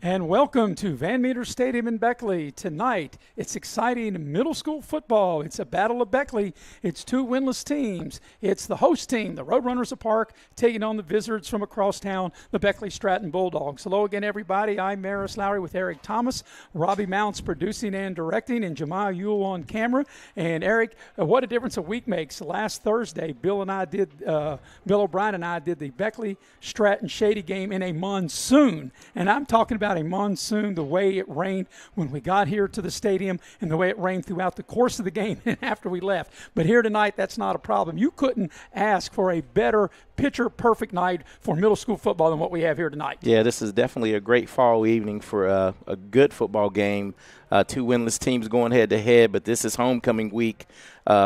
And welcome to Van Meter Stadium in Beckley. Tonight, it's exciting middle school football. It's a battle of Beckley. It's two winless teams. It's the host team, the Roadrunners of Park, taking on the visitors from across town, the Beckley Stratton Bulldogs. Hello again, everybody. I'm Maris Lowry with Eric Thomas, Robbie Mounts producing and directing, and Jamal Ewell on camera. And Eric, what a difference a week makes. Last Thursday, Bill O'Brien and I did the Beckley Stratton Shady game in a monsoon. And I'm talking about a monsoon, the way it rained when we got here to the stadium and the way it rained throughout the course of the game and after we left. But here tonight, that's not a problem. You couldn't ask for a better picture-perfect night for middle school football than what we have here tonight. Yeah, this is definitely a great fall evening for a good football game. Two winless teams going head-to-head, but this is homecoming week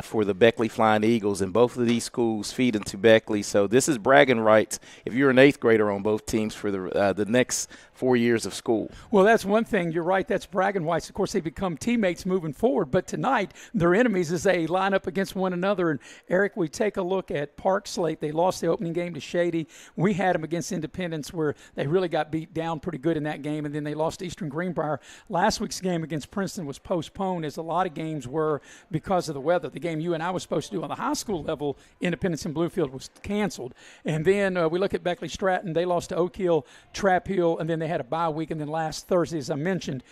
for the Beckley Flying Eagles, and both of these schools feed into Beckley. So this is bragging rights if you're an eighth grader on both teams for the next 4 years of school. Well, that's one thing. You're right. That's bragging rights. Of course, they become teammates moving forward. But tonight, they're enemies as they line up against one another. And, Eric, we take a look at Park Slate. They lost the opening game to Shady. We had them against Independence where they really got beat down pretty good in that game. And then they lost to Eastern Greenbrier. Last week's game against Princeton was postponed, as a lot of games were because of the weather. The game you and I was supposed to do on the high school level, Independence and Bluefield, was canceled. And then we look at Beckley Stratton. They lost to Oak Hill, Trap Hill, and then they had a bye week. And then last Thursday, as I mentioned,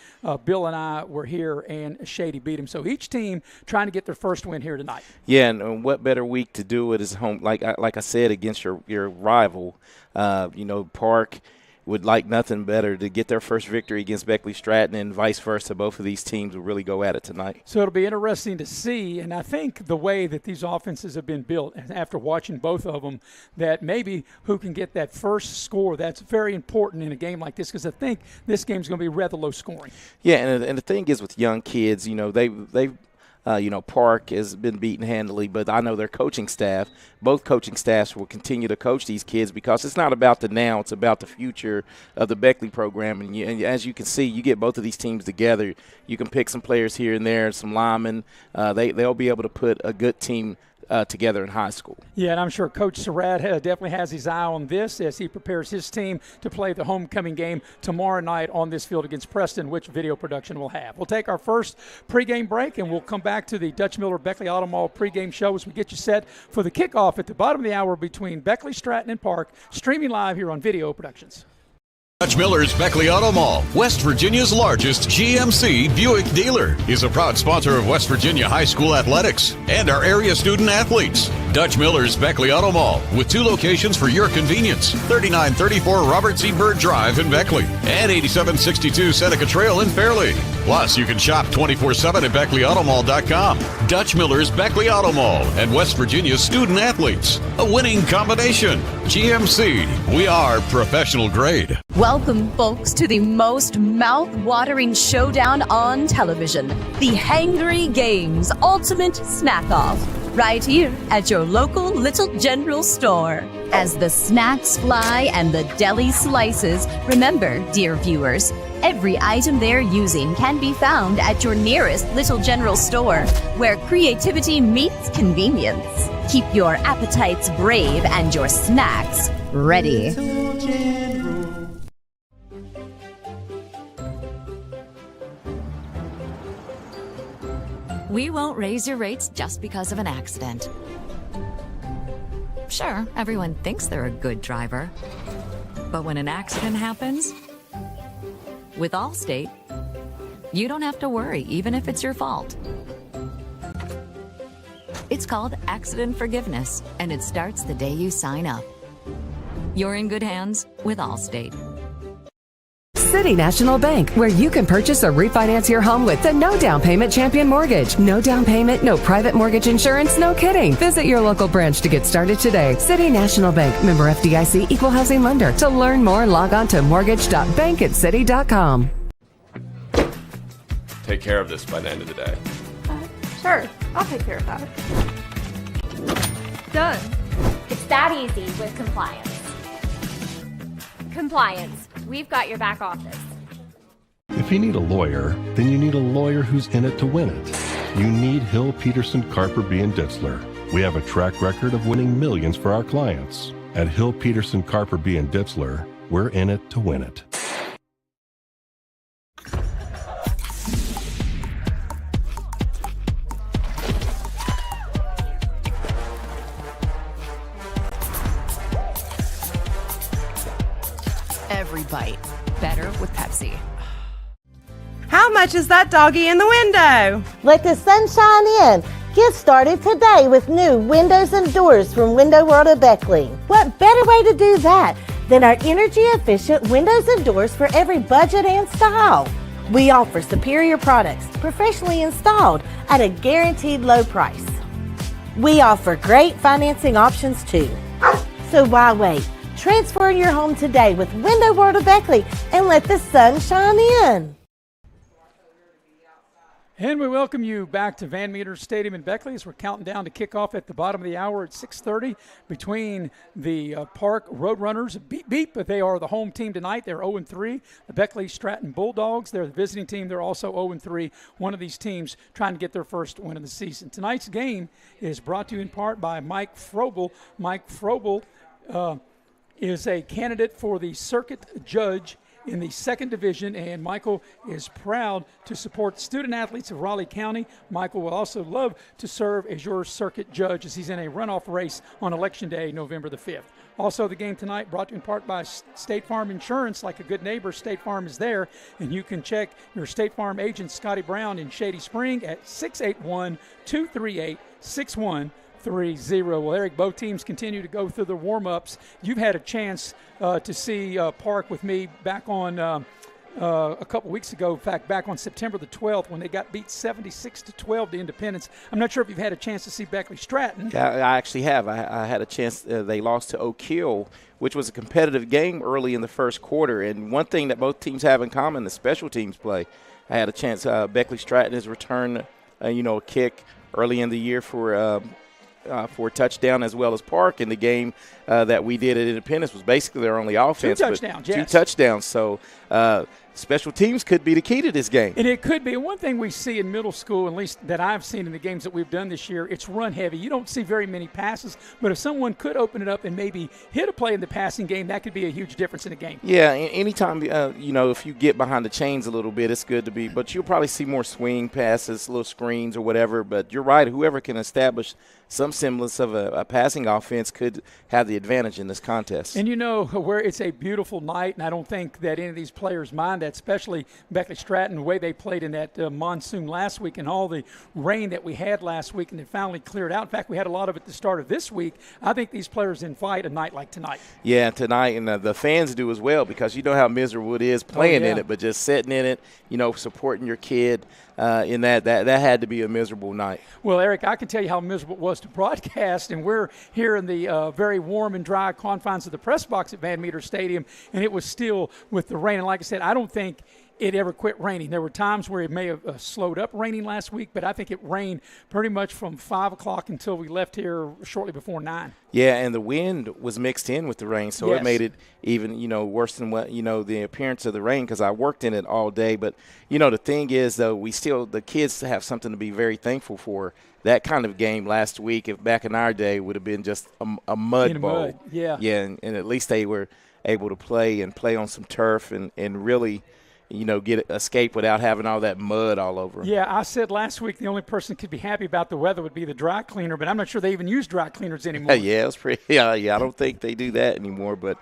Bill and I were here, and Shady beat him. So each team trying to get their first win here tonight. Yeah, and what better week to do it is home, like I said, against your rival. Park would like nothing better to get their first victory against Beckley Stratton, and vice versa. Both of these teams will really go at it tonight. So it'll be interesting to see, and I think the way that these offenses have been built, and after watching both of them, that maybe who can get that first score, that's very important in a game like this, because I think this game's going to be rather low scoring. Yeah, and the thing is with young kids, they've Park has been beaten handily, but I know their coaching staff, both coaching staffs will continue to coach these kids because it's not about the now, it's about the future of the Beckley program. And as you can see, you get both of these teams together, you can pick some players here and there, some linemen. They'll be able to put a good team together in high school. Yeah, and I'm sure Coach Surratt definitely has his eye on this as he prepares his team to play the homecoming game tomorrow night on this field against Preston, which video production will have. We'll take our first pregame break, and we'll come back to the Dutch Miller Beckley Auto Mall pregame show as we get you set for the kickoff at the bottom of the hour between Beckley, Stratton, and Park, streaming live here on Video Productions. Dutch Miller's Beckley Auto Mall, West Virginia's largest GMC Buick dealer, is a proud sponsor of West Virginia high school athletics and our area student athletes. Dutch Miller's Beckley Auto Mall, with two locations for your convenience: 3934 Robert C. Byrd Drive in Beckley and 8762 Seneca Trail in Fairleigh. Plus, you can shop 24/7 at BeckleyAutomall.com. Dutch Miller's Beckley Auto Mall and West Virginia's student athletes. A winning combination. GMC, we are professional grade. Welcome, folks, to the most mouth-watering showdown on television, the Hangry Games Ultimate Snack-Off, right here at your local Little General store. As the snacks fly and the deli slices, remember, dear viewers, every item they're using can be found at your nearest Little General store, where creativity meets convenience. Keep your appetites brave and your snacks ready. We won't raise your rates just because of an accident. Sure, everyone thinks they're a good driver. But when an accident happens, with Allstate, you don't have to worry, even if it's your fault. It's called accident forgiveness, and it starts the day you sign up. You're in good hands with Allstate. City National Bank, where you can purchase or refinance your home with the no down payment Champion Mortgage. No down payment, no private mortgage insurance, no kidding. Visit your local branch to get started today. City National Bank, member FDIC, equal housing lender. To learn more, log on to mortgage.bankatcity.com. Take care of this by the end of the day. Sure, I'll take care of that. Done. It's that easy with compliance. Compliance. We've got your back office. If you need a lawyer, then you need a lawyer who's in it to win it. You need Hill, Peterson, Carper, B. & Ditzler. We have a track record of winning millions for our clients. At Hill, Peterson, Carper, B. & Ditzler, we're in it to win it. every bite. Better with Pepsi. How much is that doggy in the window? Let the sun shine in. Get started today with new windows and doors from Window World of Beckley. What better way to do that than our energy-efficient windows and doors for every budget and style? We offer superior products, professionally installed at a guaranteed low price. We offer great financing options too. So why wait? Transfer your home today with Window World of Beckley and let the sun shine in. And we welcome you back to Van Meter Stadium in Beckley as we're counting down to kickoff at the bottom of the hour at 6:30 between the Park Roadrunners. Beep, beep, but they are the home team tonight. They're 0-3. The Beckley Stratton Bulldogs, they're the visiting team. They're also 0-3. One of these teams trying to get their first win of the season. Tonight's game is brought to you in part by Mike Frobel. Mike Frobel is a candidate for the circuit judge in the second division, and Michael is proud to support student athletes of Raleigh County. Michael will also love to serve as your circuit judge as he's in a runoff race on Election Day, November the 5th. Also, the game tonight brought to you in part by State Farm Insurance. Like a good neighbor, State Farm is there, and you can check your State Farm agent, Scotty Brown, in Shady Spring at 681-238-6130. Well, Eric, both teams continue to go through the warm-ups. You've had a chance to see Park with me back on a couple weeks ago. In fact, back on September the 12th when they got beat 76-12 to Independence. I'm not sure if you've had a chance to see Beckley Stratton. Yeah, I actually have. I had a chance. They lost to Oak Hill, which was a competitive game early in the first quarter. And one thing that both teams have in common, the special teams play. I had a chance. Beckley Stratton has returned, a kick early in the year for a touchdown, as well as Park. In the game that we did at Independence was basically their only offense. Two touchdowns, yes. 2 touchdowns. So special teams could be the key to this game. And it could be. And one thing we see in middle school, at least that I've seen in the games that we've done this year, it's run heavy. You don't see very many passes, but if someone could open it up and maybe hit a play in the passing game, that could be a huge difference in a game. Yeah, anytime, if you get behind the chains a little bit, it's good to be. But you'll probably see more swing passes, little screens or whatever. But you're right, whoever can establish some semblance of a passing offense could have the advantage in this contest. And where it's a beautiful night, and I don't think that any of these players mind that, especially Beckley Stratton, the way they played in that monsoon last week and all the rain that we had last week, and it finally cleared out. In fact, we had a lot of it at the start of this week. I think these players invite a night like tonight. Yeah, tonight, and the fans do as well, because you know how miserable it is playing in it, but just sitting in it, supporting your kid in that had to be a miserable night. Well, Eric, I can tell you how miserable it was to broadcast, and we're here in the very warm and dry confines of the press box at Van Meter Stadium, and it was still with the rain. And like I said, I don't think it ever quit raining. There were times where it may have slowed up raining last week, but I think it rained pretty much from 5 o'clock until we left here shortly before 9. Yeah, and the wind was mixed in with the rain, so it made it even, worse than what, the appearance of the rain, because I worked in it all day. But, the thing is, though, the kids have something to be very thankful for. That kind of game last week, if back in our day, would have been just a mud bowl. Yeah, and at least they were able to play on some turf and really – escape without having all that mud all over. Yeah, I said last week the only person that could be happy about the weather would be the dry cleaner, but I'm not sure they even use dry cleaners anymore. Yeah, it was pretty. Yeah, I don't think they do that anymore. But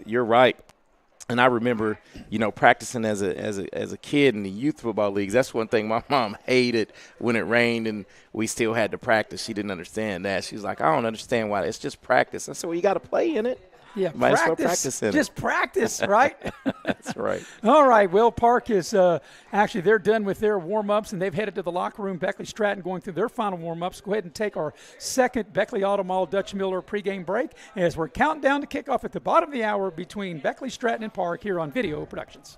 you're right. And I remember, practicing as a kid in the youth football leagues. That's one thing my mom hated when it rained and we still had to practice. She didn't understand that. She was like, I don't understand why. It's just practice. I said, well, you got to play in it. Yeah, might as well practice in it. Just practice, right? That's right. All right. Well, Park is actually they're done with their warm-ups, and they've headed to the locker room. Beckley Stratton going through their final warm-ups. Go ahead and take our second Beckley Auto Mall Dutch Miller pregame break as we're counting down to kickoff at the bottom of the hour between Beckley Stratton and Park here on Video Productions.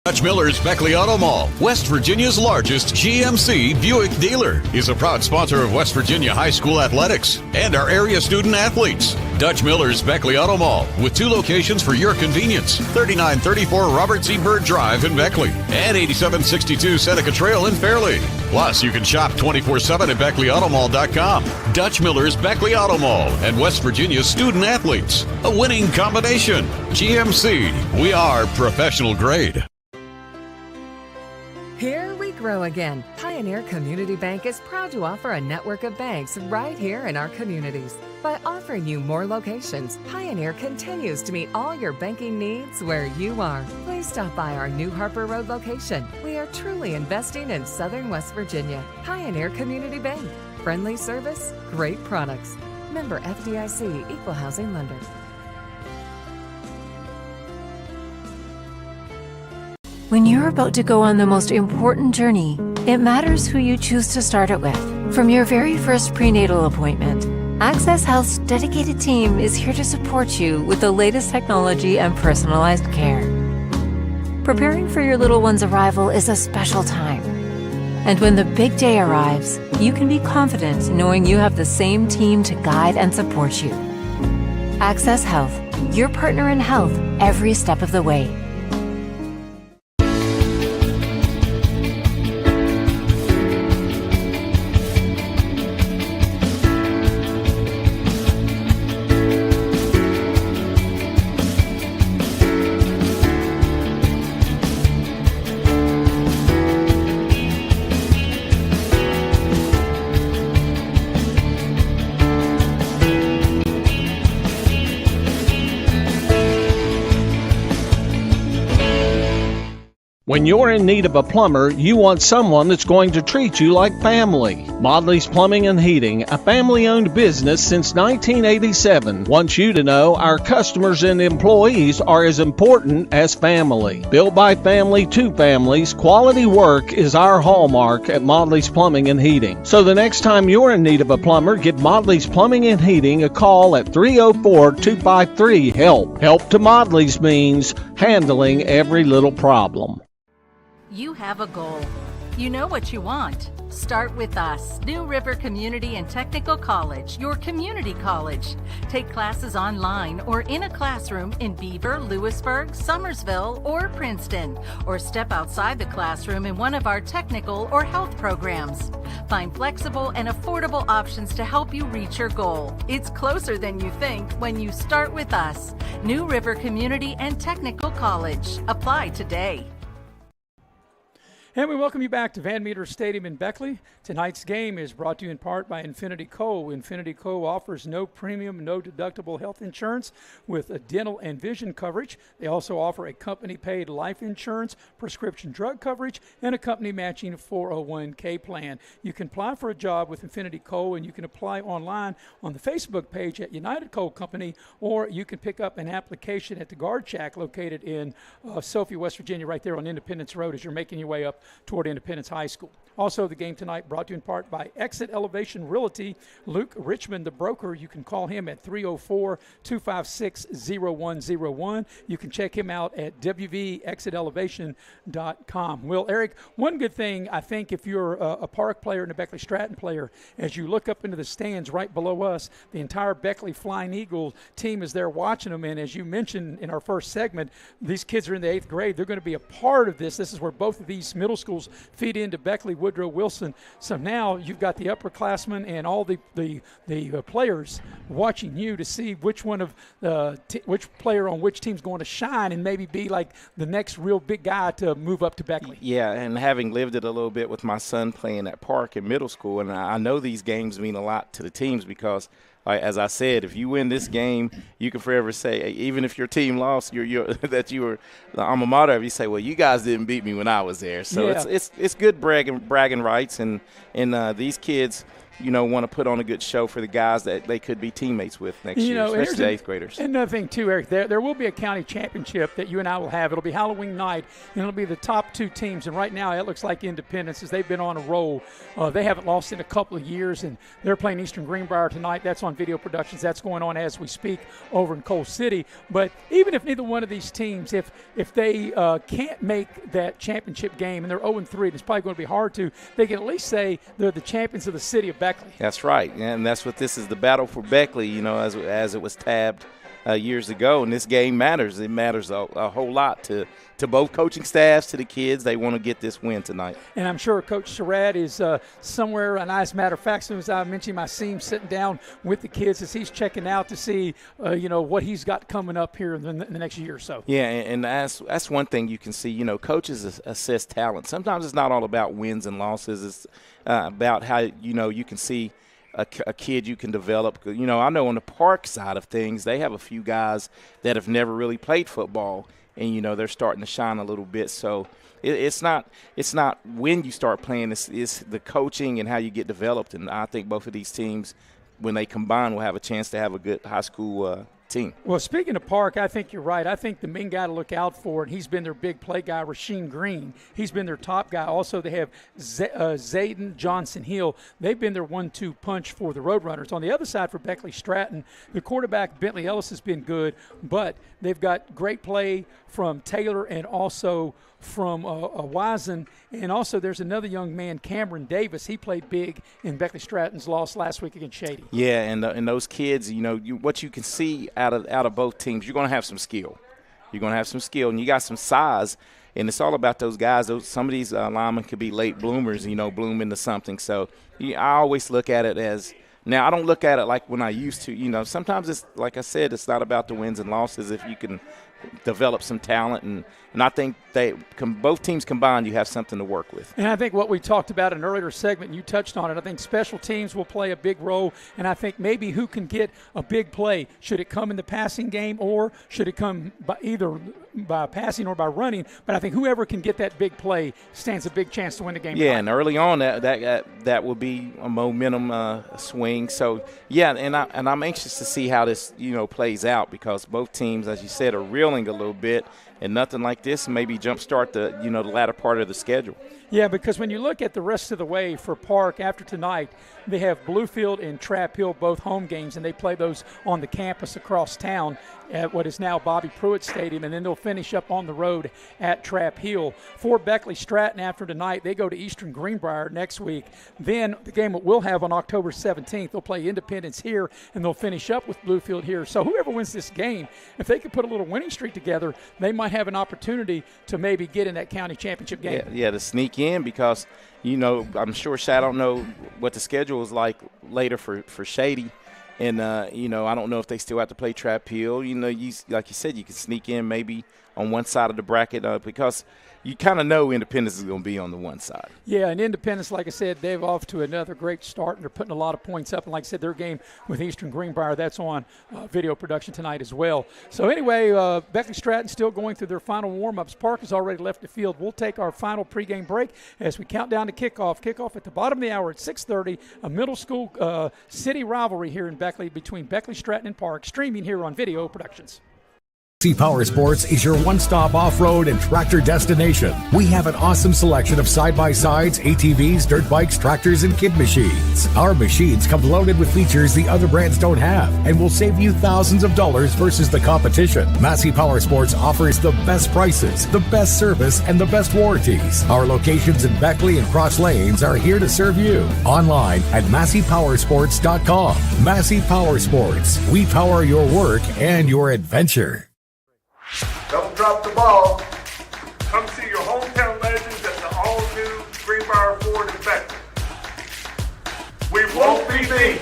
Dutch Miller's Beckley Auto Mall, West Virginia's largest GMC Buick dealer, is a proud sponsor of West Virginia High School athletics and our area student athletes. Dutch Miller's Beckley Auto Mall, with 2 locations for your convenience: 3934 Robert C. Byrd Drive in Beckley and 8762 Seneca Trail in Fairleigh. Plus, you can shop 24/7 at BeckleyAutomall.com. Dutch Miller's Beckley Auto Mall and West Virginia's student athletes. A winning combination. GMC, we are professional grade. Here we grow again. Pioneer Community Bank is proud to offer a network of banks right here in our communities. By offering you more locations, Pioneer continues to meet all your banking needs where you are. Please stop by our New Harper Road location. We are truly investing in Southern West Virginia. Pioneer Community Bank. Friendly service, great products. Member FDIC, Equal Housing Lender. When you're about to go on the most important journey, it matters who you choose to start it with. From your very first prenatal appointment, Access Health's dedicated team is here to support you with the latest technology and personalized care. Preparing for your little one's arrival is a special time. And when the big day arrives, you can be confident knowing you have the same team to guide and support you. Access Health, your partner in health every step of the way. When you're in need of a plumber, you want someone that's going to treat you like family. Modley's Plumbing and Heating, a family-owned business since 1987, wants you to know our customers and employees are as important as family. Built by family to families, quality work is our hallmark at Modley's Plumbing and Heating. So the next time you're in need of a plumber, give Modley's Plumbing and Heating a call at 304-253-HELP. Help to Modley's means handling every little problem. You have a goal. You know what you want. Start with us, New River Community and Technical College, your community college. Take classes online or in a classroom in Beaver, Lewisburg, Summersville, or Princeton, or step outside the classroom in one of our technical or health programs. Find flexible and affordable options to help you reach your goal. It's closer than you think when you start with us, New River Community and Technical College. Apply today. And we welcome you back to Van Meter Stadium in Beckley. Tonight's game is brought to you in part by Infinity Co. Infinity Co. offers no premium, no deductible health insurance with a dental and vision coverage. They also offer a company-paid life insurance, prescription drug coverage, and a company-matching 401k plan. You can apply for a job with Infinity Co. and you can apply online on the Facebook page at United Coal Company, or you can pick up an application at the Guard Shack located in Sophia, West Virginia, right there on Independence Road as you're making your way up toward Independence High School. Also, the game tonight brought to you in part by Exit Elevation Realty. Luke Richmond, the broker, you can call him at 304-256-0101. You can check him out at wvexitelevation.com. Well, Eric, one good thing, I think, if you're a Park player and a Beckley Stratton player, as you look up into the stands right below us, the entire Beckley Flying Eagle team is there watching them. And as you mentioned in our first segment, these kids are in the 8th grade. They're going to be a part of this. This is where both of these middle schools feed into Beckley, Woodrow Wilson. So now you've got the upperclassmen and all the players watching you to see which one of which player on which team's going to shine and maybe be like the next real big guy to move up to Beckley. Yeah, and having lived it a little bit with my son playing at Park in middle school, and I know these games mean a lot to the teams because as I said, if you win this game, you can forever say, even if your team lost, that you were the alma mater of, you say, well, you guys didn't beat me when I was there. So yeah. it's good bragging rights, and these kids, want to put on a good show for the guys that they could be teammates with next year, especially the 8th graders. And another thing, too, Eric, there will be a county championship that you and I will have. It'll be Halloween night, and it'll be the top 2 teams. And right now it looks like Independence, as they've been on a roll. They haven't lost in a couple of years, and they're playing Eastern Greenbrier tonight. That's on Video Productions. That's going on as we speak over in Coal City. But even if neither one of these teams, if they can't make that championship game, and they're 0-3, it's probably going to be hard to, they can at least say they're the champions of the city of Beckley. That's right, and that's what this is, the battle for Beckley, as it was tabbed years ago, and this game matters. It matters a whole lot to both coaching staffs, to the kids. They want to get this win tonight. And I'm sure Coach Surratt is somewhere, and as a matter of fact, as soon as I mentioned him, I see him sitting down with the kids as he's checking out to see, what he's got coming up here in the next year or so. Yeah, and that's one thing you can see. Coaches assess talent. Sometimes it's not all about wins and losses. It's about how, you can see a kid you can develop. I know on the Park side of things, they have a few guys that have never really played football, and they're starting to shine a little bit. So it's not when you start playing. It's the coaching and how you get developed. And I think both of these teams, when they combine, will have a chance to have a good high school team. Well, speaking of Park, I think you're right. I think the main guy to look out for, and he's been their big play guy, Rasheem Green. He's been their top guy. Also, they have Zayden Johnson-Hill. They've been their 1-2 punch for the Roadrunners. On the other side for Beckley Stratton, the quarterback, Bentley Ellis, has been good, but they've got great play from Taylor and also from Wisen. And also there's another young man, Cameron Davis. He played big in Beckley Stratton's loss last week against Shady. Yeah, and those kids, what you can see out of both teams, you're going to have some skill. You're going to have some skill, and you got some size. And it's all about those guys. Some of these linemen could be late bloomers, bloom into something. So I always look at it as – now I don't look at it like when I used to. Sometimes it's, like I said, it's not about the wins and losses. If you can develop some talent, and I think both teams combined, you have something to work with. And I think what we talked about in an earlier segment, and you touched on it, I think special teams will play a big role, and I think maybe who can get a big play. Should it come in the passing game, or should it come either by passing or by running? But I think whoever can get that big play stands a big chance to win the game. Yeah, and early on that will be a momentum swing. So yeah, and I'm anxious to see how this plays out, because both teams, as you said, are reeling a little bit, and nothing like this maybe jumpstart the latter part of the schedule. Yeah, because when you look at the rest of the way for Park after tonight, they have Bluefield and Trap Hill, both home games, and they play those on the campus across town at what is now Bobby Pruitt Stadium, and then they'll finish up on the road at Trap Hill. For Beckley Stratton after tonight, they go to Eastern Greenbrier next week. Then the game that we'll have on October 17th, they'll play Independence here, and they'll finish up with Bluefield here. So whoever wins this game, if they can put a little winning streak together, they might have an opportunity to maybe get in that county championship game. Yeah, to sneak in, because I'm sure I don't know what the schedule is like later for Shady, and I don't know if they still have to play Trap Hill. Like you said, you can sneak in maybe on one side of the bracket because you kind of know Independence is going to be on the one side. Yeah, and Independence, like I said, they're off to another great start, and they're putting a lot of points up. And like I said, their game with Eastern Greenbrier, that's on video production tonight as well. So anyway, Beckley Stratton still going through their final warm-ups. Park has already left the field. We'll take our final pregame break as we count down to kickoff. Kickoff at the bottom of the hour at 6:30, a middle school city rivalry here in Beckley between Beckley Stratton and Park, streaming here on Video Productions. Massey Power Sports is your one-stop off-road and tractor destination. We have an awesome selection of side-by-sides, ATVs, dirt bikes, tractors, and kid machines. Our machines come loaded with features the other brands don't have and will save you thousands of dollars versus the competition. Massey Power Sports offers the best prices, the best service, and the best warranties. Our locations in Beckley and Cross Lanes are here to serve you. Online at MasseyPowersports.com. Massey Power Sports. We power your work and your adventure. Don't drop the ball. Come see your hometown legends at the all-new Greenbrier Ford in Beckley. We won't be beat.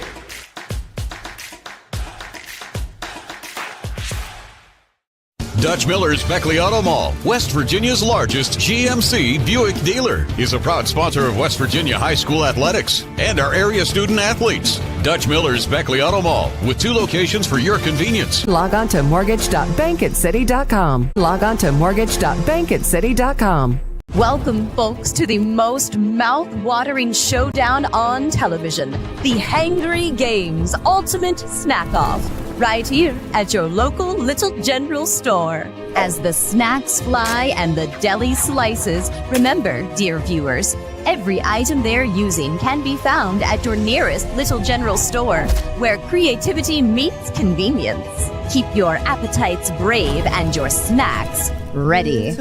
Dutch Miller's Beckley Auto Mall, West Virginia's largest GMC Buick dealer, is a proud sponsor of West Virginia High School athletics and our area student athletes. Dutch Miller's Beckley Auto Mall, with 2 locations for your convenience. Log on to mortgage.bankatcity.com. Log on to mortgage.bankatcity.com. Welcome, folks, to the most mouth-watering showdown on television, the Hangry Games Ultimate Snack-Off, right here at your local Little General store. As the snacks fly and the deli slices, remember, dear viewers, every item they're using can be found at your nearest Little General store, where creativity meets convenience. Keep your appetites brave and your snacks ready.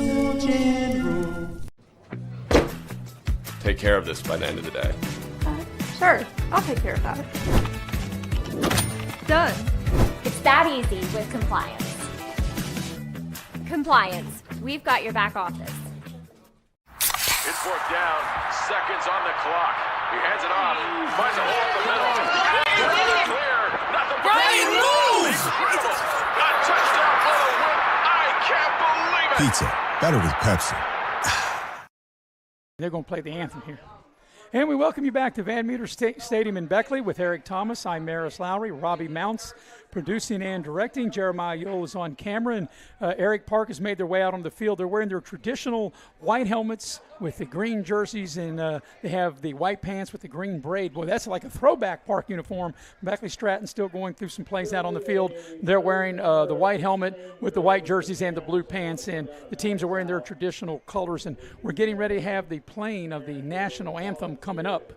Take care of this by the end of the day. Sure, I'll take care of that. Done. It's that easy with compliance. Compliance. We've got your back office. It's fourth down. Seconds on the clock. He hands it off. Finds a hole in the middle. Clear. Nothing but Brian moves! Incredible. A touchdown for the win. I can't believe it. Pizza. Better with Pepsi. They're going to play the anthem here. And we welcome you back to Van Meter Stadium in Beckley with Eric Thomas. I'm Maris Lowry. Robbie Mounts producing and directing. Jeremiah Yole is on camera. And Eric Park has made their way out on the field. They're wearing their traditional white helmets with the green jerseys, and they have the white pants with the green braid. Boy, that's like a throwback Park uniform. Beckley Stratton still going through some plays out on the field. They're wearing the white helmet with the white jerseys and the blue pants, and the teams are wearing their traditional colors. And we're getting ready to have the playing of the national anthem coming up.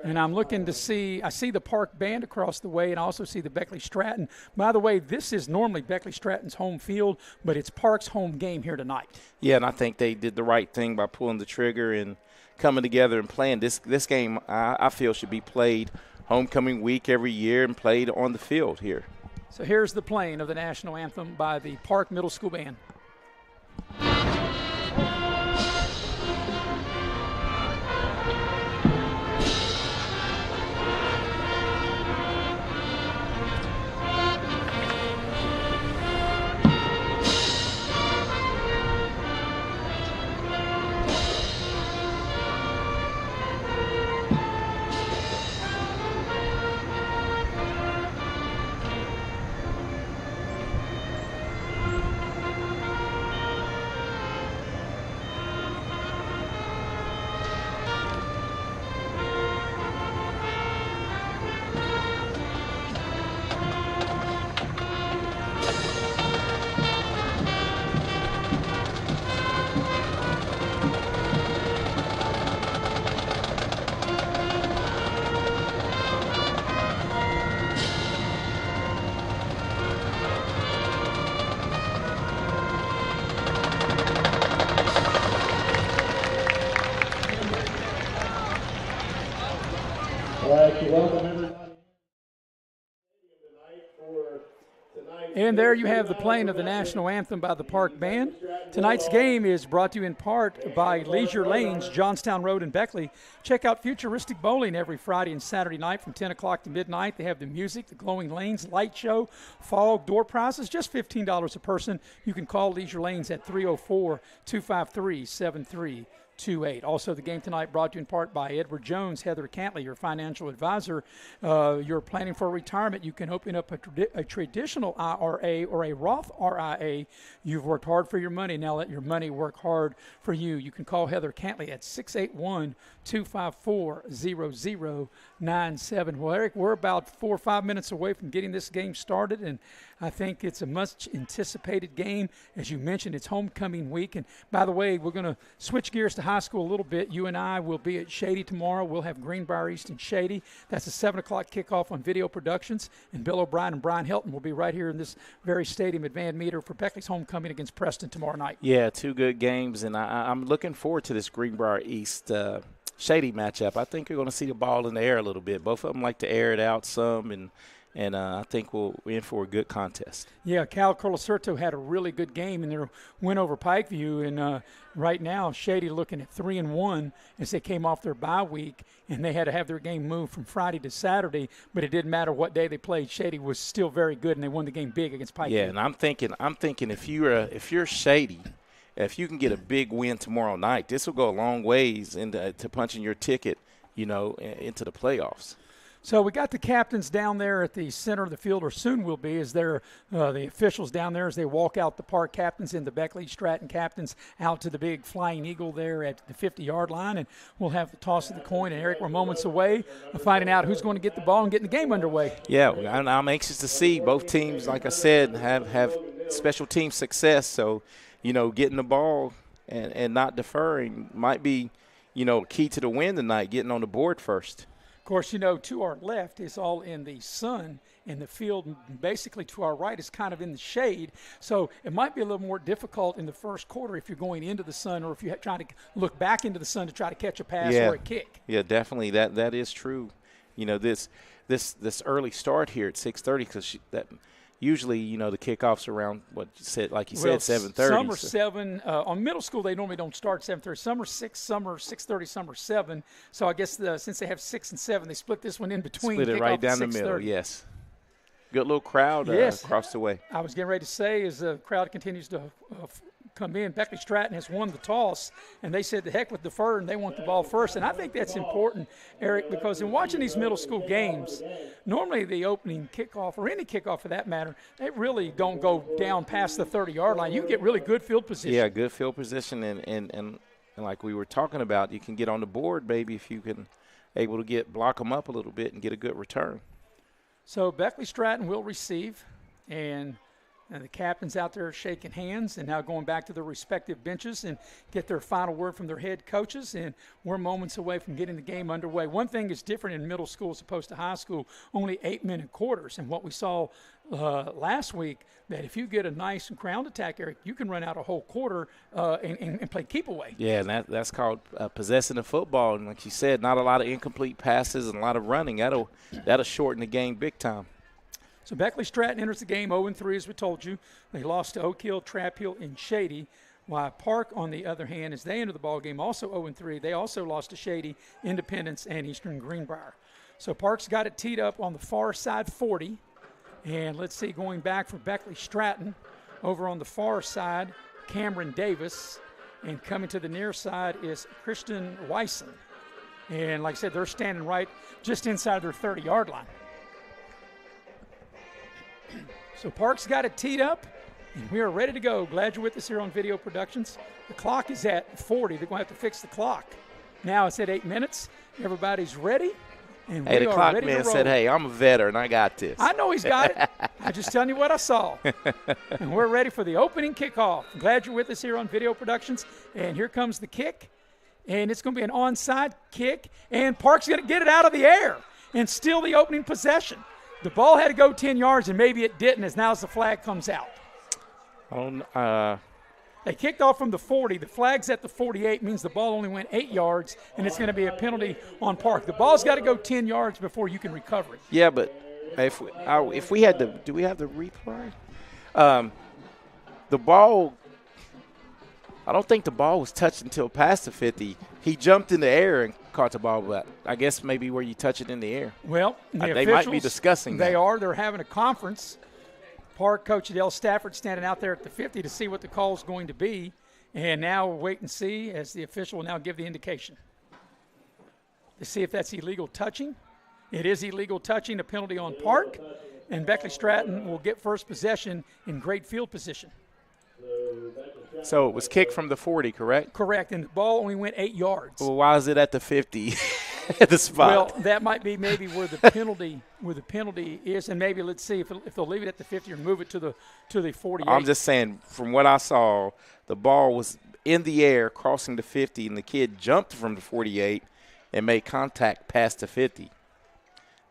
And I'm looking to see, I see the Park band across the way, and I also see the Beckley Stratton. By the way, this is normally Beckley Stratton's home field, but it's Park's home game here tonight. Yeah, and I think they did the right thing by pulling the trigger and coming together and playing. This game, I feel, should be played homecoming week every year and played on the field here. So here's the playing of the national anthem by the Park Middle School Band. And there you have the playing of the national anthem by the Park Band. Tonight's game is brought to you in part by Leisure Lanes, Johnstown Road in Beckley. Check out Futuristic Bowling every Friday and Saturday night from 10 o'clock to midnight. They have the music, the glowing lanes, light show, fog, door prizes, just $15 a person. You can call Leisure Lanes at 304-253-7328. Also, the game tonight brought to you in part by Edward Jones, Heather Cantley, your financial advisor. You're planning for retirement. You can open up a traditional IRA or a Roth RIA. You've worked hard for your money. Now let your money work hard for you. You can call Heather Cantley at 681-254-0097. Well, Eric, we're about 4 or 5 minutes away from getting this game started, and I think it's a much-anticipated game. As you mentioned, it's homecoming week. And, by the way, we're going to switch gears to high school a little bit. You and I will be at Shady tomorrow. We'll have Greenbrier East and Shady. That's a 7 o'clock kickoff on Video Productions. And Bill O'Brien and Brian Helton will be right here in this very stadium at Van Meter for Beckley's homecoming against Preston tomorrow night. Yeah, 2 good games, and I'm looking forward to this Greenbrier East Shady matchup. I think you're going to see the ball in the air a little bit. Both of them like to air it out some, and I think we're in for a good contest. Yeah, Cal Colacerto had a really good game in their win over Pikeview, and right now Shady looking at 3-1 as they came off their bye week, and they had to have their game moved from Friday to Saturday, but it didn't matter what day they played. Shady was still very good, and they won the game big against Pikeview. Yeah, and I'm thinking if you're Shady, if you can get a big win tomorrow night, this will go a long ways into punching your ticket, into the playoffs. So we got the captains down there at the center of the field, or soon will be, as they're the officials down there as they walk out the Park captains and the Beckley Stratton captains out to the big flying eagle there at the 50-yard line. And we'll have the toss of the coin. And, Eric, we're moments away of finding out who's going to get the ball and getting the game underway. Yeah, I'm anxious to see both teams, like I said, have special team success. So, getting the ball and not deferring might be, key to the win tonight, getting on the board first. Of course, to our left is all in the sun, and the field basically to our right is kind of in the shade. So it might be a little more difficult in the first quarter if you're going into the sun or if you're trying to look back into the sun to try to catch a pass or a kick. Yeah, definitely. That is true. this early start here at 6:30 because that usually the kickoffs around what you said, like you said, 7:30. Some are 7. On middle school, they normally don't start 7:30. Some are 6, some are 6:30, some are 7. So I guess since they have 6 and 7, they split this one in between. Split it right down the middle. Yes. Good little crowd across the way. I was getting ready to say, as the crowd continues to come in, Beckley Stratton has won the toss, and they said the heck with defer, and they want the ball first. And I think that's important, Eric, because in watching these middle school games, normally the opening kickoff, or any kickoff for that matter, they really don't go down past the 30-yard line. You can get really good field position. Yeah, good field position, and like we were talking about, you can get on the board, baby, if you can able to block them up a little bit and get a good return. So Beckley Stratton will receive, and the captains out there shaking hands and now going back to their respective benches and get their final word from their head coaches. And we're moments away from getting the game underway. One thing is different in middle school as opposed to high school, only 8-minute quarters. And what we saw last week, that if you get a nice ground attack, Eric, you can run out a whole quarter and play keep away. Yeah, and that's called possessing the football. And like you said, not a lot of incomplete passes and a lot of running. That'll shorten the game big time. So Beckley Stratton enters the game 0-3, as we told you. They lost to Oak Hill, Trap Hill, and Shady. While Park, on the other hand, as they enter the ball game, also 0-3. They also lost to Shady, Independence, and Eastern Greenbrier. So Park's got it teed up on the far side 40. And let's see, going back for Beckley Stratton, over on the far side, Cameron Davis. And coming to the near side is Christian Wyson. And like I said, they're standing right just inside their 30-yard line. So Park's got it teed up, and we are ready to go. Glad you're with us here on Video Productions. The clock is at 40. They're going to have to fix the clock. Now it's at 8 minutes. Everybody's ready, and hey, we the are clock ready man to roll. said, hey, I'm a veteran. I got this. I know he's got it. I'm just telling you what I saw. And we're ready for the opening kickoff. Glad you're with us here on Video Productions. And here comes the kick, and it's going to be an onside kick, and Park's going to get it out of the air and steal the opening possession. The ball had to go 10 yards, and maybe it didn't, as now as the flag comes out. They kicked off from the 40. The flag's at the 48, means the ball only went 8 yards, and it's going to be a penalty on Park. The ball's got to go 10 yards before you can recover it. Yeah, but if we had do we have the replay? The ball, I don't think the ball was touched until past the 50. He jumped in the air and caught the ball, but I guess maybe where you touch it in the air. Well, they might be discussing that. They are. They're having a conference. Park coach Adele Stafford standing out there at the 50 to see what the call is going to be. And now we'll wait and see as the official will now give the indication. To see if that's illegal touching. It is illegal touching, a penalty on Park. And Beckley Stratton will get first possession in great field position. So it was kicked from the 40, correct? Correct, and the ball only went 8 yards. Well, why is it at the 50 at the spot? Well, that might be maybe where the penalty is, and maybe let's see if they'll leave it at the 50 or move it to the 48. I'm just saying, from what I saw, the ball was in the air crossing the 50, and the kid jumped from the 48 and made contact past the 50.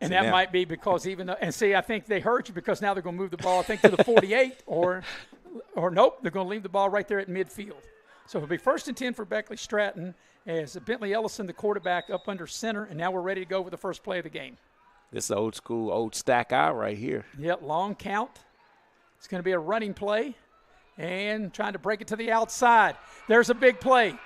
And that might be because I think they heard you because now they're going to move the ball, I think, to the 48 or nope, they're going to leave the ball right there at midfield. So it'll be 1st and 10 for Beckley Stratton as Bentley Ellison, the quarterback, up under center, and now we're ready to go with the first play of the game. This is old school, old stack eye right here. Yep, long count. It's going to be a running play and trying to break it to the outside. There's a big play.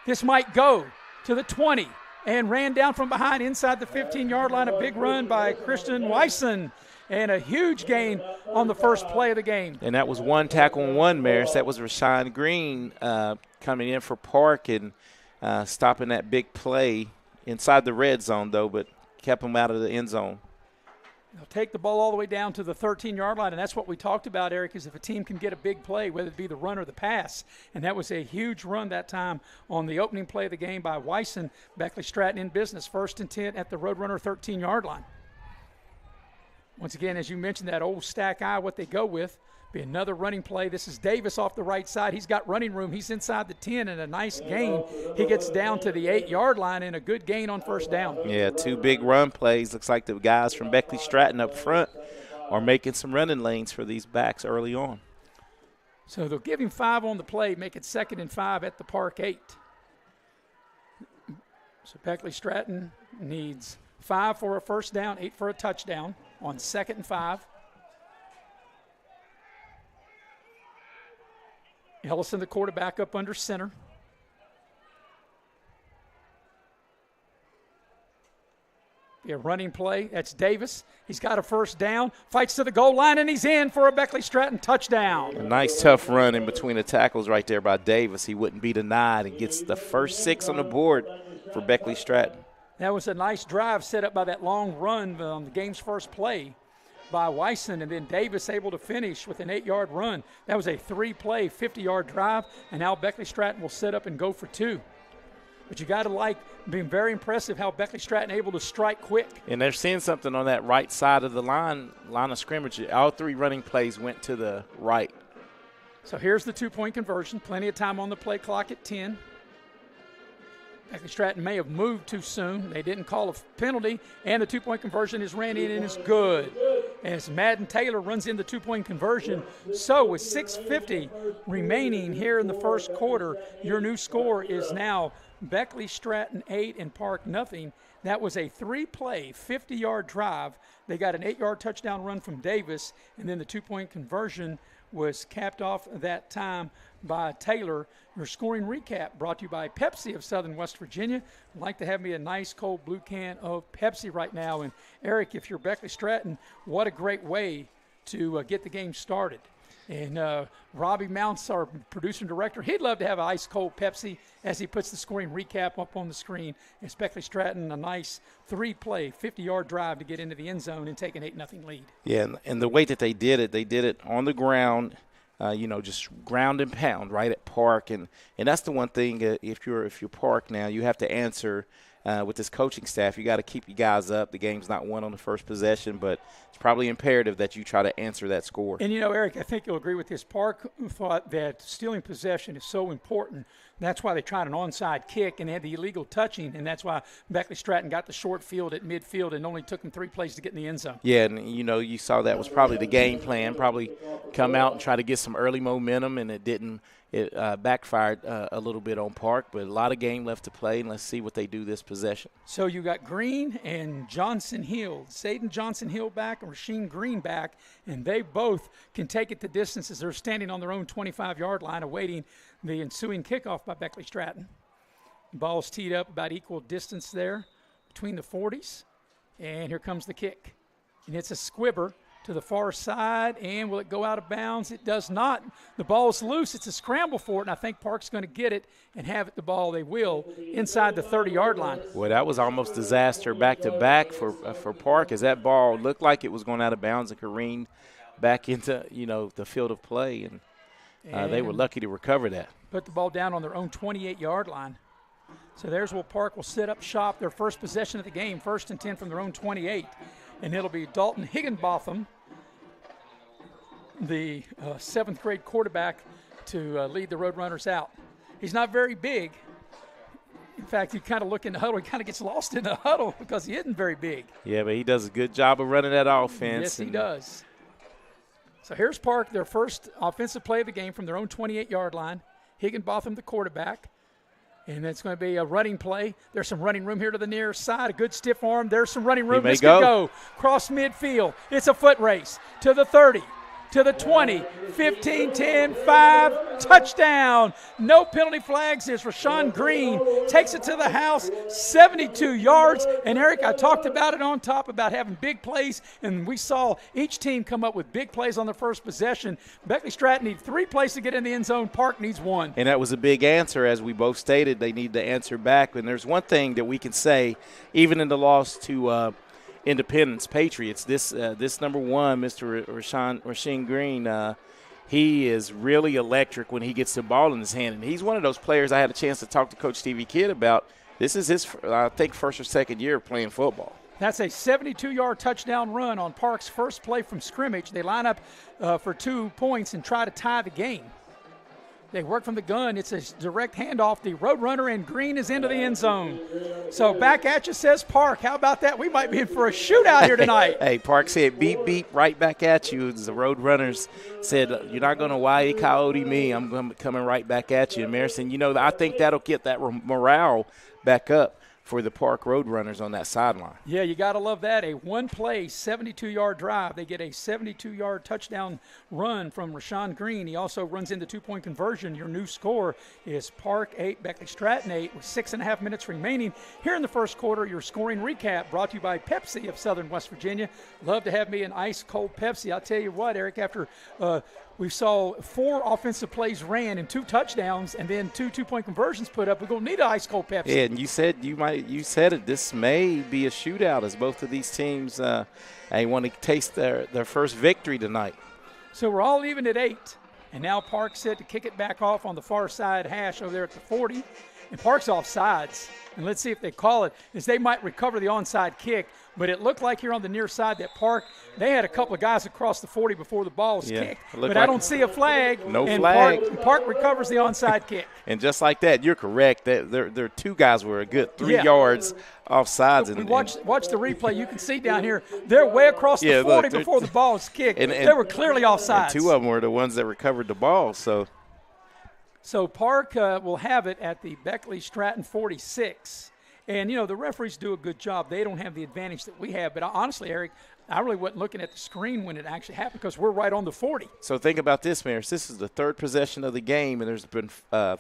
This might go to the 20 and ran down from behind inside the 15-yard line. A big run by Christian Wyson. And a huge gain on the first play of the game. And that was one tackle and one, Maris. That was Rashawn Green coming in for Park and stopping that big play inside the red zone, though, but kept him out of the end zone. They'll take the ball all the way down to the 13-yard line, and that's what we talked about, Eric, is if a team can get a big play, whether it be the run or the pass. And that was a huge run that time on the opening play of the game by Wyson. Beckley Stratton in business, 1st and 10 at the Roadrunner 13-yard line. Once again, as you mentioned, that old stack eye, what they go with, be another running play. This is Davis off the right side. He's got running room. He's inside the 10 and a nice gain. He gets down to the 8-yard line and a good gain on first down. Yeah, 2 big run plays. Looks like the guys from Beckley Stratton up front are making some running lanes for these backs early on. So they'll give him 5 on the play, make it 2nd and 5 at the Park 8. So Beckley Stratton needs 5 for a first down, 8 for a touchdown on 2nd and 5. Ellison, the quarterback, up under center. A running play. That's Davis. He's got a first down, fights to the goal line, and he's in for a Beckley Stratton touchdown. A nice, tough run in between the tackles right there by Davis. He wouldn't be denied and gets the first 6 on the board for Beckley Stratton. That was a nice drive set up by that long run on the game's first play by Wyson, and then Davis able to finish with an 8-yard run. That was a 3-play, 50-yard drive, and now Beckley Stratton will set up and go for 2. But you got to being very impressive how Beckley Stratton able to strike quick. And they're seeing something on that right side of the line of scrimmage. All 3 running plays went to the right. So here's the 2-point conversion. Plenty of time on the play clock at 10. Beckley Stratton may have moved too soon. They didn't call a penalty, and the 2-point conversion is ran in and is good. As Madden Taylor runs in the 2-point conversion. So with 6:50 remaining here in the first quarter, your new score is now Beckley Stratton 8 and Park nothing. That was a 3-play, 50-yard drive. They got an 8-yard touchdown run from Davis, and then the 2-point conversion was capped off that time by Taylor. Your scoring recap brought to you by Pepsi of Southern West Virginia. I'd like to have me a nice cold blue can of Pepsi right now. And Eric, if you're Beckley Stratton, what a great way to get the game started. And Robbie Mounts, our producer and director, he'd love to have an ice-cold Pepsi as he puts the scoring recap up on the screen. It's Beckley Stratton, a nice 3-play, 50-yard drive to get into the end zone and take an 8-0 lead. Yeah, and the way that they did it on the ground, just ground and pound right at Park. And that's the one thing, if you're Park now, you have to answer with this coaching staff. You got to keep you guys up. The game's not won on the first possession, but it's probably imperative that you try to answer that score. And, Eric, I think you'll agree with this. Park thought that stealing possession is so important. That's why they tried an onside kick and had the illegal touching, and that's why Beckley Stratton got the short field at midfield and only took them 3 plays to get in the end zone. Yeah, and, you saw that was probably the game plan, probably come out and try to get some early momentum, and it didn't. It backfired a little bit on Park, but a lot of game left to play, and let's see what they do this possession. So you got Green and Johnson Hill, Zayden Johnson Hill back and Rasheem Green back, and they both can take it the distances. They're standing on their own 25-yard line awaiting the ensuing kickoff by Beckley Stratton. The ball's teed up about equal distance there between the 40s, and here comes the kick. And it's a squibber to the far side, and will it go out of bounds? It does not. The ball's loose. It's a scramble for it, and I think Park's going to get it and have it the ball. They will inside the 30-yard line. Well, that was almost disaster back-to-back for Park, as that ball looked like it was going out of bounds and careened back into, the field of play, and they were lucky to recover that. Put the ball down on their own 28-yard line. So there's where Park will set up shop, their first possession of the game, 1st and 10 from their own 28. And it'll be Dalton Higginbotham, the 7th grade quarterback, to lead the Roadrunners out. He's not very big. In fact, you kind of look in the huddle, he kind of gets lost in the huddle because he isn't very big. Yeah, but he does a good job of running that offense. Yes, he does. So here's Park, their first offensive play of the game from their own 28-yard line. Higginbotham, the quarterback. And it's going to be a running play. There's some running room here to the near side. A good stiff arm. There's some running room. This could go cross midfield. It's a foot race to the 30, to the 20, 15, 10, 5, touchdown. No penalty flags as Rashawn Green takes it to the house, 72 yards. And, Eric, I talked about it on top about having big plays, and we saw each team come up with big plays on their first possession. Beckley Stratton needs 3 plays to get in the end zone. Park needs 1. And that was a big answer, as we both stated. They need to answer back. And there's one thing that we can say, even in the loss to Independence Patriots, this number 1, Mr. Rasheem Green, he is really electric when he gets the ball in his hand. And he's one of those players I had a chance to talk to Coach Stevie Kidd about. This is his, I think, 1st or 2nd year playing football. That's a 72-yard touchdown run on Park's first play from scrimmage. They line up for 2 points and try to tie the game. They work from the gun. It's a direct handoff. The Roadrunner and Green is into the end zone. So back at you, says Park. How about that? We might be in for a shootout here tonight. Hey, Park said, beep, beep, right back at you. The Roadrunners said, you're not going to wile coyote me. I'm coming right back at you. And Marison, I think that'll get that morale back up for the Park Roadrunners on that sideline. Yeah, you got to love that. A one-play, 72-yard drive. They get a 72-yard touchdown run from Rashawn Green. He also runs in the two-point conversion. Your new score is Park 8, Beckley Stratton 8 with 6.5 minutes remaining. Here in the first quarter, your scoring recap brought to you by Pepsi of Southern West Virginia. Love to have me an ice-cold Pepsi. I'll tell you what, Eric, after we saw 4 offensive plays ran and 2 touchdowns and then 2 two-point conversions put up, we're going to need an ice-cold Pepsi. Yeah, and you said it. This may be a shootout as both of these teams want to taste their first victory tonight. So we're all even at 8, and now Park's set to kick it back off on the far side hash over there at the 40, and Park's off sides. And let's see if they call it, as they might recover the onside kick. But it looked like here on the near side that Park, they had a couple of guys across the 40 before the ball was kicked. But I don't see a flag. No and flag. Park recovers the onside kick. And just like that, you're correct. Their 2 guys were a good 3 yards off sides. And watch the replay. You can see down here, they're way across the 40 before the ball was kicked. And they were clearly off sides. 2 of them were the ones that recovered the ball. So Park will have it at the Beckley Stratton 46. And, the referees do a good job. They don't have the advantage that we have. But honestly, Eric, I really wasn't looking at the screen when it actually happened because we're right on the 40. So think about this, Maris. This is the 3rd possession of the game, and there's been 4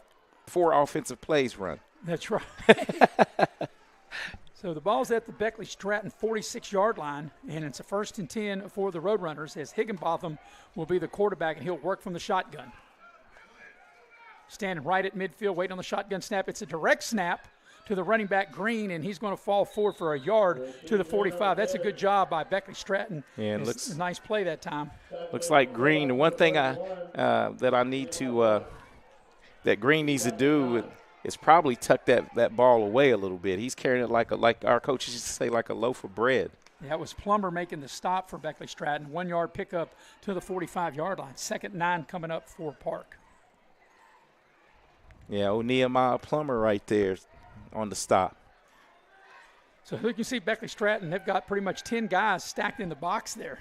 offensive plays run. That's right. So the ball's at the Beckley Stratton 46-yard line, and it's a 1st and 10 for the Roadrunners as Higginbotham will be the quarterback, and he'll work from the shotgun. Standing right at midfield, waiting on the shotgun snap. It's a direct snap to the running back Green, and he's going to fall forward for a yard to the 45. That's a good job by Beckley Stratton. Yeah, it looks a nice play that time. Looks like Green. The one thing that Green needs to do is probably tuck that ball away a little bit. He's carrying it like our coaches used to say, like a loaf of bread. That was Plummer making the stop for Beckley Stratton. 1 yard pickup to the 45-yard line. 2nd and 9 coming up for Park. Yeah, Nehemiah Plummer right there on the stop. So you can see Beckley Stratton, they've got pretty much 10 guys stacked in the box there.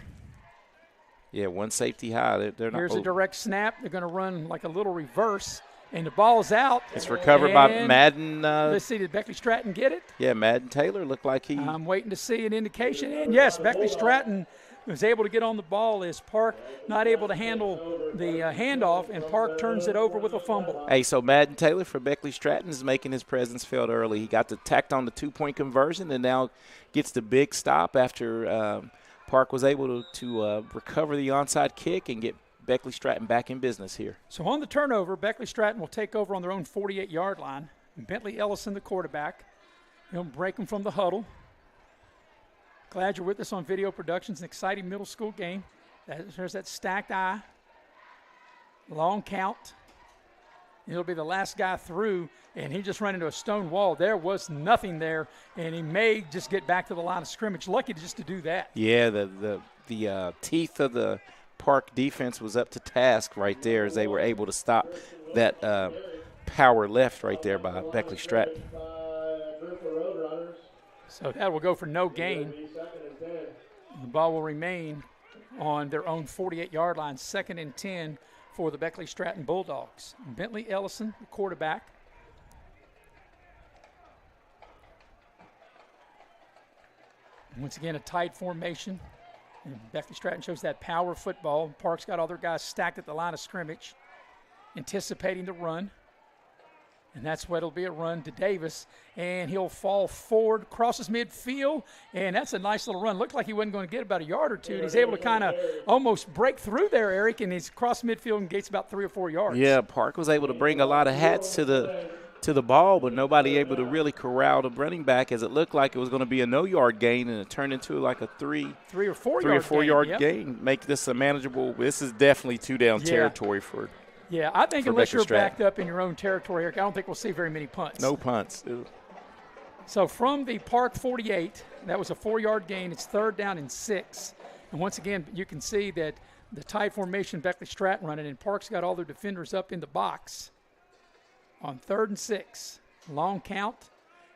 Yeah, 1 safety high. They're not. Here's a direct snap. They're going to run like a little reverse, and the ball's out. It's recovered by Madden. Let's see, did Beckley Stratton get it? Yeah, Madden Taylor looked like he. I'm waiting to see an indication. And, yes, Beckley Stratton was able to get on the ball as Park not able to handle the handoff, and Park turns it over with a fumble. Hey, so Madden Taylor for Beckley Stratton is making his presence felt early. He got tacked on the 2-point conversion and now gets the big stop after Park was able to recover the onside kick and get Beckley Stratton back in business here. So on the turnover, Beckley Stratton will take over on their own 48-yard line. Bentley Ellison, the quarterback. He'll break them from the huddle. Glad you're with us on Video Productions, an exciting middle school game. There's that stacked eye. Long count. It'll be the last guy through, and he just ran into a stone wall. There was nothing there, and he may just get back to the line of scrimmage. Lucky just to do that. Yeah, the teeth of the Park defense was up to task right there as they were able to stop that power left right there by Beckley Stratton. So that will go for no gain. The ball will remain on their own 48-yard line, 2nd and 10 for the Beckley Stratton Bulldogs. Bentley Ellison, the quarterback. Once again, a tight formation. And Beckley Stratton shows that power football. Park's got all their guys stacked at the line of scrimmage, anticipating the run. And that's what it'll be, a run to Davis. And he'll fall forward, crosses midfield, and that's a nice little run. Looked like he wasn't going to get about a yard or two. And he's able to kind of almost break through there, Eric, and he's crossed midfield and gains about 3 or 4 yards. Yeah, Park was able to bring a lot of hats to the ball, but nobody able to really corral the running back, as it looked like it was going to be a no-yard gain, and it turned into like a 3 or 4 yard gain. Make this a manageable. This is definitely 2-down territory for. Yeah, I think unless you're backed up in your own territory, Eric, I don't think we'll see very many punts. No punts. So from the Park 48, that was a 4-yard gain. It's 3rd down and 6. And once again, you can see that the tight formation Beckley Stratton running, and Park's got all their defenders up in the box on 3rd and 6. Long count.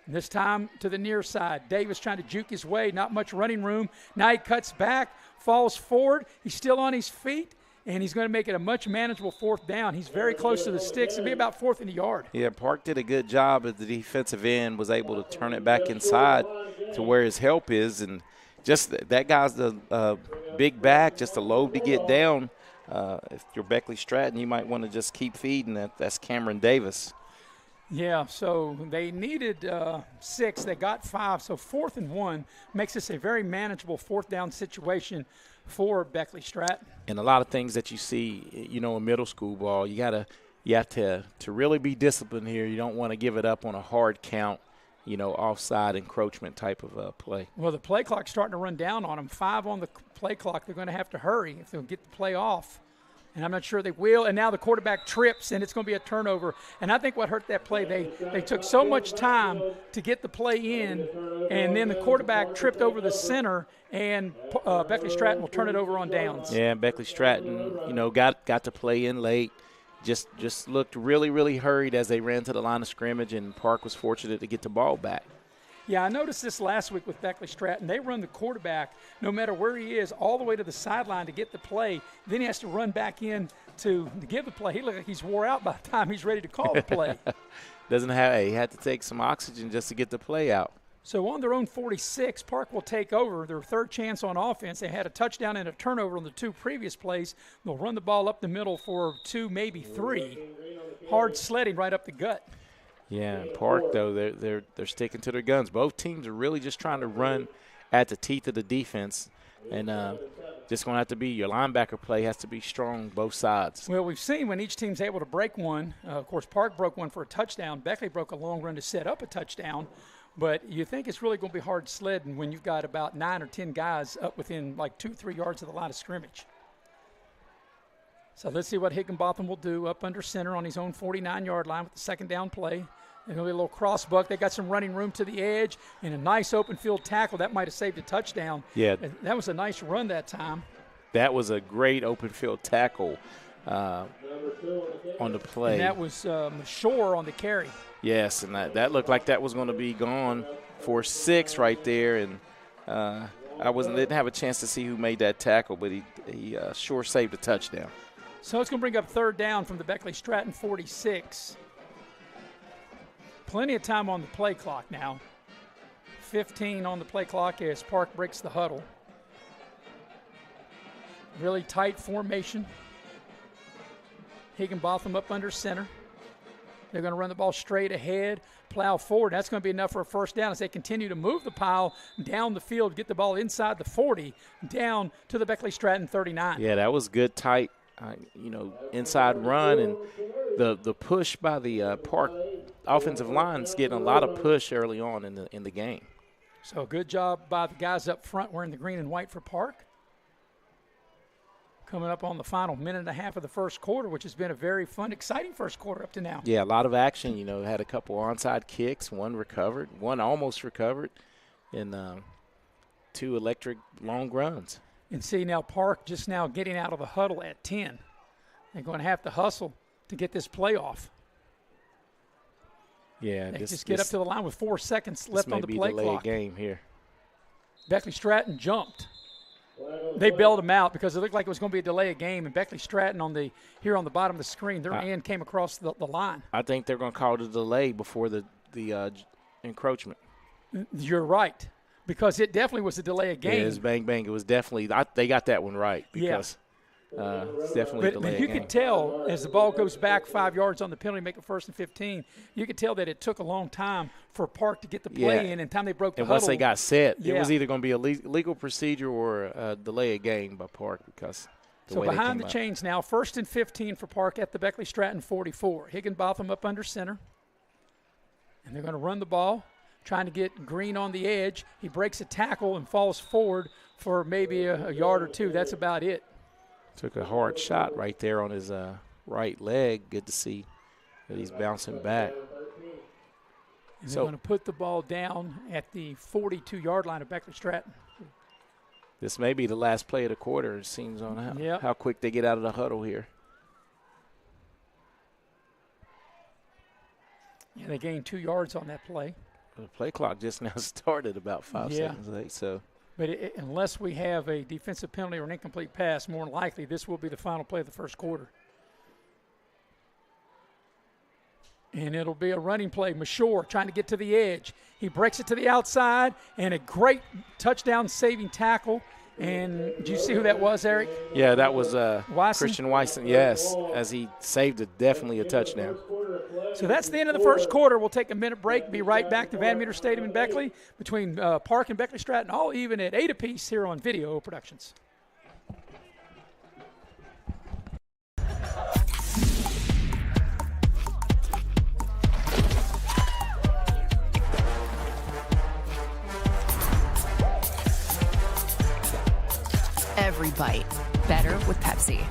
And this time to the near side. Davis trying to juke his way. Not much running room. Now he cuts back, falls forward. He's still on his feet. and he's going to make it a much manageable 4th down. He's very close to the sticks. It'll be about 4th in the yard. Yeah, Park did a good job at the defensive end, was able to turn it back inside to where his help is, and just that guy's the big back, just a load to get down. If you're Beckley Stratton, you might want to just keep feeding that. That's Cameron Davis. Yeah, so they needed 6. They got 5. So 4th and 1 makes this a very manageable 4th down situation for Beckley Stratton. And a lot of things that you see, in middle school ball, you have to really be disciplined here. You don't want to give it up on a hard count, offside encroachment type of play. Well, the play clock's starting to run down on them. 5 on the play clock. They're going to have to hurry if they'll get the play off. And I'm not sure they will. And now the quarterback trips, and it's going to be a turnover. And I think what hurt that play, they took so much time to get the play in, and then the quarterback tripped over the center, and Beckley Stratton will turn it over on downs. Yeah, Beckley Stratton, got to play in late. Just looked really, really hurried as they ran to the line of scrimmage, and Park was fortunate to get the ball back. Yeah, I noticed this last week with Beckley Stratton. They run the quarterback, no matter where he is, all the way to the sideline to get the play. Then he has to run back in to give the play. He looks like he's wore out by the time he's ready to call the play. He had to take some oxygen just to get the play out. So on their own 46, Park will take over their 3rd chance on offense. They had a touchdown and a turnover on the 2 previous plays. They'll run the ball up the middle for 2, maybe 3. Hard sledding right up the gut. Yeah, Park, though, they're sticking to their guns. Both teams are really just trying to run at the teeth of the defense, and just going to have to be your linebacker play has to be strong both sides. Well, we've seen when each team's able to break one. Of course, Park broke one for a touchdown. Beckley broke a long run to set up a touchdown. But you think it's really going to be hard sledding when you've got about 9 or 10 guys up within like 2-3 yards of the line of scrimmage. So let's see what Higginbotham will do up under center on his own 49-yard line with the 2nd down play. There's going to be a little cross buck. They got some running room to the edge and a nice open field tackle. That might have saved a touchdown. Yeah. That was a nice run that time. That was a great open field tackle on the play. And that was Shore on the carry. Yes, and that looked like that was going to be gone for 6 right there. And didn't have a chance to see who made that tackle, but he sure saved a touchdown. So it's going to bring up 3rd down from the Beckley Stratton 46. Plenty of time on the play clock now. 15 on the play clock as Park breaks the huddle. Really tight formation. Higginbotham up under center. They're going to run the ball straight ahead, plow forward. That's going to be enough for a 1st down as they continue to move the pile down the field, get the ball inside the 40, down to the Beckley Stratton 39. Yeah, that was good, tight, inside run, and the push by the Park offensive line's getting a lot of push early on in the game. So good job by the guys up front wearing the green and white for Park. Coming up on the final minute and a half of the 1st quarter, which has been a very fun, exciting 1st quarter up to now. Yeah, a lot of action. Had a couple onside kicks, one recovered, one almost recovered, and 2 electric long runs. And see now Park just now getting out of the huddle at 10. They're going to have to hustle to get this play off. Yeah, they just get up to the line with 4 seconds left on the play clock. Game here. Beckley Stratton jumped. They bailed him out because it looked like it was going to be a delay of game, and Beckley Stratton here on the bottom of the screen, their end came across the line. I think they're going to call it a delay before the encroachment. You're right, because it definitely was a delay of game. Yeah, it was bang, bang. It was definitely they got that one right because it's definitely a delay But you of game. could tell as the ball goes back 5 yards on the penalty, make it 1st and 15, you could tell that it took a long time for Park to get the play in and time they broke the huddle. And once they got set, it was either going to be a legal procedure or a delay of game by Park because So behind the chains now, 1st and 15 for Park at the Beckley Stratton 44. Higginbotham up under center. And they're going to run the ball, trying to get Green on the edge. He breaks a tackle and falls forward for maybe a yard or 2. That's about it. Took a hard shot right there on his right leg. Good to see that he's bouncing back. And they're going to put the ball down at the 42-yard line of Beckley Stratton. This may be the last play of the quarter, it seems, on how quick they get out of the huddle here. Yeah, they gained 2 yards on that play. The play clock just now started about 5 seconds late, so. But unless we have a defensive penalty or an incomplete pass, more than likely this will be the final play of the first quarter. And it'll be a running play. Mashore trying to get to the edge. He breaks it to the outside, and a great touchdown-saving tackle. And did you see who that was, Eric? Yeah, that was Wyson? Christian Wyson, yes, as he saved definitely a touchdown. So that's the end of the first quarter. We'll take a minute break, be right back to Van Meter Stadium in Beckley between Park and Beckley Stratton, all even at 8 apiece here on Video Productions. Every bite better with Pepsi.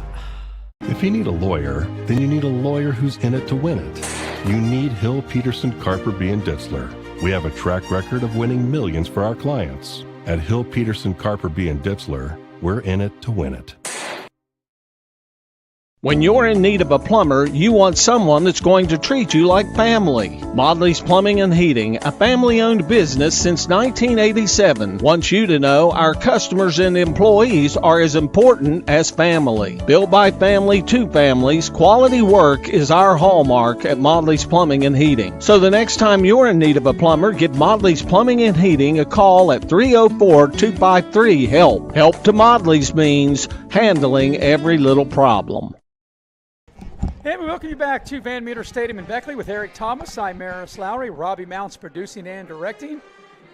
If you need a lawyer, then you need a lawyer who's in it to win it. You need Hill, Peterson, Carper, B. and Ditzler. We have a track record of winning millions for our clients. At Hill, Peterson, Carper, B. and Ditzler, we're in it to win it. When you're in need of a plumber, you want someone that's going to treat you like family. Modley's Plumbing and Heating, a family-owned business since 1987, wants you to know our customers and employees are as important as family. Built by family to families, quality work is our hallmark at Modley's Plumbing and Heating. So the next time you're in need of a plumber, give Modley's Plumbing and Heating a call at 304-253-HELP. Help to Modley's means handling every little problem. And we welcome you back to Van Meter Stadium in Beckley with Eric Thomas. I'm Maris Lowry, Robbie Mounts producing and directing,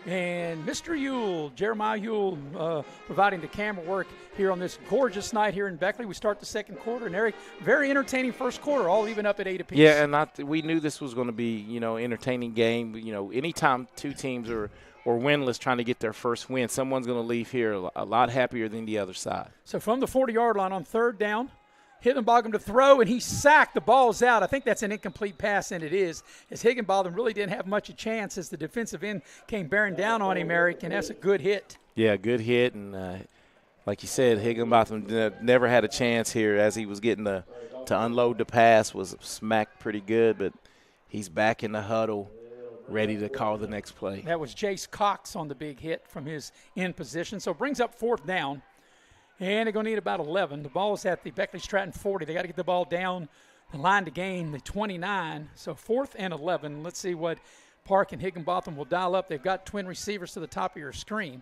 and Mr. Yule, Jeremiah Yule, providing the camera work here on this gorgeous night here in Beckley. We start the second quarter, and Eric, very entertaining first quarter, all even up at 8 apiece. Yeah, and we knew this was going to be, entertaining game. Anytime two teams are winless trying to get their first win, someone's going to leave here a lot happier than the other side. So from the 40-yard line on third down, Higginbotham to throw, and he sacked. The ball's out. I think that's an incomplete pass, and it is, as Higginbotham really didn't have much of a chance as the defensive end came bearing down on him, Eric, and that's a good hit. Yeah, good hit, and like you said, Higginbotham never had a chance here as he was getting to unload the pass, was smacked pretty good, but he's back in the huddle, ready to call the next play. That was Jace Cox on the big hit from his end position, so brings up fourth down. And they're going to need about 11. The ball is at the Beckley Stratton 40. They got to get the ball down the line to gain the 29. So 4th and 11. Let's see what Park and Higginbotham will dial up. They've got twin receivers to the top of your screen.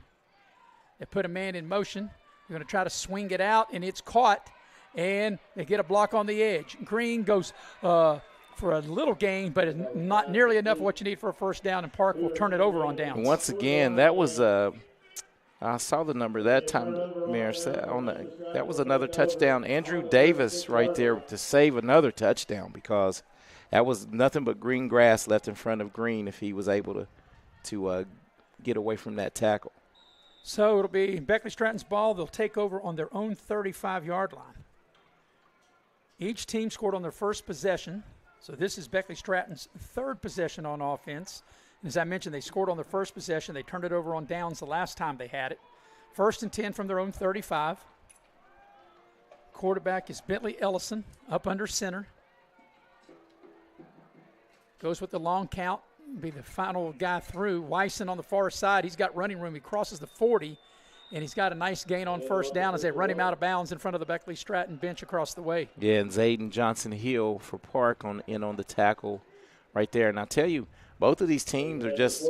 They put a man in motion. They're going to try to swing it out, and it's caught. And they get a block on the edge. Green goes for a little gain, but not nearly enough of what you need for a first down, and Park will turn it over on downs. Once again, that was I saw the number that time, Mayor said. That was another touchdown. Andrew Davis right there to save another touchdown, because that was nothing but green grass left in front of Green if he was able to get away from that tackle. So it'll be Beckley Stratton's ball. They'll take over on their own 35-yard line. Each team scored on their first possession. So this is Beckley Stratton's third possession on offense. As I mentioned, they scored on their first possession. They turned it over on downs the last time they had it. 1st and 10 from their own 35. Quarterback is Bentley Ellison, up under center. Goes with the long count, be the final guy through. Wyson on the far side. He's got running room. He crosses the 40, and he's got a nice gain on first down as they run him out of bounds in front of the Beckley Stratton bench across the way. Yeah, and Zayden Johnson-Hill for Park on the tackle right there. And I tell you, both of these teams are just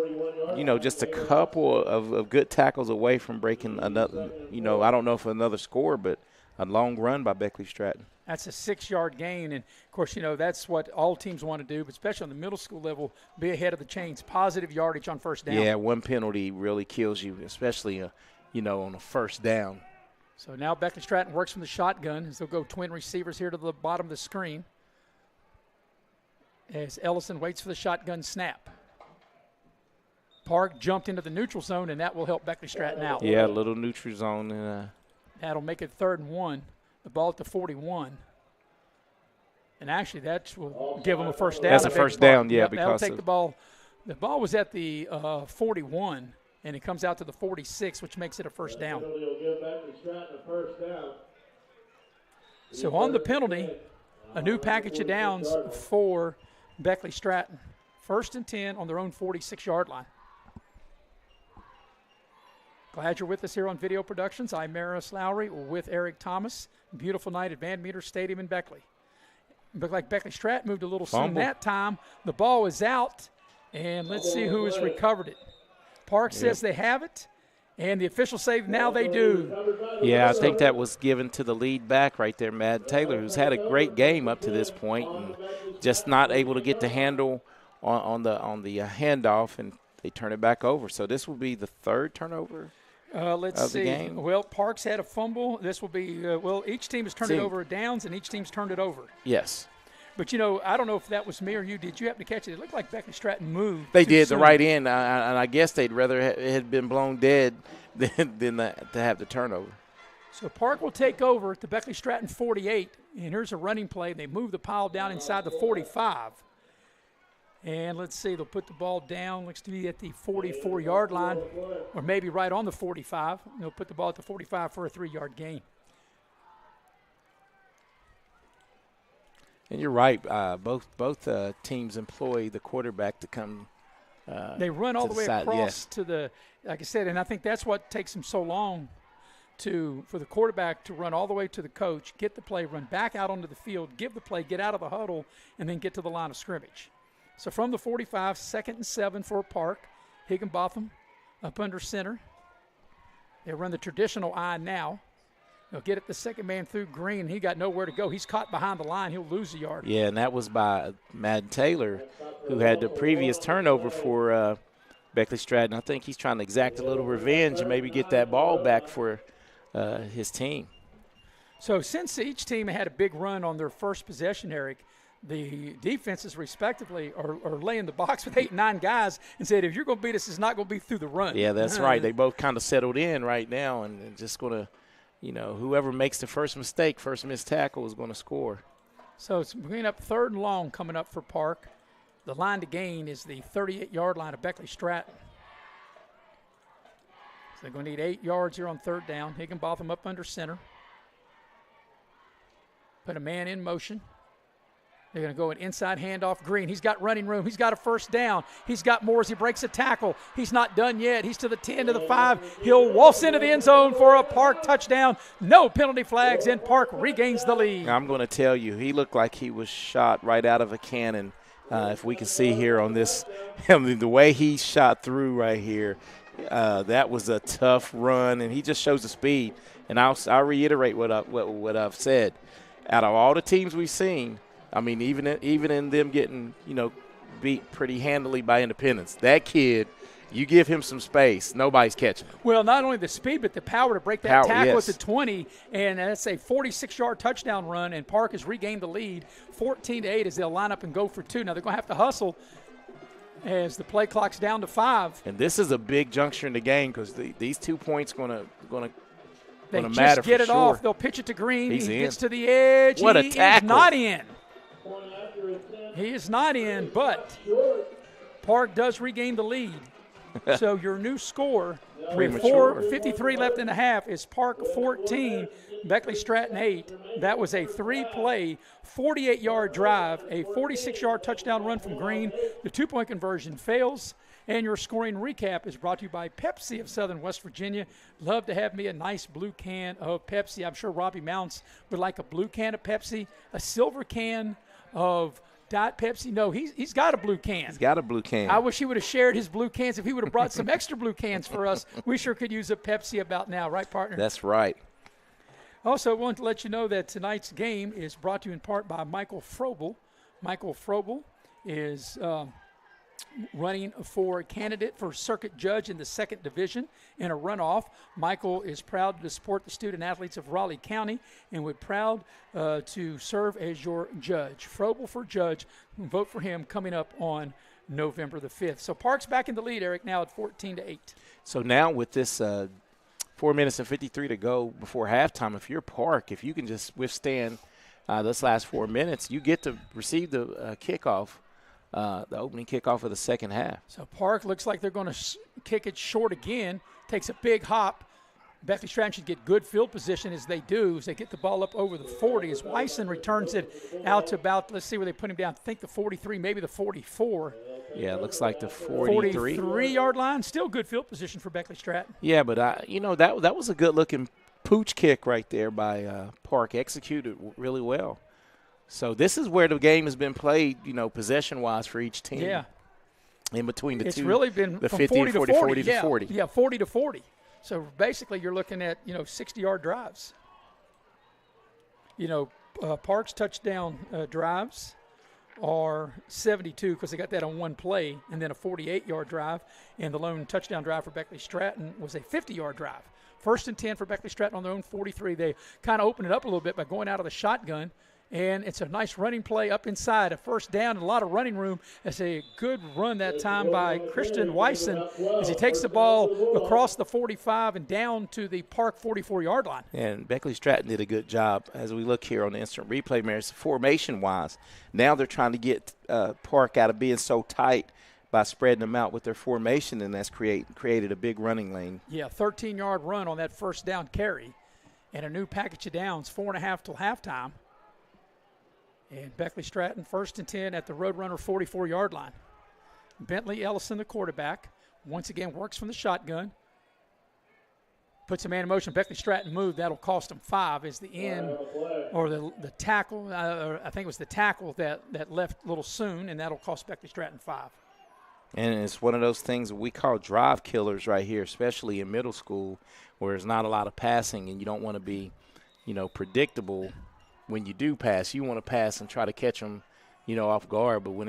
a couple of good tackles away from breaking another, I don't know if another score, but a long run by Beckley Stratton. That's a 6-yard gain, and, of course, that's what all teams want to do, but especially on the middle school level, be ahead of the chains, positive yardage on first down. Yeah, one penalty really kills you, especially, on a first down. So now Beckley Stratton works from the shotgun as they'll go twin receivers here to the bottom of the screen, as Ellison waits for the shotgun snap. Park jumped into the neutral zone, and that will help Beckley Stratton out. Yeah, a little neutral zone. And, that'll make it 3rd and 1. The ball at the 41. And actually, that will give them a first down. That's a first down, yeah. Yep, that'll take the ball. The ball was at the 41, and it comes out to the 46, which makes it a first down. So on the penalty, a new package of downs for Beckley Stratton. 1st and 10 on their own 46-yard line. Glad you're with us here on Video Productions. I'm Maris Lowry with Eric Thomas. Beautiful night at Van Meter Stadium in Beckley. Looked like Beckley Stratton moved a little soon that time. The ball is out, and let's see who has recovered it. Park says they have it, and the officials say now they do. Yeah, I think that was given to the lead back right there, Matt Taylor, who's had a great game up to this point and just not able to get the handle on the handoff, and they turn it back over. So this will be the third turnover. Let's see. Game. Well, Parks had a fumble. This will be, each team has turned it over downs, and each team's turned it over. Yes. But, I don't know if that was me or you. Did you happen to catch it? It looked like Beckley Stratton moved. They did, soon. the right end, and I guess they'd rather it had been blown dead than to have the turnover. So Park will take over at the Beckley Stratton 48, and here's a running play. They move the pile down inside the 45. And let's see, they'll put the ball down, looks to be at the 44-yard line, or maybe right on the 45. They'll put the ball at the 45 for a 3-yard gain. And you're right, both teams employ the quarterback to come they run all the way across yeah. to the, like I said, and I think that's what takes them so long for the quarterback to run all the way to the coach, get the play, run back out onto the field, give the play, get out of the huddle, and then get to the line of scrimmage. So from the 45, 2nd and 7 for Park. Higginbotham up under center. They run the traditional I now. They'll get it the second man through Green. He got nowhere to go. He's caught behind the line. He'll lose a yard. Yeah, and that was by Matt Taylor, who had the previous turnover for Beckley Stratton. I think he's trying to exact a little revenge and maybe get that ball back for his team. So since each team had a big run on their first possession, Eric, the defenses respectively are laying the box with 8 and 9 guys and said, if you're going to beat us, it's not going to be through the run. Yeah, that's right. They both kind of settled in right now and just going to, whoever makes the first mistake, first missed tackle is going to score. So it's bringing up 3rd and long coming up for Park. The line to gain is the 38-yard line of Beckley Stratton. So they're going to need 8 yards here on 3rd down. Higginbotham up under center. Put a man in motion. They're going to go an inside handoff. Green, he's got running room. He's got a 1st down. He's got more as he breaks a tackle. He's not done yet. He's to the 10, to the 5. He'll waltz into the end zone for a Park touchdown. No penalty flags, and Park regains the lead. I'm going to tell you, he looked like he was shot right out of a cannon. If we can see here on this, the way he shot through right here, that was a tough run, and he just shows the speed. And I'll reiterate what I've said. Out of all the teams we've seen, I mean, even in them getting, beat pretty handily by Independence, that kid, you give him some space, nobody's catching him. Well, not only the speed, but the power to break that tackle at the 20, and that's a 46-yard touchdown run, and Park has regained the lead 14-8 as they'll line up and go for 2. Now they're going to have to hustle as the play clock's down to 5. And this is a big juncture in the game because these 2 points going to they matter just get for it sure. Off. They'll pitch it to Green. He's he in. Gets to the edge. What a He tackle. is not in. He is not in, but Park does regain the lead. So your new score with 4:53 left in the half is Park 14, Beckley Stratton 8. That was a 3-play, 48-yard drive, a 46-yard touchdown run from Green. The 2-point conversion fails. And your scoring recap is brought to you by Pepsi of Southern West Virginia. Love to have me a nice blue can of Pepsi. I'm sure Robbie Mounts would like a blue can of Pepsi, a silver can of Diet Pepsi. No, he's got a blue can. He's got a blue can. I wish he would have shared his blue cans. If he would have brought some extra blue cans for us, we sure could use a Pepsi about now. Right, partner? That's right. Also, I want to let you know that tonight's game is brought to you in part by Michael Frobel. Michael Frobel is running for candidate for circuit judge in the 2nd division in a runoff. Michael is proud to support the student athletes of Raleigh County and would proud to serve as your judge. Frobel for judge. Vote for him coming up on November the 5th. So Park's back in the lead, Eric, now at 14-8. So now with this 4 minutes and 53 to go before halftime, if you're Park, if you can just withstand this last 4 minutes, you get to receive the kickoff. The opening kickoff of the second half. So Park looks like they're going to kick it short again. Takes a big hop. Beckley Stratton should get good field position as they do, as they get the ball up over the 40. As Wyson returns it out to about, let's see where they put him down, I think the 43, maybe the 44. Yeah, it looks like the 43. 43-yard line. Still good field position for Beckley Stratton. Yeah, but that was a good-looking pooch kick right there by Park. Executed really well. So this is where the game has been played, possession-wise for each team. Yeah. In between the two. It's really been the from 50 40 to 40 to 40. Yeah, 40 to 40. So basically you're looking at, 60-yard drives. Park's touchdown drives are 72 because they got that on one play, and then a 48-yard drive. And the lone touchdown drive for Beckley Stratton was a 50-yard drive. 1st and 10 for Beckley Stratton on their own 43. They kind of opened it up a little bit by going out of the shotgun. And it's a nice running play up inside, a first down, and a lot of running room. It's a good run that time by Christian Wyson as he takes the ball across the 45 and down to the Park 44-yard line. And Beckley Stratton did a good job as we look here on the instant replay, Maris, formation-wise. Now they're trying to get Park out of being so tight by spreading them out with their formation, and that's created a big running lane. Yeah, 13-yard run on that first down carry, and a new package of downs, 4.5 till halftime. And Beckley Stratton 1st and 10 at the Roadrunner 44-yard line. Bentley Ellison, the quarterback, once again works from the shotgun. Puts a man in motion. Beckley Stratton moved. That'll cost him 5 as the end or the tackle. I think it was the tackle that left a little soon, and that'll cost Beckley Stratton 5. And it's one of those things that we call drive killers right here, especially in middle school where there's not a lot of passing and you don't want to be, predictable. When you do pass, you want to pass and try to catch them, off guard. But when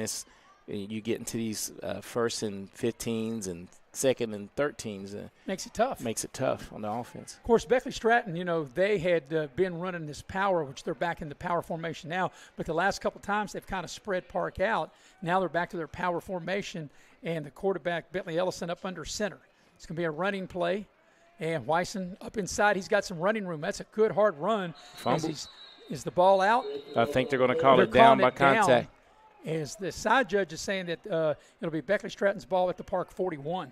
you get into these 1st and 15s and 2nd and 13s, makes it tough. Makes it tough on the offense. Of course, Beckley Stratton, they had been running this power, which they're back in the power formation now. But the last couple times they've kind of spread Park out. Now they're back to their power formation, and the quarterback, Bentley Ellison, up under center. It's going to be a running play, and Wyson up inside. He's got some running room. That's a good, hard run. Is the ball out? I think they're going to call it down by contact. As the side judge is saying that it'll be Beckley Stratton's ball at the Park 41.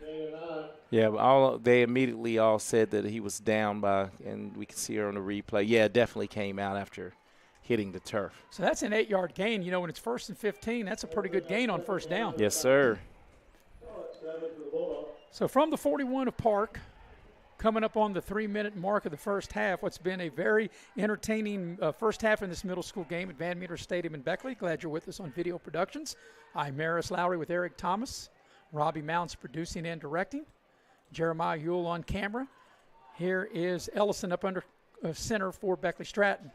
Yeah, but they immediately all said that he was down by, and we can see her on the replay. Yeah, it definitely came out after hitting the turf. So that's an 8-yard gain. When it's 1st and 15, that's a pretty good gain on first down. Yes, sir. So from the 41 of Park, coming up on the 3-minute mark of the first half, what's been a very entertaining first half in this middle school game at Van Meter Stadium in Beckley. Glad you're with us on Video Productions. I'm Maris Lowry with Eric Thomas, Robbie Mounts producing and directing, Jeremiah Ewell on camera. Here is Ellison up under center for Beckley Stratton.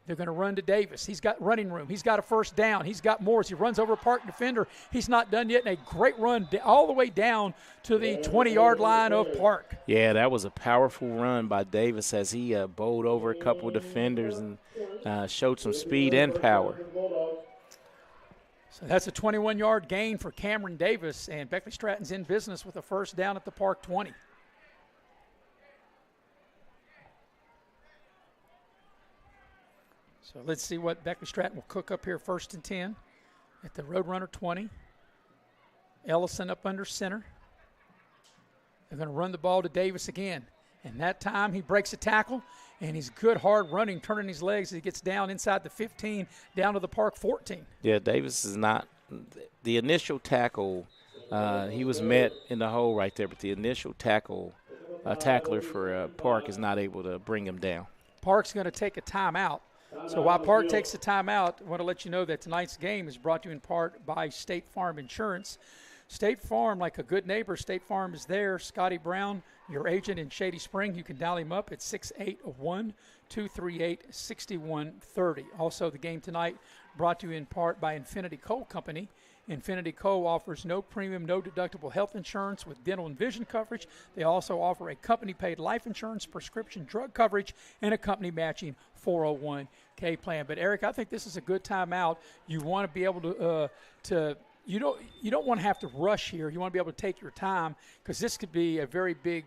They're going to run to Davis. He's got running room. He's got a first down. He's got more as he runs over a Park defender. He's not done yet, and a great run all the way down to the 20-yard line of Park. Yeah, that was a powerful run by Davis as he bowled over a couple of defenders and showed some speed and power. So that's a 21-yard gain for Cameron Davis, and Beckley Stratton's in business with a first down at the Park 20. So let's see what Beckley Stratton will cook up here 1st and 10 at the Roadrunner 20. Ellison up under center. They're going to run the ball to Davis again. And that time he breaks a tackle, and he's good hard running, turning his legs as he gets down inside the 15, down to the Park 14. Yeah, Davis is not – the initial tackle, he was met in the hole right there, but the initial tackler for Park is not able to bring him down. Park's going to take a timeout. So while Park takes the timeout, I want to let you know that tonight's game is brought to you in part by State Farm Insurance. State Farm, like a good neighbor, State Farm is there. Scotty Brown, your agent in Shady Spring, you can dial him up at 681-238-6130. Also, the game tonight brought to you in part by Infinity Coal Company. Infinity Co. offers no premium, no deductible health insurance with dental and vision coverage. They also offer a company-paid life insurance, prescription drug coverage, and a company-matching 401k plan. But, Eric, I think this is a good timeout. You want to be able to you don't want to have to rush here. You want to be able to take your time because this could be a very big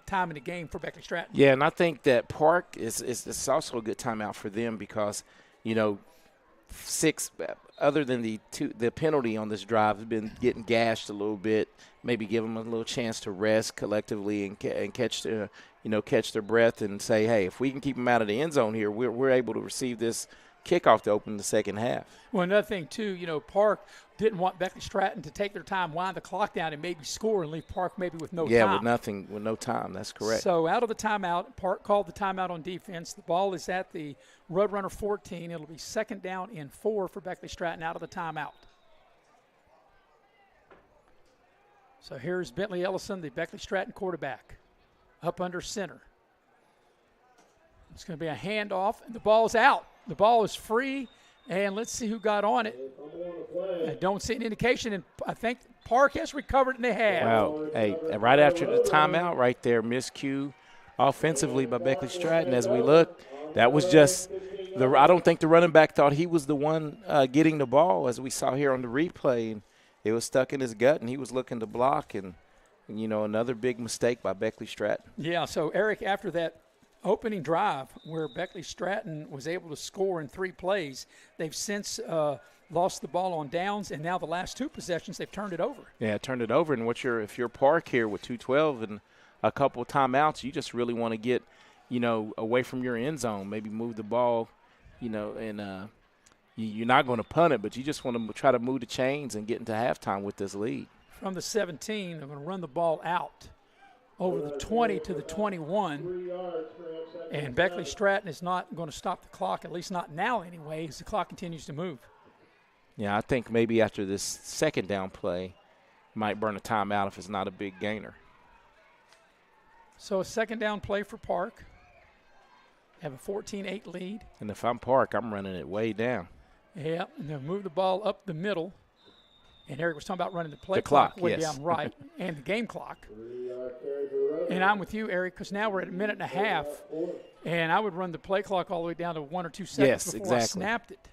time in the game for Beckley Stratton. Yeah, and I think that Park is also a good timeout for them because, other than the penalty on this drive, has been getting gashed a little bit. Maybe give them a little chance to rest collectively and catch their breath and say, hey, if we can keep them out of the end zone here, we're able to receive this kickoff to open the second half. Well, another thing, too, Park didn't want Beckley Stratton to take their time, wind the clock down, and maybe score and leave Park maybe with no time. Yeah, with no time. That's correct. So out of the timeout, Park called the timeout on defense. The ball is at the Roadrunner 14. It'll be 2nd down and 4 for Beckley Stratton out of the timeout. So here's Bentley Ellison, the Beckley Stratton quarterback, up under center. It's going to be a handoff, and the ball's out. The ball is free, and let's see who got on it. I don't see an indication, and I think Park has recovered, and they have. Wow. Hey, right after the timeout right there, miscue offensively by Beckley Stratton. As we look, that was just I don't think the running back thought he was the one getting the ball, as we saw here on the replay. And it was stuck in his gut, and he was looking to block, and another big mistake by Beckley Stratton. Yeah, so, Eric, after that opening drive where Beckley Stratton was able to score in 3 plays, they've since lost the ball on downs, and now the last 2 possessions they've turned it over. Yeah, turned it over, and if you're Park here with 2:12 and a couple of timeouts, you just really want to get, away from your end zone, maybe move the ball, and you're not going to punt it, but you just want to try to move the chains and get into halftime with this lead. From the 17, they're going to run the ball out over the 20 to the 21. And Beckley Stratton is not going to stop the clock, at least not now anyway, as the clock continues to move. Yeah, I think maybe after this 2nd down play, might burn a timeout if it's not a big gainer. So a 2nd down play for Park. Have a 14-8 lead. And if I'm Park, I'm running it way down. Yeah, and they'll move the ball up the middle. And Eric was talking about running the play clock way yes. down right, and the game clock. And I'm with you, Eric, because now we're at a minute and a half, and I would run the play clock all the way down to 1 or 2 seconds before I snapped it.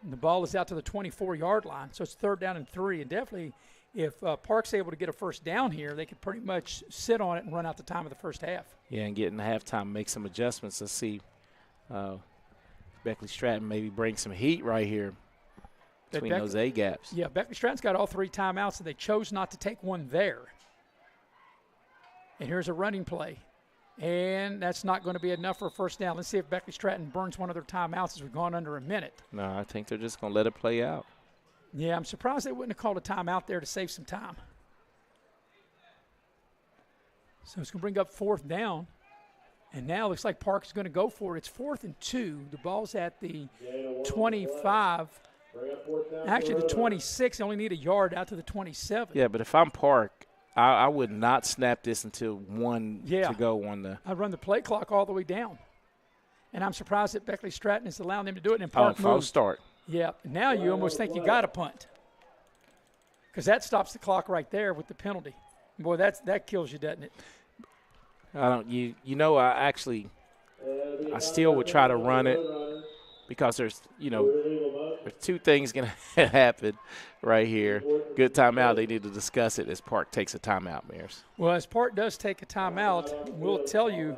And the ball is out to the 24-yard line, so it's 3rd down and 3. And definitely, if Park's able to get a first down here, they could pretty much sit on it and run out the time of the first half. Yeah, and get in the halftime, make some adjustments. Let's see Beckley Stratton maybe bring some heat right here between those A-gaps. Yeah, Beckley Stratton's got all 3 timeouts, and they chose not to take one there. And here's a running play. And that's not going to be enough for a first down. Let's see if Beckley Stratton burns one of their timeouts as we've gone under a minute. No, I think they're just going to let it play out. Yeah, I'm surprised they wouldn't have called a timeout there to save some time. So it's going to bring up 4th down. And now it looks like Park's going to go for it. It's 4th and 2. The ball's at the 25. Actually, the 26. They only need a yard out to the 27. Yeah, but if I'm Park, I would not snap this until 1 to go on the. I'd run the play clock all the way down. And I'm surprised that Beckley Stratton is allowing them to do it. And Park false start. Yeah, now you almost think you got to punt, because that stops the clock right there with the penalty. Boy, that kills you, doesn't it? I don't. I still would try to run it, because there's 2 things going to happen right here. Good timeout. They need to discuss it as Park takes a timeout, Mears. Well, as Park does take a timeout, we'll tell you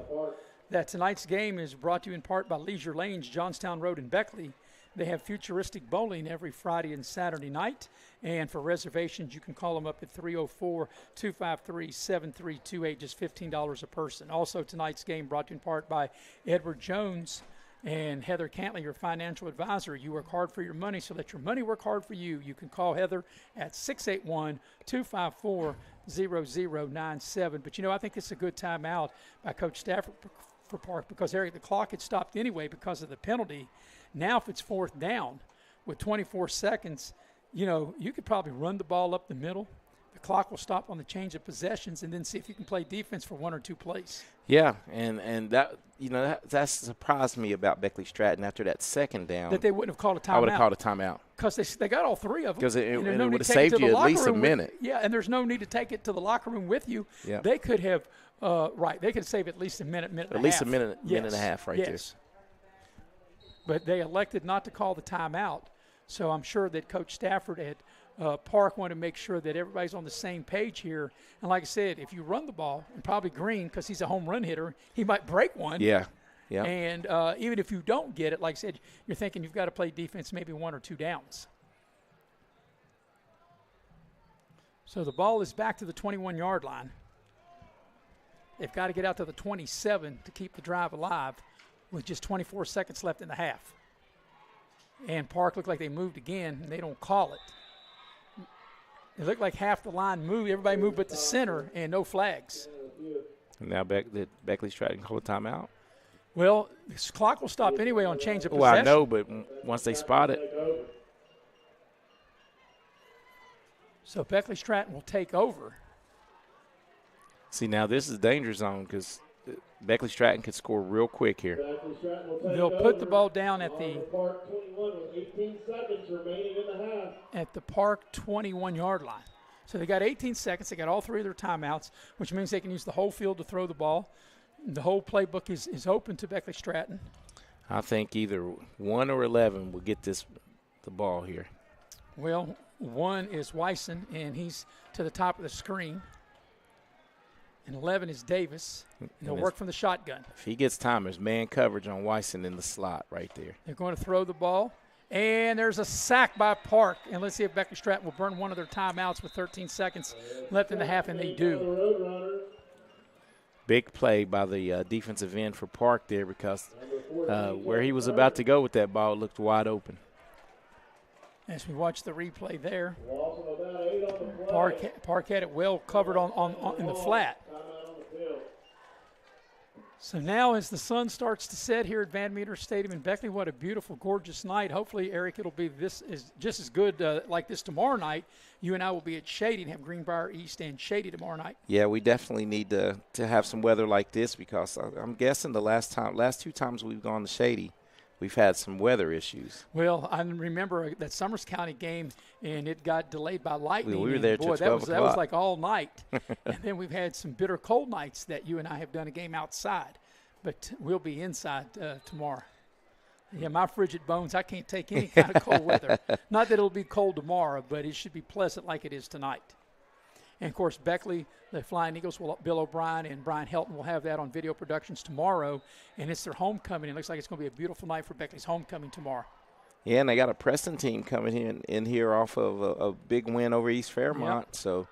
that tonight's game is brought to you in part by Leisure Lanes, Johnstown Road in Beckley. They have futuristic bowling every Friday and Saturday night. And for reservations, you can call them up at 304-253-7328, just $15 a person. Also, tonight's game brought to you in part by Edward Jones and Heather Cantley, your financial advisor. You work hard for your money, so let your money work hard for you. You can call Heather at 681-254-0097. But, I think it's a good timeout by Coach Stafford for Park, because, Eric, the clock had stopped anyway because of the penalty. Now if it's 4th down with 24 seconds, you could probably run the ball up the middle. The clock will stop on the change of possessions, and then see if you can play defense for 1 or 2 plays. Yeah, and that that surprised me about Beckley Stratton after that 2nd down. That they wouldn't have called a timeout. I would have called a timeout. Because they got all 3 of them. Because it would have saved you at least a minute. And there's no need to take it to the locker room with you. Yeah. They could have, they could save at least a minute and a half. At least a minute and a half right there. But they elected not to call the timeout. So I'm sure that Coach Stafford at Park wanted to make sure that everybody's on the same page here. And like I said, if you run the ball, and probably Green, because he's a home run hitter, he might break one. Yeah. And even if you don't get it, like I said, you're thinking you've got to play defense maybe 1 or 2 downs. So the ball is back to the 21-yard line. They've got to get out to the 27 to keep the drive alive with just 24 seconds left in the half. And Park looked like they moved again, and they don't call it. It looked like half the line moved. Everybody moved but the center, and no flags. And now did Beckley Stratton call a timeout? Well, this clock will stop anyway on change of possession. Well, I know, but once they spot it. So Beckley Stratton will take over. See, now this is danger zone because Beckley Stratton could score real quick here. They'll put the ball down at the Park 21-yard line. So they got 18 seconds. They got all three of their timeouts, which means they can use the whole field to throw the ball. The whole playbook is open to Beckley Stratton. I think either 1 or 11 will get the ball here. Well, 1 is Wyson, and he's to the top of the screen. And 11 is Davis. And they'll work from the shotgun. If he gets time, there's man coverage on Wyson in the slot right there. They're going to throw the ball. And there's a sack by Park. And let's see if Beckley Stratton will burn one of their timeouts with 13 seconds left in the half, and they do. Big play by the defensive end for Park there because where he was about to go with that ball looked wide open. As we watch the replay there, Park had it well covered on in the flat. So now as the sun starts to set here at Van Meter Stadium in Beckley, what a beautiful, gorgeous night. Hopefully, Eric, it'll be just as good like this tomorrow night. You and I will be at Shady and have Greenbrier East and Shady tomorrow night. Yeah, we definitely need to have some weather like this because I'm guessing the last 2 times we've gone to Shady, we've had some weather issues. Well, I remember that Summers County game, and it got delayed by lightning. We were there till 12 o'clock. That was like all night. And then we've had some bitter cold nights that you and I have done a game outside. But we'll be inside tomorrow. Yeah, my frigid bones, I can't take any kind of cold weather. Not that it'll be cold tomorrow, but it should be pleasant like it is tonight. And, of course, Beckley, the Flying Eagles, Bill O'Brien and Brian Helton will have that on video productions tomorrow. And it's their homecoming. It looks like it's going to be a beautiful night for Beckley's homecoming tomorrow. Yeah, and they got a Preston team coming in here off of a big win over East Fairmont. Yep. So,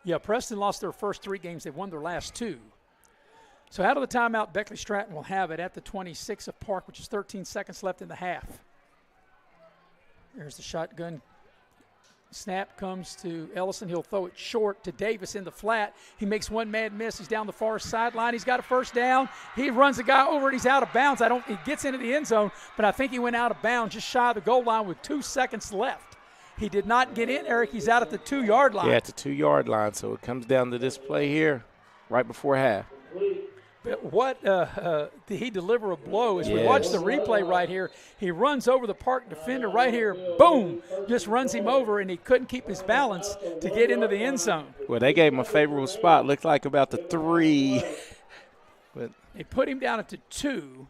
yeah, Preston lost their first 3 games. They've won their last 2. So out of the timeout, Beckley Stratton will have it at the 26 of Park, which is 13 seconds left in the half. There's the shotgun. Snap comes to Ellison. He'll throw it short to Davis in the flat. He makes one mad miss. He's down the far sideline. He's got a first down. He runs the guy over, and he's out of bounds. He gets into the end zone, but I think he went out of bounds just shy of the goal line with 2 seconds left. He did not get in, Eric. He's out at the 2-yard line. Yeah, at the 2-yard line. So it comes down to this play here right before half. But what did he deliver a blow? As we watch the replay right here, he runs over the Park defender right here. Boom! Just runs him over, and he couldn't keep his balance to get into the end zone. Well, they gave him a favorable spot. Looked like about the 3. But they put him down at the 2,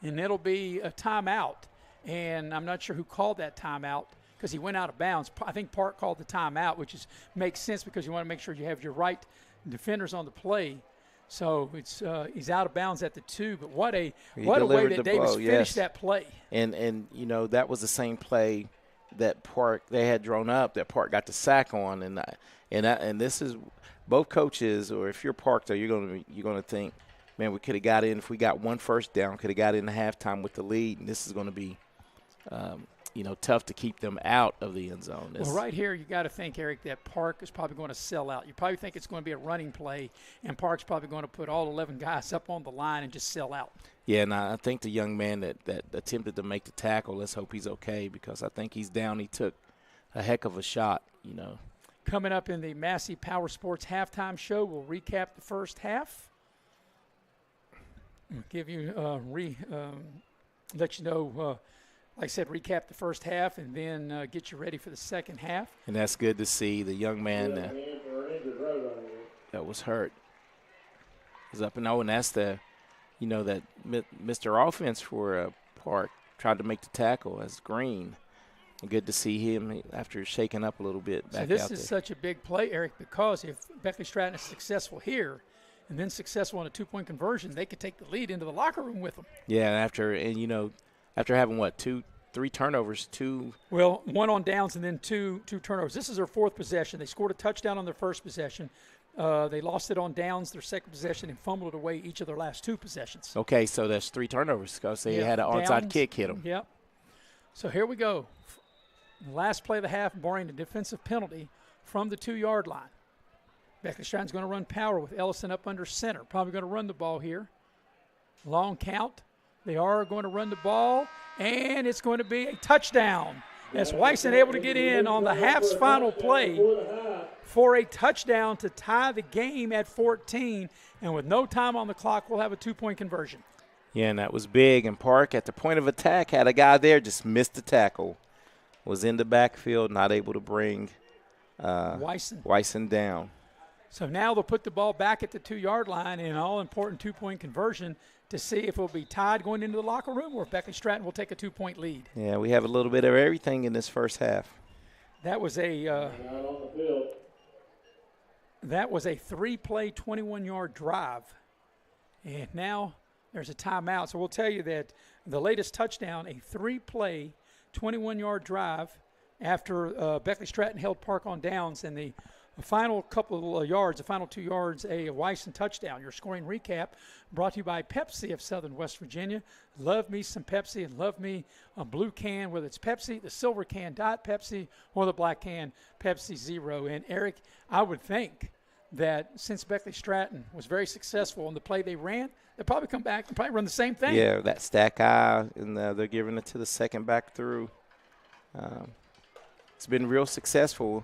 and it'll be a timeout. And I'm not sure who called that timeout because he went out of bounds. I think Park called the timeout, which makes sense because you want to make sure you have your right defenders on the play. So it's he's out of bounds at the 2, but what a way that Davis finished that play. And you know that was the same play that Park they had drawn up that Park got the sack on, and this is both coaches, or if you're Park though, you're gonna think, man, we could have got in if we got one first down, could have got in the halftime with the lead, and this is going to be tough to keep them out of the end zone. Well, right here, you got to think, Eric, that Park is probably going to sell out. You probably think it's going to be a running play, and Park's probably going to put all 11 guys up on the line and just sell out. Yeah, and I think the young man that attempted to make the tackle, let's hope he's okay because I think he's down. He took a heck of a shot, Coming up in the Massey Power Sports halftime show, we'll recap the first half. We'll give you let you know like I said, recap the first half and then get you ready for the second half. And that's good to see. The young man that was hurt is up and 0, and that's that Mr. Offense for Park tried to make the tackle. That's Green. And good to see him after shaking up a little bit back out there. So this is such a big play, Eric, because if Beckley Stratton is successful here and then successful on a 2-point conversion, they could take the lead into the locker room with them. Yeah, after having, 3 turnovers, 2. Well, 1 on downs and then two turnovers. This is their 4th possession. They scored a touchdown on their first possession. They lost it on downs, their second possession, and fumbled it away each of their last 2 possessions. Okay, so that's 3 turnovers because they had an onside kick hit them. Yep. So here we go. The last play of the half, barring a defensive penalty, from the 2-yard line. Beckley Stratton's going to run power with Ellison up under center. Probably going to run the ball here. Long count. They are going to run the ball, and it's going to be a touchdown. As Wyson able to get in on the half's final play for a touchdown to tie the game at 14. And with no time on the clock, we'll have a 2-point conversion. Yeah, and that was big. And Park, at the point of attack, had a guy there, just missed the tackle. Was in the backfield, not able to bring Wyson down. So now they'll put the ball back at the 2-yard line in an all-important 2-point conversion to see if it'll be tied going into the locker room or if Beckley Stratton will take a 2-point lead. Yeah, we have a little bit of everything in this first half. That was a 3-play, 21-yard drive. And now there's a timeout. So we'll tell you that the latest touchdown, a 3-play, 21-yard drive after Beckley Stratton held Park on downs, and the final couple of yards, the final 2 yards, a Wyson touchdown. Your scoring recap brought to you by Pepsi of Southern West Virginia. Love me some Pepsi and love me a blue can, whether it's Pepsi, the silver can, Diet Pepsi, or the black can, Pepsi Zero. And, Eric, I would think that since Beckley Stratton was very successful in the play they ran, they'll probably come back and probably run the same thing. Yeah, that stack eye, and they're giving it to the second back through. It's been real successful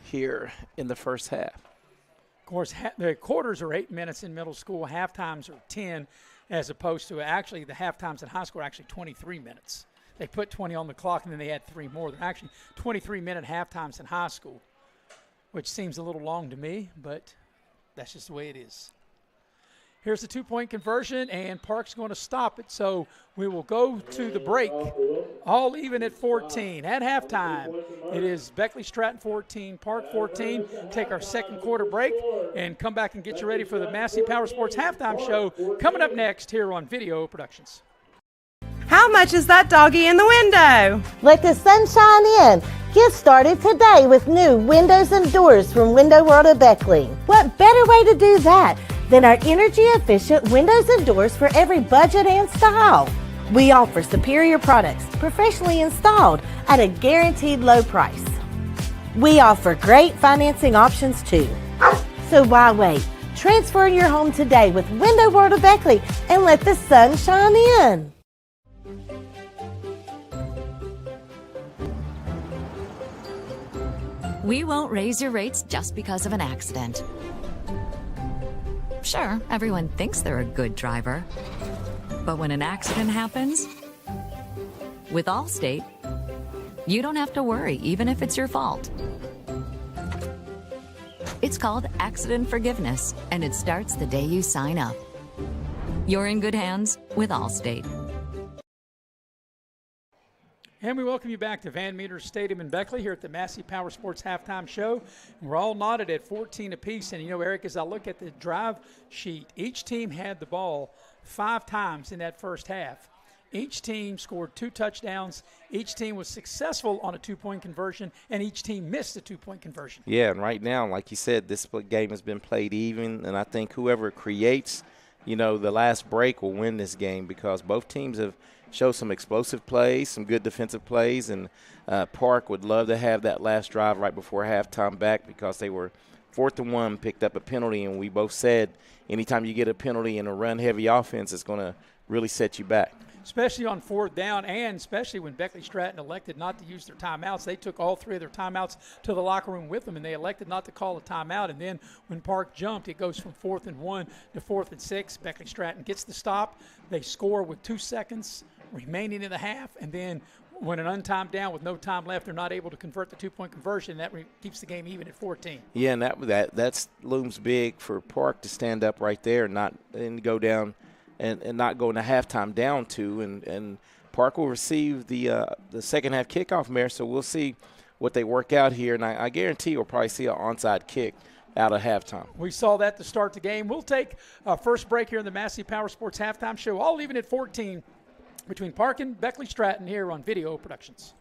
here in the first half. Of course, the quarters are 8 minutes in middle school. Half times are 10, as opposed to actually the half times in high school are actually 23 minutes. They put 20 on the clock, and then they add 3 more. They're actually 23-minute half times in high school, which seems a little long to me, but that's just the way it is. Here's the 2-point conversion, and Park's going to stop it. So we will go to the break, all even at 14. At halftime, it is Beckley Stratton 14, Park 14. Take our second quarter break and come back and get you ready for the Massey Power Sports halftime show coming up next here on Video Productions. How much is that doggy in the window? Let the sunshine in. Get started today with new windows and doors from Window World of Beckley. What better way to do that than our energy-efficient windows and doors for every budget and style? We offer superior products, professionally installed at a guaranteed low price. We offer great financing options too. So why wait? Transfer your home today with Window World of Beckley and let the sun shine in. We won't raise your rates just because of an accident. Sure, everyone thinks they're a good driver. But when an accident happens, with Allstate, you don't have to worry, even if it's your fault. It's called accident forgiveness, and it starts the day you sign up. You're in good hands with Allstate. And we welcome you back to Van Meter Stadium in Beckley here at the Massey Power Sports Halftime Show. We're all knotted at 14 apiece. And, you know, Eric, as I look at the drive sheet, each team had the ball 5 times in that first half. Each team scored 2 touchdowns. Each team was successful on a 2-point conversion, and each team missed a 2-point conversion. Yeah, and right now, like you said, this game has been played even, and I think whoever creates, you know, the last break will win this game because both teams have show some explosive plays, some good defensive plays, and Park would love to have that last drive right before halftime back because they were 4th and 1, picked up a penalty, and we both said anytime you get a penalty in a run-heavy offense, it's going to really set you back. Especially on 4th down, and especially when Beckley Stratton elected not to use their timeouts. They took all 3 of their timeouts to the locker room with them, and they elected not to call a timeout. And then when Park jumped, it goes from 4th and 1 to 4th and 6. Beckley Stratton gets the stop. They score with 2 seconds remaining in the half, and then when an untimed down with no time left, they're not able to convert the 2-point conversion. That keeps the game even at 14. Yeah, and that looms big for Park to stand up right there and go down and not go into halftime down 2. And Park will receive the second half kickoff, Mayor, so we'll see what they work out here. And I guarantee we'll probably see an onside kick out of halftime. We saw that to start the game. We'll take our first break here in the Massey Power Sports Halftime Show, all even at 14 between Park and Beckley Stratton here on Video Productions.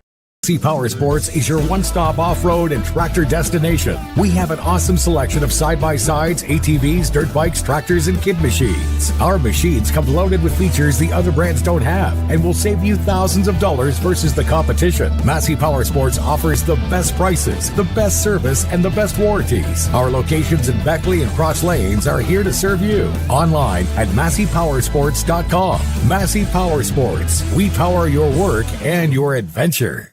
Massey Power Sports is your one-stop off-road and tractor destination. We have an awesome selection of side-by-sides, ATVs, dirt bikes, tractors, and kid machines. Our machines come loaded with features the other brands don't have and will save you thousands of dollars versus the competition. Massey Power Sports offers the best prices, the best service, and the best warranties. Our locations in Beckley and Cross Lanes are here to serve you. Online at MasseyPowersports.com. Massey Power Sports. We power your work and your adventure.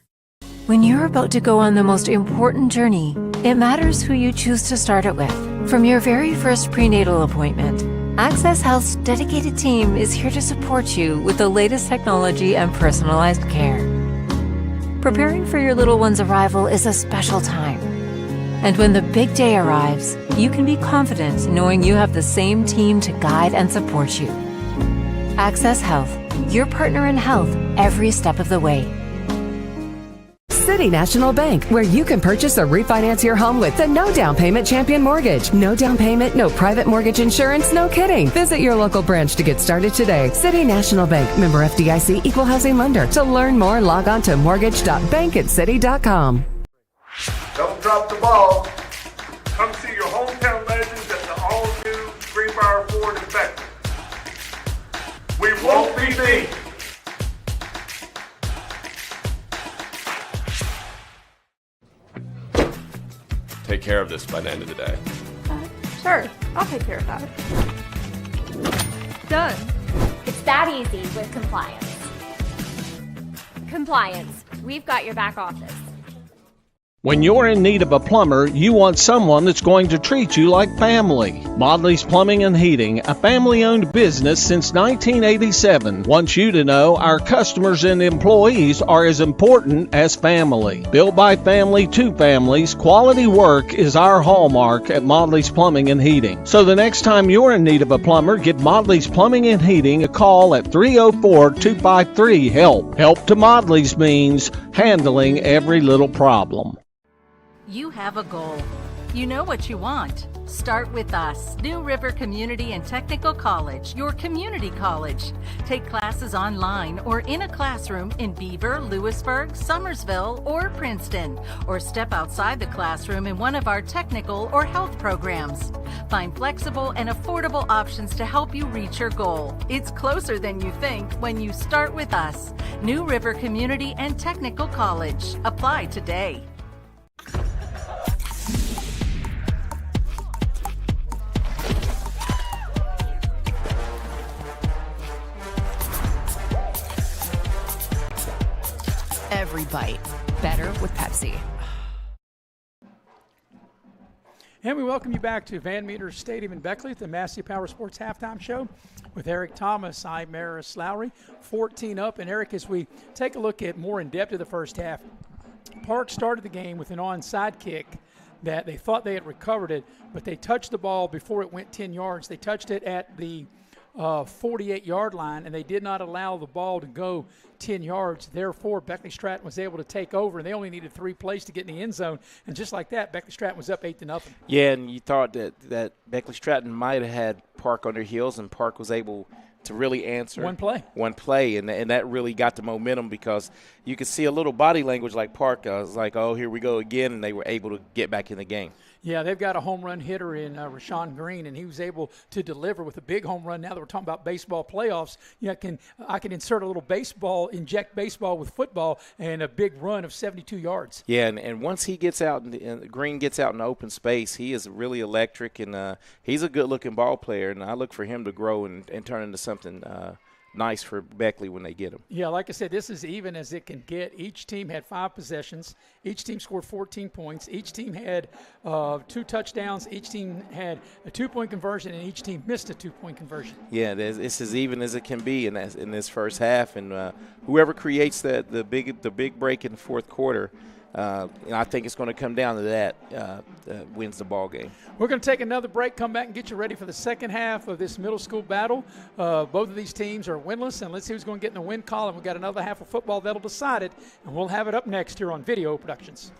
When you're about to go on the most important journey, it matters who you choose to start it with. From your very first prenatal appointment, Access Health's dedicated team is here to support you with the latest technology and personalized care. Preparing for your little one's arrival is a special time. And when the big day arrives, you can be confident knowing you have the same team to guide and support you. Access Health, your partner in health every step of the way. City National Bank, where you can purchase or refinance your home with the no down payment champion mortgage. No down payment, no private mortgage insurance, no kidding. Visit your local branch to get started today. City National Bank, member FDIC, equal housing lender. To learn more, log on to mortgage.bankatcity.com. Don't drop the ball. Come see your hometown legends at the all-new Greenbrier Ford in Beckley. We won't be beat. Take care of this by the end of the day. Sure, I'll take care of that. Done. It's that easy with compliance. Compliance. We've got your back office. When you're in need of a plumber, you want someone that's going to treat you like family. Modley's Plumbing and Heating, a family-owned business since 1987, wants you to know our customers and employees are as important as family. Built by family to families, quality work is our hallmark at Modley's Plumbing and Heating. So the next time you're in need of a plumber, give Modley's Plumbing and Heating a call at 304-253-HELP. Help to Modley's means handling every little problem. You have a goal. You know what you want. Start with us. New River Community and Technical College, your community college. Take classes online or in a classroom in Beaver, Lewisburg, Summersville, or Princeton. Or step outside the classroom in one of our technical or health programs. Find flexible and affordable options to help you reach your goal. It's closer than you think when you start with us. New River Community and Technical College. Apply today. Every bite better with Pepsi. And we welcome you back to Van Meter Stadium in Beckley at the Massey Power Sports Halftime Show with Eric Thomas. I'm Maris Lowry, 14 up. And Eric, as we take a look at more in depth of the first half, Park started the game with an onside kick that they thought they had recovered it, but they touched the ball before it went 10 yards. They touched it at the 48-yard line, and they did not allow the ball to go 10 yards. Therefore, Beckley Stratton was able to take over, and they only needed 3 plays to get in the end zone. And just like that, Beckley Stratton was up 8-0. Yeah, and you thought that Beckley Stratton might have had Park on their heels, and Park was able to really answer one play, and that really got the momentum because you could see a little body language like Park was like, oh, here we go again, and they were able to get back in the game. Yeah, they've got a home run hitter in Rashawn Green, and he was able to deliver with a big home run. Now that we're talking about baseball playoffs, I can insert a little inject baseball with football, and a big run of 72 yards. Yeah, and once he gets out, and Green gets out in open space, he is really electric, and he's a good-looking ball player, and I look for him to grow and turn into something nice for Beckley when they get him. Yeah, like I said, this is even as it can get. Each team had 5 possessions. Each team scored 14 points. Each team had 2 touchdowns. Each team had a 2-point conversion, and each team missed a 2-point conversion. Yeah, it's as even as it can be in this first half. And whoever creates the big break in the fourth quarter, I think it's going to come down to that wins the ball game. We're going to take another break, come back and get you ready for the second half of this middle school battle. Both of these teams are winless, and let's see who's going to get in the win column. We've got another half of football that'll decide it, and we'll have it up next here on Video Productions.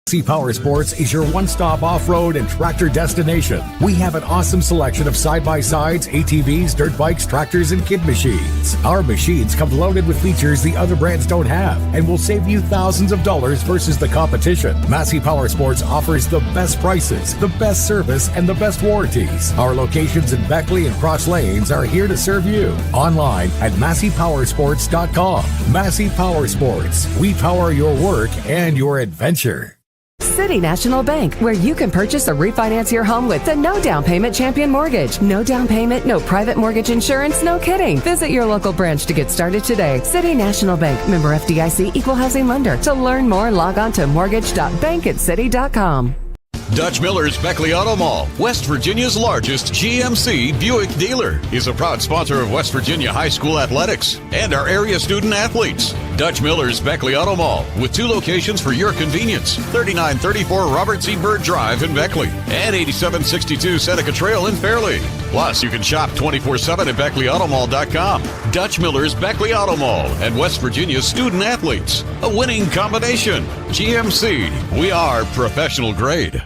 Massey Power Sports is your one-stop off-road and tractor destination. We have an awesome selection of side-by-sides, ATVs, dirt bikes, tractors, and kid machines. Our machines come loaded with features the other brands don't have and will save you thousands of dollars versus the competition. Massey Power Sports offers the best prices, the best service, and the best warranties. Our locations in Beckley and Cross Lanes are here to serve you. Online at MasseyPowersports.com. Massey Power Sports. We power your work and your adventure. City National Bank, where you can purchase or refinance your home with the no down payment champion mortgage. No down payment, no private mortgage insurance, no kidding. Visit your local branch to get started today. City National Bank, member FDIC, equal housing lender. To learn more, log on to mortgage.bankatcity.com. Dutch Miller's Beckley Auto Mall, West Virginia's largest GMC Buick dealer, is a proud sponsor of West Virginia high school athletics and our area student athletes. Dutch Miller's Beckley Auto Mall, with 2 locations for your convenience: 3934 Robert C. Byrd Drive in Beckley and 8762 Seneca Trail in Fairleigh. Plus, you can shop 24/7 at BeckleyAutomall.com. Dutch Miller's Beckley Auto Mall and West Virginia's student athletes. A winning combination. GMC, we are professional grade.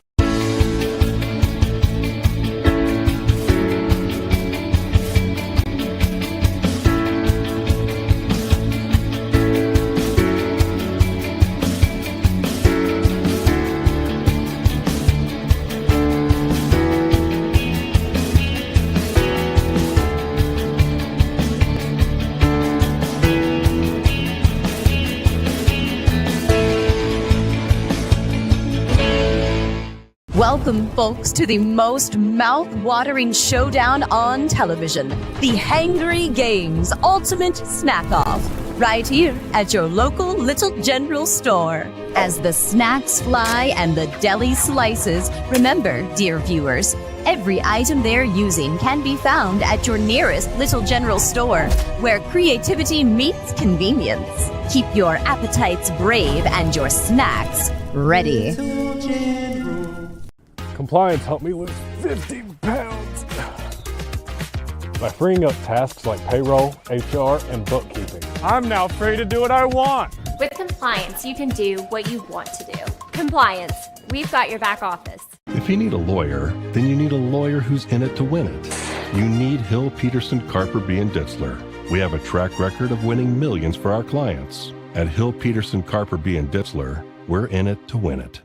Welcome, folks, to the most mouth-watering showdown on television, the Hangry Games Ultimate Snack-Off, right here at your local Little General store. As the snacks fly and the deli slices, remember, dear viewers, every item they're using can be found at your nearest Little General store, where creativity meets convenience. Keep your appetites brave and your snacks ready. Compliance helped me lose 50 pounds by freeing up tasks like payroll, HR, and bookkeeping. I'm now free to do what I want. With Compliance, you can do what you want to do. Compliance, we've got your back office. If you need a lawyer, then you need a lawyer who's in it to win it. You need Hill, Peterson, Carper, B. & Ditzler. We have a track record of winning millions for our clients. At Hill, Peterson, Carper, B. & Ditzler, we're in it to win it.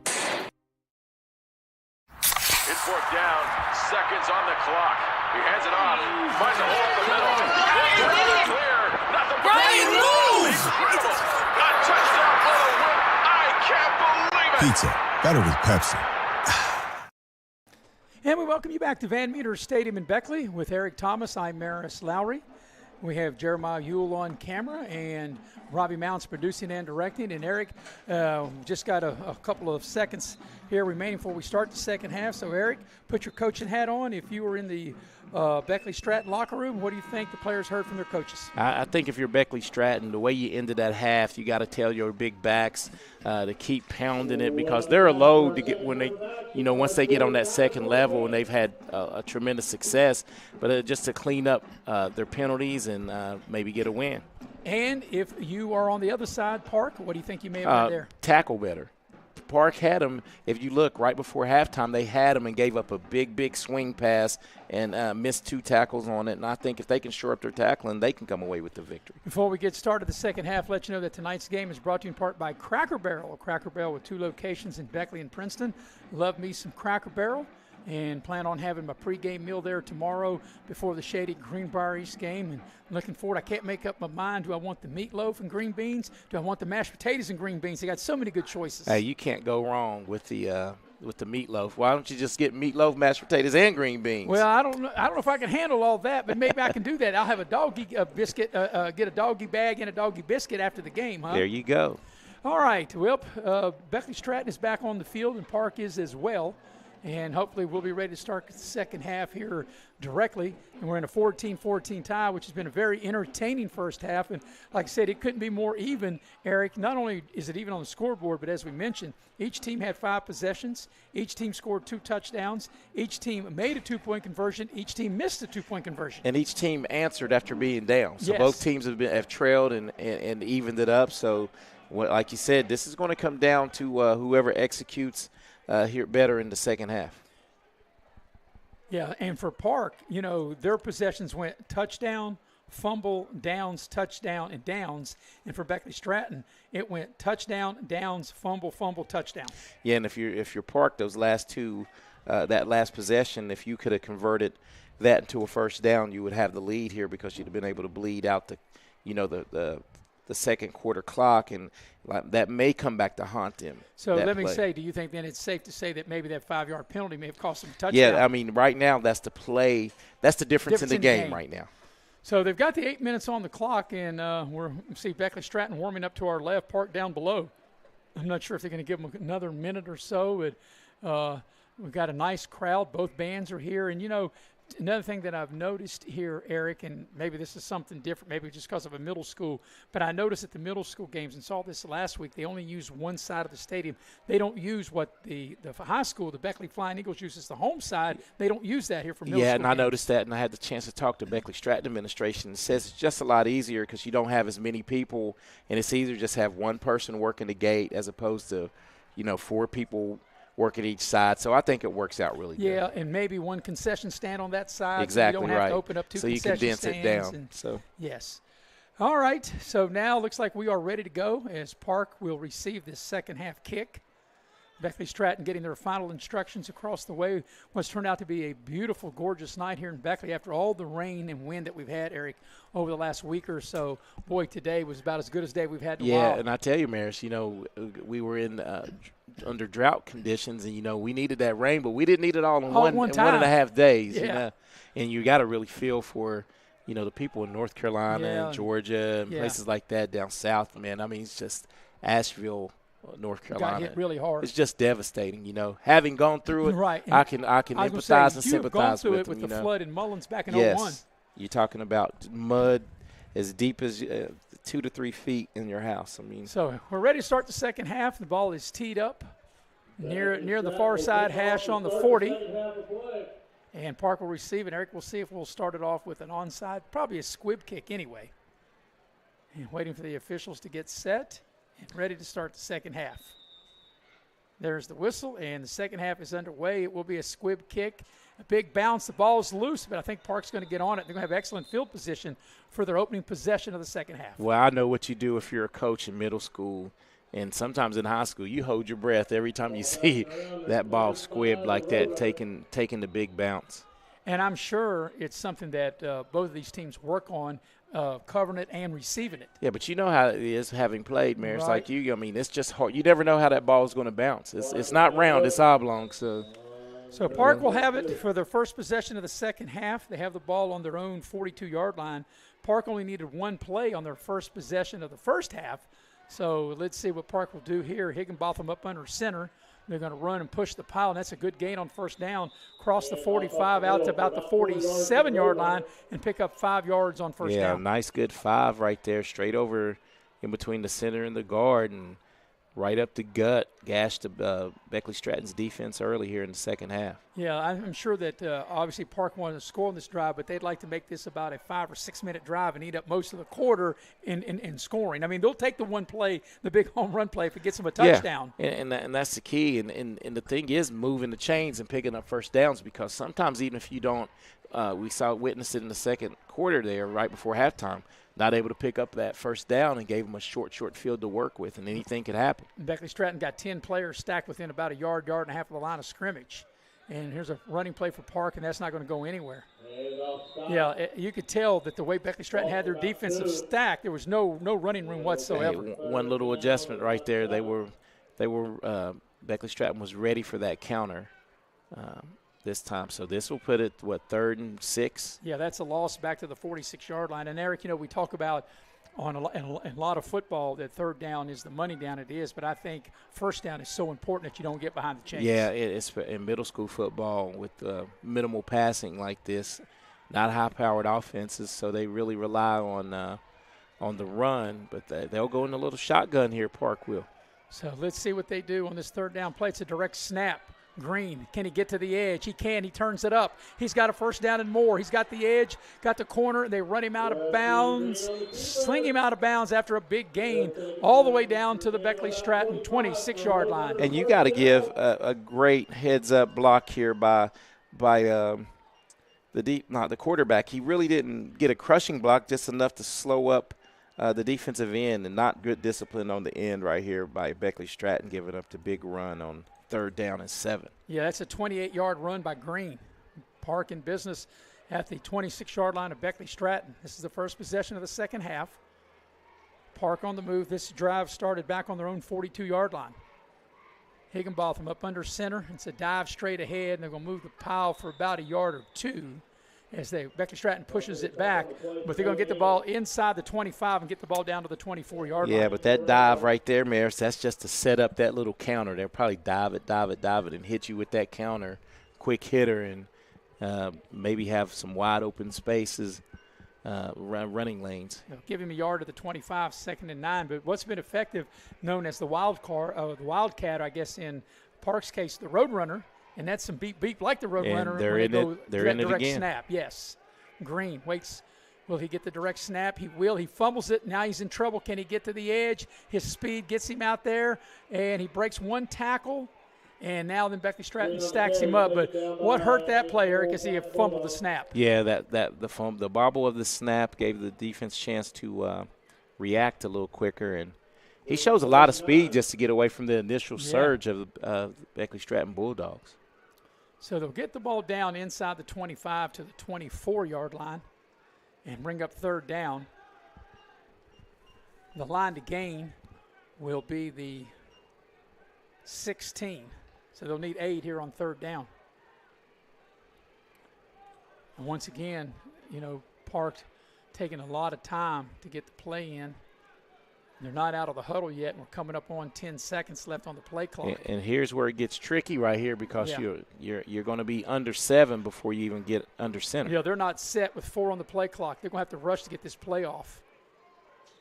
Seconds on the clock. He hands it off. Finds a hole in the middle. Clear. Nothing but incredible. A touchdown for the win. I can't believe it. Pizza. Better with Pepsi. And we welcome you back to Van Meter Stadium in Beckley with Eric Thomas. I'm Maris Lowry. We have Jeremiah Ewell on camera and Robbie Mounts producing and directing. And Eric, just got a couple of seconds here remaining before we start the second half. So, Eric, put your coaching hat on. If you were in the Beckley Stratton locker room, what do you think the players heard from their coaches? I think if you're Beckley Stratton, the way you ended that half, you got to tell your big backs to keep pounding it, because they're a load to get when they, once they get on that second level, and they've had a tremendous success, but just to clean up their penalties and maybe get a win. And if you are on the other side, Park, what do you think you may have done there? Tackle better. Park had them. If you look right before halftime, they had them and gave up a big swing pass and missed 2 tackles on it. And I think if they can shore up their tackling, they can come away with the victory. Before we get started the second half, let you know that tonight's game is brought to you in part by Cracker Barrel. A Cracker Barrel with 2 locations in Beckley and Princeton. Love me some Cracker Barrel. And plan on having my pregame meal there tomorrow before the Shady Greenbrier East game. And looking forward, I can't make up my mind. Do I want the meatloaf and green beans? Do I want the mashed potatoes and green beans? They got so many good choices. Hey, you can't go wrong with the meatloaf. Why don't you just get meatloaf, mashed potatoes, and green beans? Well, I don't know if I can handle all that, but maybe I can do that. I'll have a doggy biscuit, get a doggy bag and a doggy biscuit after the game, huh? There you go. All right. Well, Beckley Stratton is back on the field, and Park is as well. And hopefully we'll be ready to start the second half here directly. And we're in a 14-14 tie, which has been a very entertaining first half. And like I said, it couldn't be more even, Eric. Not only is it even on the scoreboard, but as we mentioned, each team had 5 possessions. Each team scored 2 touchdowns. Each team made a 2-point conversion. Each team missed a 2-point conversion. And each team answered after being down. So yes. Both teams have trailed and evened it up. So, like you said, this is going to come down to whoever executes here better in the second half. Yeah, and for Park, their possessions went touchdown, fumble, downs, touchdown, and downs. And for Beckley Stratton, it went touchdown, downs, fumble, touchdown. Yeah, and if you're Park, those last two, that last possession, if you could have converted that into a first down, you would have the lead here because you'd have been able to bleed out the second quarter clock, and that may come back to haunt them. So let me say, do you think then it's safe to say that maybe that 5-yard penalty may have cost them a touchdown? Yeah, I mean, right now that's the play. That's the difference in the game right now. So they've got the 8 minutes on the clock, and we see Beckley Stratton warming up to our left, Park down below. I'm not sure if they're going to give them another minute or so. But we've got a nice crowd. Both bands are here. And, another thing that I've noticed here, Eric, and maybe this is something different, maybe just because of a middle school, but I noticed at the middle school games and saw this last week, they only use one side of the stadium. They don't use what the high school, the Beckley Flying Eagles, uses the home side. They don't use that here for middle school and I games. noticed that, and I had the chance to talk to Beckley Stratton administration. It says it's just a lot easier because you don't have as many people, and it's easier to just have one person working the gate as opposed to, 4 people working each side. So I think it works out really good. Yeah, and maybe one concession stand on that side. Exactly, so you don't have to open up 2 so you concession condense stands. it down. So yes. All right, so now it looks like we are ready to go as Park will receive this second half kick. Beckley Stratton getting their final instructions across the way. What's turned out to be a beautiful, gorgeous night here in Beckley after all the rain and wind that we've had, Eric, over the last week or so. Boy, today was about as good a day we've had in a while. Yeah, and I tell you, Maris, we were in under drought conditions, and, we needed that rain, but we didn't need it all in one and a half days. Yeah. And you got to really feel for, the people in North Carolina and Georgia and places like that down south, man. I mean, it's just Asheville, North Carolina. Got hit really hard. It's just devastating, Having gone through it, right. I can empathize and sympathize you've gone through with it with them, the flood in Mullins back in yes. 01. You're talking about mud as deep as 2 to 3 feet in your house. I mean, so we're ready to start the second half. The ball is teed up near the far side hash on the 40. And Park will receive it. Eric, we'll see if we'll start it off with an onside, probably a squib kick anyway. And waiting for the officials to get set and ready to start the second half. There's the whistle, and the second half is underway. It will be a squib kick, a big bounce. The ball's loose, but I think Park's going to get on it. They're going to have excellent field position for their opening possession of the second half. Well, I know what you do if you're a coach in middle school, and sometimes in high school. You hold your breath every time you see that ball squibbed like that, taking the big bounce. And I'm sure it's something that both of these teams work on, covering it and receiving it. Yeah, but you know how it is having played, Maris, right. like you. I mean, it's just hard. You never know how that ball is going to bounce. It's not round, it's oblong. So Park will have it for their first possession of the second half. They have the ball on their own 42-yard line. Park only needed one play on their first possession of the first half. So let's see what Park will do here. Higginbotham up under center. They're going to run and push the pile, and that's a good gain on first down. Cross the 45 out to about the 47-yard line and pick up 5 yards on first down. Yeah, nice good 5 right there, straight over in between the center and the guard and right up the gut, gashed Beckley Stratton's defense early here in the second half. Yeah, I'm sure that obviously Park wanted to score on this drive, but they'd like to make this about a 5 or 6 minute drive and eat up most of the quarter in scoring. I mean, they'll take the one play, the big home run play, if it gets them a touchdown. Yeah, and that's the key. And the thing is moving the chains and picking up first downs, because sometimes even if you don't, we witnessed it in the second quarter there right before halftime, not able to pick up that first down and gave them a short field to work with, and anything could happen. Beckley Stratton got 10 players stacked within about a yard and a half of the line of scrimmage. And here's a running play for Park, and that's not going to go anywhere. Yeah, you could tell that the way Beckley Stratton had their defensive stack, there was no running room whatsoever. Hey, one little adjustment right there. They were Beckley Stratton was ready for that counter this time. So this will put it, 3rd and 6? Yeah, that's a loss back to the 46-yard line. And, Eric, we talk about in a lot of football that third down is the money down. It is, but I think first down is so important that you don't get behind the chains. Yeah, it's in middle school football with minimal passing like this, not high-powered offenses, so they really rely on the run. But they'll go in a little shotgun here, Park will. So let's see what they do on this third down play. It's a direct snap. Green, can he get to the edge? He can. He turns it up. He's got a first down and more. He's got the edge, got the corner. They run him out of bounds, sling him out of bounds after a big gain, all the way down to the Beckley Stratton 26-yard line. And you got to give a great heads-up block here by the quarterback. He really didn't get a crushing block, just enough to slow up the defensive end, and not good discipline on the end right here by Beckley Stratton, giving up the big run on 3rd down and 7. Yeah, that's a 28-yard run by Green. Park in business at the 26-yard line of Beckley Stratton. This is the first possession of the second half. Park on the move. This drive started back on their own 42-yard line. Higginbotham up under center. It's a dive straight ahead, and they're going to move the pile for about a yard or two as Beckley Stratton pushes it back. But they're going to get the ball inside the 25 and get the ball down to the 24-yard line. Yeah, but that dive right there, Maris, that's just to set up that little counter. They'll probably dive it, and hit you with that counter. Quick hitter, and maybe have some wide open spaces, running lanes. They'll give him a yard to the 25, 2nd and 9. But what's been effective, known as the Wildcat, I guess in Park's case, the Roadrunner, and that's some beep like the Roadrunner. They're in it. They're in it direct again. Snap, yes. Green waits. Will he get the direct snap? He will. He fumbles it. Now he's in trouble. Can he get to the edge? His speed gets him out there, and he breaks one tackle. And now then Beckley Stratton stacks him up. But what hurt that play, Eric, is he had fumbled the snap. Yeah, the bobble of the snap gave the defense a chance to react a little quicker, and he shows a lot of speed just to get away from the initial surge of the Beckley Stratton Bulldogs. So they'll get the ball down inside the 25 to the 24-yard line and bring up 3rd down. The line to gain will be the 16. So they'll need 8 here on 3rd down. And once again, Park taking a lot of time to get the play in. They're not out of the huddle yet, and we're coming up on 10 seconds left on the play clock. And here's where it gets tricky right here, because you're going to be under 7 before you even get under center. Yeah, they're not set with 4 on the play clock. They're going to have to rush to get this play off.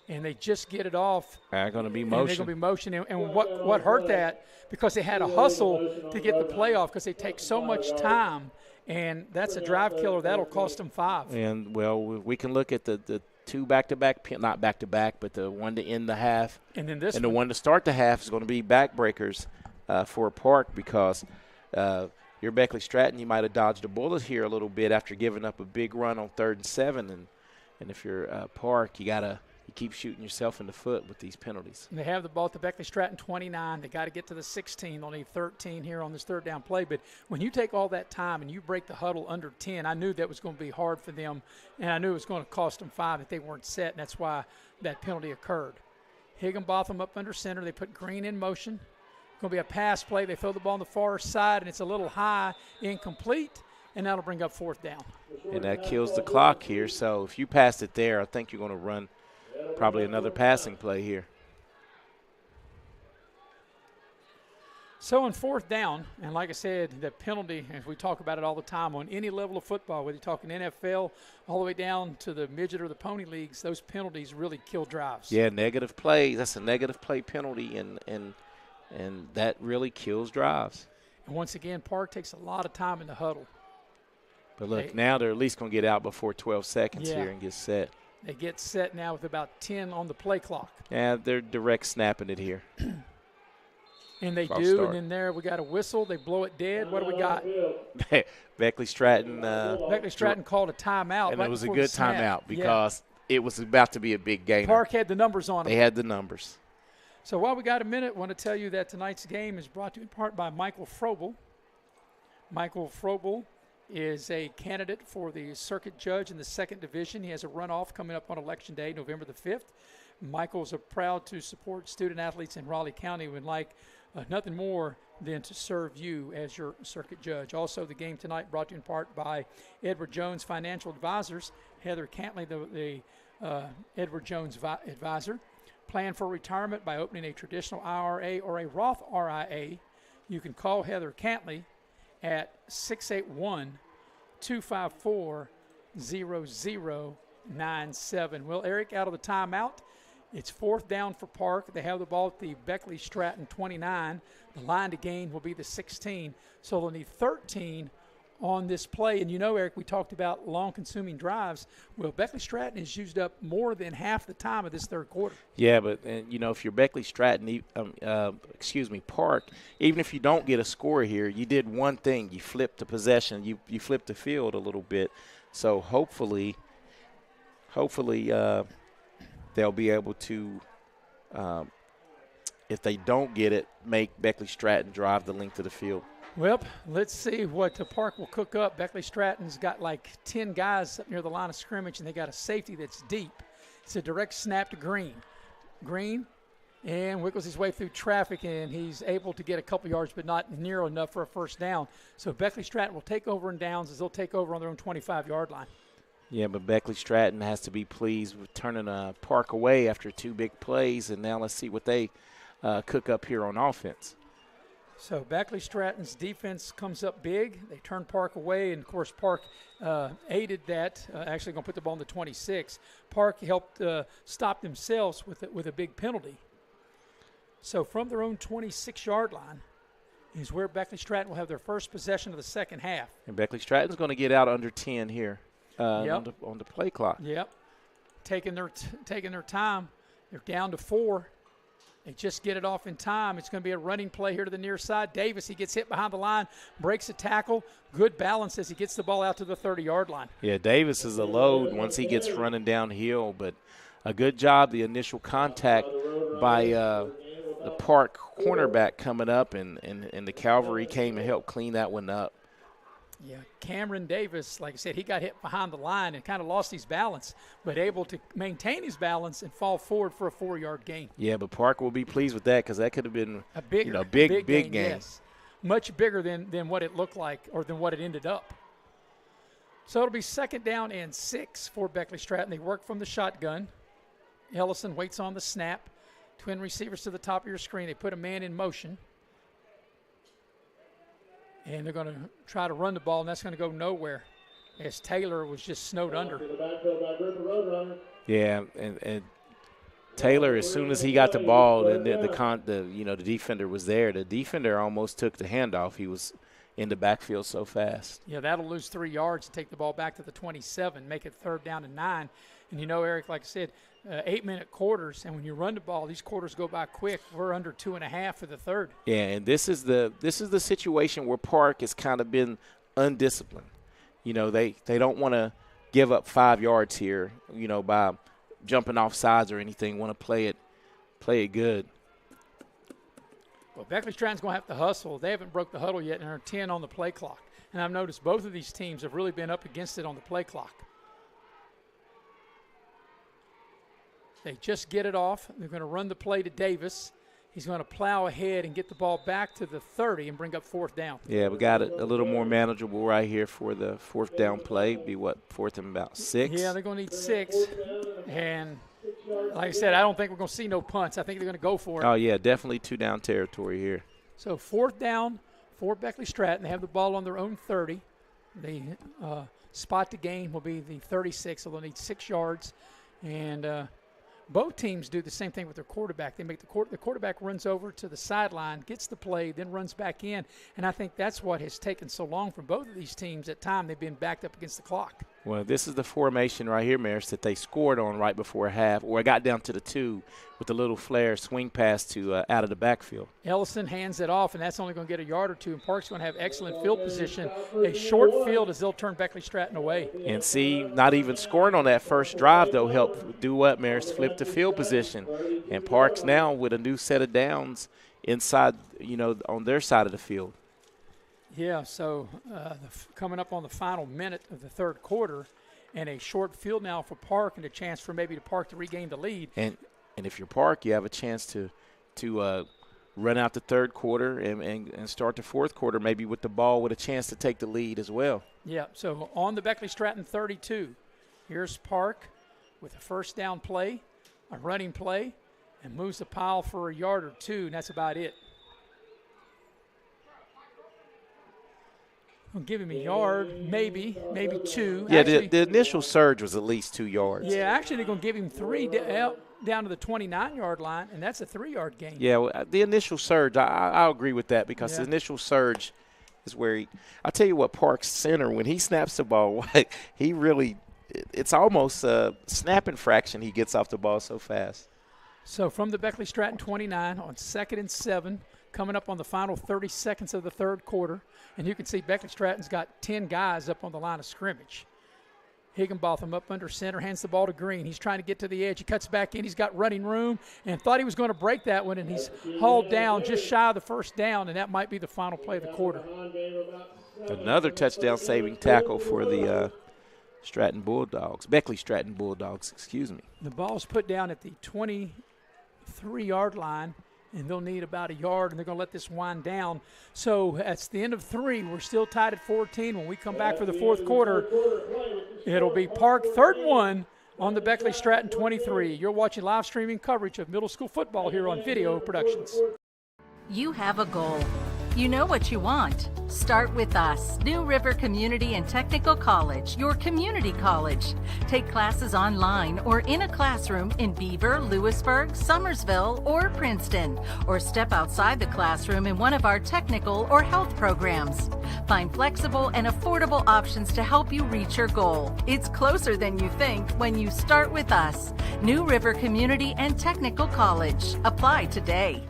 And they just get it off. They're going to be motion. They're going to be motion. And what hurt that, because they had a hustle to get the play off, because they take so much time, and that's a drive killer. That'll cost them 5. And, well, we can look at the 2 back-to-back, not back-to-back, but the one to end the half. And then this the one to start the half is going to be backbreakers for Park, because your Beckley Stratton, you might have dodged a bullet here a little bit after giving up a big run on 3rd and 7. And if you're Park, you keep shooting yourself in the foot with these penalties. And they have the ball at the Beckley Stratton 29. They got to get to the 16. They'll need 13 here on this 3rd down play. But when you take all that time and you break the huddle under 10, I knew that was going to be hard for them, and I knew it was going to cost them 5 if they weren't set, and that's why that penalty occurred. Higginbotham up under center. They put Green in motion. Going to be a pass play. They throw the ball on the far side, and it's a little high, incomplete, and that'll bring up 4th down. And that kills the clock here. So if you pass it there, I think you're going to run probably another passing play here. So on 4th down, and like I said, the penalty, as we talk about it all the time, on any level of football, whether you're talking NFL all the way down to the midget or the pony leagues, those penalties really kill drives. Yeah, negative play. That's a negative play penalty, and that really kills drives. And once again, Park takes a lot of time in the huddle. But look, now they're at least going to get out before 12 seconds here and get set. They get set now with about 10 on the play clock. Yeah, they're direct snapping it here. And they do, start. And then there we got a whistle. They blow it dead. What do we got? Beckley Stratton. Beckley Stratton called a timeout. And it was a good timeout because it was about to be a big game. Park had the numbers on it. They had the numbers. So while we got a minute, I want to tell you that tonight's game is brought to you in part by Michael Frobel. Michael Frobel is a candidate for the circuit judge in the 2nd division. He has a runoff coming up on Election Day, November the 5th. Michael's proud to support student athletes in Raleigh County and would like nothing more than to serve you as your circuit judge. Also, the game tonight brought to you in part by Edward Jones Financial Advisors. Heather Cantley, the Edward Jones advisor. Plan for retirement by opening a traditional IRA or a Roth RIA. You can call Heather Cantley at 681-254-0097. Well, Eric, out of the timeout, It's 4th down for Park. They have the ball at the Beckley Stratton 29. The line to gain will be the 16. So they'll need 13 on this play. And you know, Eric, we talked about long-consuming drives. Well, Beckley Stratton has used up more than half the time of this third quarter. Yeah, but, you know, if you're Beckley Stratton, Park, even if you don't get a score here, you did one thing. You flipped the possession. You flipped the field a little bit. So hopefully they'll be able to, if they don't get it, make Beckley Stratton drive the length of the field. Well, let's see what the Park will cook up. Beckley Stratton's got like 10 guys up near the line of scrimmage, and they got a safety that's deep. It's a direct snap to Green. Green and wiggles his way through traffic, and he's able to get a couple yards, but not near enough for a first down. So Beckley Stratton will take over in downs as they'll take over on their own 25-yard line. Yeah, but Beckley Stratton has to be pleased with turning Park away after 2 big plays, and now let's see what they cook up here on offense. So Beckley Stratton's defense comes up big. They turn Park away, and, of course, Park aided that, actually going to put the ball in the 26. Park helped stop themselves with a big penalty. So from their own 26-yard line is where Beckley Stratton will have their first possession of the second half. And Beckley Stratton's going to get out under 10 here on the play clock. Yep. Taking their time. They're down to 4. They just get it off in time. It's going to be a running play here to the near side. Davis, he gets hit behind the line, breaks a tackle. Good balance as he gets the ball out to the 30-yard line. Yeah, Davis is a load once he gets running downhill, but a good job, the initial contact by the Park cornerback coming up, and the Cavalry came and helped clean that one up. Yeah, Cameron Davis, like I said, he got hit behind the line and kind of lost his balance, but able to maintain his balance and fall forward for a 4-yard gain. Yeah, but Park will be pleased with that because that could have been a big game. Yes. Much bigger than what it looked like or than what it ended up. So it'll be 2nd down and 6 for Beckley Stratton. They work from the shotgun. Ellison waits on the snap. Twin receivers to the top of your screen. They put a man in motion. And they're going to try to run the ball, and that's going to go nowhere as Taylor was just snowed under. Yeah, and Taylor, as soon as he got the ball, and the defender was there. The defender almost took the handoff. He was in the backfield so fast. Yeah, that'll lose 3 yards and take the ball back to the 27, make it 3rd down and 9. And you know, Eric, like I said, 8-minute quarters, and when you run the ball, these quarters go by quick. We're under 2.5 for the third. Yeah, and this is the situation where Park has kind of been undisciplined. You know, they don't want to give up 5 yards here, you know, by jumping off sides or anything. Want to play it good. Well, Beckley Stratton's going to have to hustle. They haven't broke the huddle yet, and they're 10 on the play clock. And I've noticed both of these teams have really been up against it on the play clock. They just get it off. They're going to run the play to Davis. He's going to plow ahead and get the ball back to the 30 and bring up 4th down. Yeah, we got it a little more manageable right here for the 4th down play. Be what, 4th and about 6? Yeah, they're going to need 6. And like I said, I don't think we're going to see no punts. I think they're going to go for it. Oh, yeah, definitely 2-down territory here. So 4th down for Beckley Stratton. They have the ball on their own 30. The spot to gain will be the 36, so they'll need 6 yards. And both teams do the same thing with their quarterback. They make the quarterback runs over to the sideline, gets the play, then runs back in. And I think that's what has taken so long from both of these teams. At time, they've been backed up against the clock. Well, this is the formation right here, Maris, that they scored on right before half, or it got down to the 2 with a little flare swing pass to out of the backfield. Ellison hands it off, and that's only going to get a yard or 2, and Park's going to have excellent field position. A short field as they'll turn Beckley Stratton away. And see, not even scoring on that first drive, though, helped do what, Maris? Flip the field position. And Park's now with a new set of downs inside, you know, on their side of the field. Yeah, so coming up on the final minute of the third quarter, and a short field now for Park, and a chance for maybe Park to regain the lead. And if you're Park, you have a chance to run out the third quarter and start the fourth quarter maybe with the ball with a chance to take the lead as well. Yeah, so on the Beckley Stratton 32, here's Park with a 1st down play, a running play, and moves the pile for a yard or 2, and that's about it. I'll give him a yard, maybe 2. Yeah, Actually, the initial surge was at least 2 yards. yeah, actually they're going to give him 3 down to the 29-yard line, and that's a 3-yard gain. Yeah, well, the initial surge, I'll agree with that because the initial surge is where I'll tell you what, Park's center, when he snaps the ball, he really – it's almost a snapping fraction he gets off the ball so fast. So from the Beckley Stratton 29 on 2nd and 7, coming up on the final 30 seconds of the third quarter. And you can see Beckley Stratton's got 10 guys up on the line of scrimmage. Higginbotham up under center, hands the ball to Green. He's trying to get to the edge. He cuts back in. He's got running room and thought he was going to break that one, and he's hauled down just shy of the first down, and that might be the final play of the quarter. Another touchdown-saving tackle for the Stratton Bulldogs, Beckley Stratton Bulldogs, excuse me. The ball's put down at the 23-yard line, and they'll need about a yard, and they're going to let this wind down. So that's the end of 3. We're still tied at 14. When we come back for the fourth quarter, it'll be Park 3rd and 1 on the Beckley Stratton 23. You're watching live streaming coverage of middle school football here on Video Productions. You have a goal. You know what you want. Start with us, New River Community and Technical College, your community college. Take classes online or in a classroom in Beaver, Lewisburg, Summersville, or Princeton, or step outside the classroom in one of our technical or health programs. Find flexible and affordable options to help you reach your goal. It's closer than you think when you start with us, New River Community and Technical College. Apply today.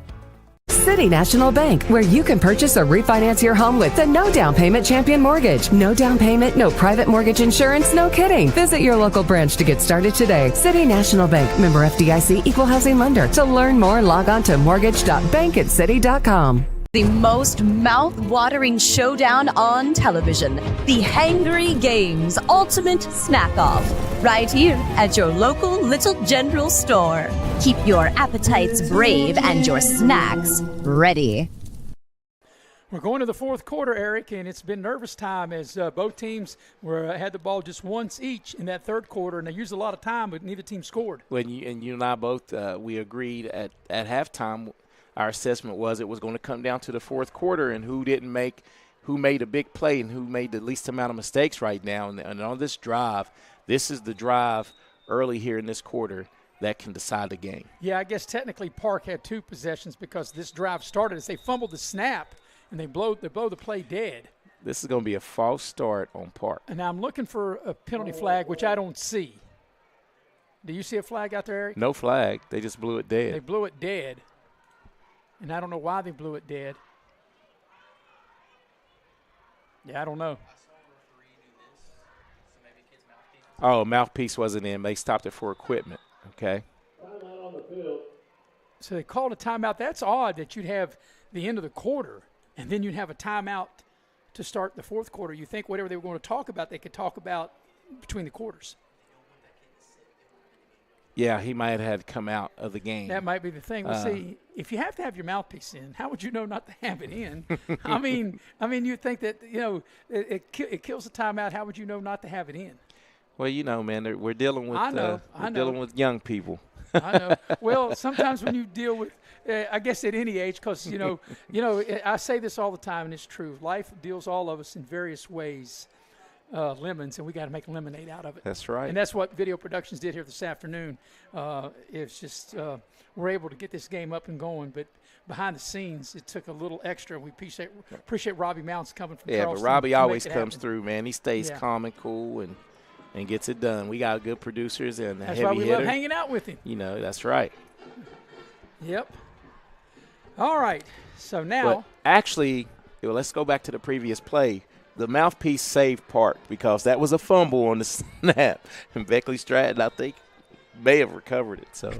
City National Bank, where you can purchase or refinance your home with the no down payment champion mortgage. No down payment, no private mortgage insurance, no kidding. Visit your local branch to get started today. City National Bank, member FDIC, equal housing lender. To learn more, log on to mortgage.bankatcity.com. The most mouth-watering showdown on television. The Hangry Games Ultimate Snack-Off. Right here at your local Little General store. Keep your appetites brave and your snacks ready. We're going to the fourth quarter, Eric, and it's been nervous time as both teams had the ball just once each in that third quarter, and they used a lot of time, but neither team scored. When you and I both we agreed at halftime. Our assessment was it was going to come down to the fourth quarter and who made a big play and who made the least amount of mistakes right now. And on this drive, this is the drive early here in this quarter that can decide the game. Yeah, I guess technically Park had 2 possessions because this drive started as they fumbled the snap and they blow the play dead. This is going to be a false start on Park. And now I'm looking for a penalty flag, which I don't see. Do you see a flag out there, Eric? No flag. They just blew it dead. They blew it dead. And I don't know why they blew it dead. Yeah, I don't know. Oh, mouthpiece wasn't in. They stopped it for equipment. Okay. So they called a timeout. That's odd that you'd have the end of the quarter and then you'd have a timeout to start the fourth quarter. You think whatever they were going to talk about, they could talk about between the quarters. Yeah, he might have had to come out of the game. That might be the thing. Well, see, if you have to have your mouthpiece in, how would you know not to have it in? I mean, you'd think that, it kills the timeout. How would you know not to have it in? Well, man, we're dealing with dealing with young people. I know. Well, sometimes when you deal with, I guess at any age, because I say this all the time, and it's true. Life deals all of us in various ways. Lemons, and we got to make lemonade out of it. That's right. And that's what Video Productions did here this afternoon. It's just we're able to get this game up and going, but behind the scenes, it took a little extra. We appreciate Robbie Mounts coming from Charleston. Yeah, but Robbie always comes through, man. He stays calm and cool and gets it done. We got good producers and a heavy hitter. That's why we love hanging out with him. That's right. Yep. All right. So now. But actually, let's go back to the previous play. The mouthpiece saved Park because that was a fumble on the snap. And Beckley Stratton, I think, may have recovered it. So,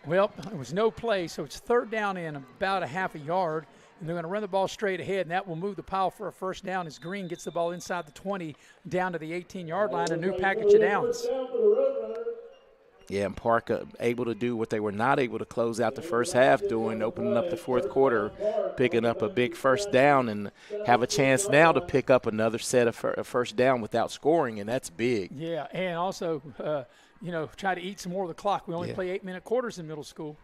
well, it was no play, so it's third down in about a half a yard. And they're going to run the ball straight ahead, and that will move the pile for a first down as Green gets the ball inside the 20 down to the 18-yard line, a new package of downs. Yeah, and Park able to do what they were not able to close out the first half doing, opening up the fourth quarter, picking up a big first down and have a chance now to pick up another set of first down without scoring, and that's big. Yeah, and also, try to eat some more of the clock. We only play 8-minute quarters in middle school.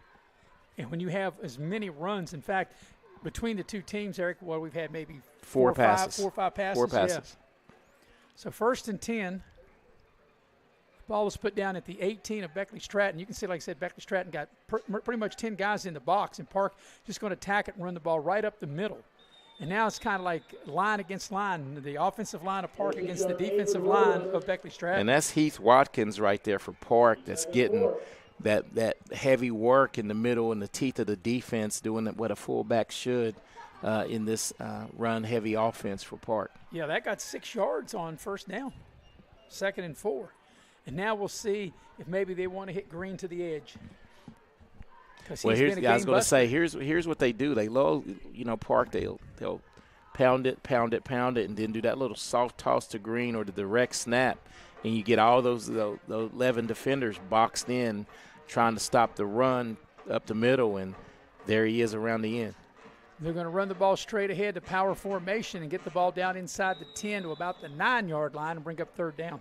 And when you have as many runs, in fact, between the two teams, Eric, we've had maybe four or passes. 4 or 5 passes. Four passes. Yeah. So 1st and 10. Ball was put down at the 18 of Beckley Stratton. You can see, like I said, Beckley Stratton got pretty much 10 guys in the box, and Park just going to attack it and run the ball right up the middle. And now it's kind of like line against line, the offensive line of Park against the defensive line of Beckley Stratton. And that's Heath Watkins right there for Park that's getting that heavy work in the middle and the teeth of the defense, doing what a fullback should in this run-heavy offense for Park. Yeah, that got 6 yards on 1st down, 2nd and 4. And now we'll see if maybe they want to hit Green to the edge. Well, I was going to say, here's what they do. They low, Park, they'll pound it, and then do that little soft toss to Green or the direct snap, and you get all those 11 defenders boxed in trying to stop the run up the middle, and there he is around the end. They're going to run the ball straight ahead to power formation and get the ball down inside the 10 to about the 9-yard line and bring up 3rd down.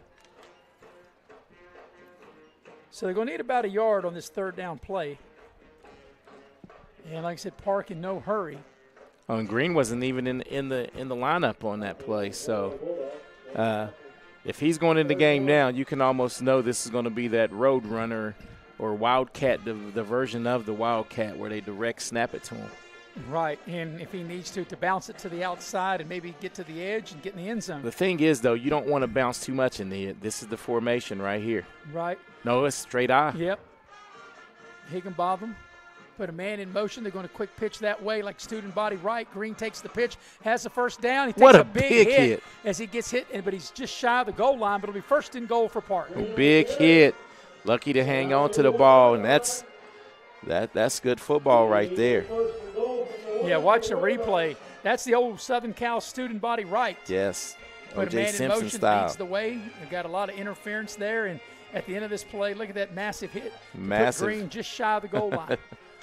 So they're going to need about a yard on this 3rd down play. And like I said, Park in no hurry. Oh, and Green wasn't even in the lineup on that play. So if he's going in the game now, you can almost know this is going to be that road runner or Wildcat, the version of the Wildcat where they direct snap it to him. Right, and if he needs to bounce it to the outside and maybe get to the edge and get in the end zone. The thing is, though, you don't want to bounce too much in the – this is the formation right here. Right. No, it's straight eye. Yep. Higginbotham put a man in motion. They're going to quick pitch that way like student body right. Green takes the pitch, has the 1st down. He takes what a big hit as he gets hit, but he's just shy of the goal line, but it'll be 1st and goal for Park. A big hit. Lucky to hang on to the ball, and that's good football right there. Yeah, watch the replay. That's the old Southern Cal student body right. Yes. Put a O.J. man Simpson in motion, style. leads the way. They've got a lot of interference there, and at the end of this play, look at that massive hit. Massive. Put Green just shy of the goal line.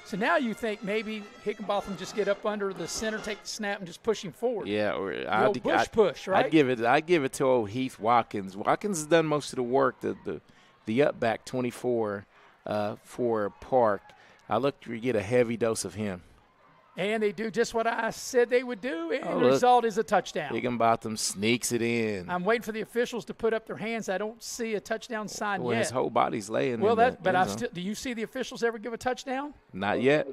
So now you think maybe Higginbotham just get up under the center, take the snap, and just push him forward. Yeah, or I'd push, right? I'd give it to old Heath Watkins. Watkins has done most of the work, the up back 24 for Park. I look to get a heavy dose of him. And they do just what I said they would do, and the result is a touchdown. Higginbotham sneaks it in. I'm waiting for the officials to put up their hands. I don't see a touchdown sign yet. His whole body's laying. Well, do you see the officials ever give a touchdown? Not yet.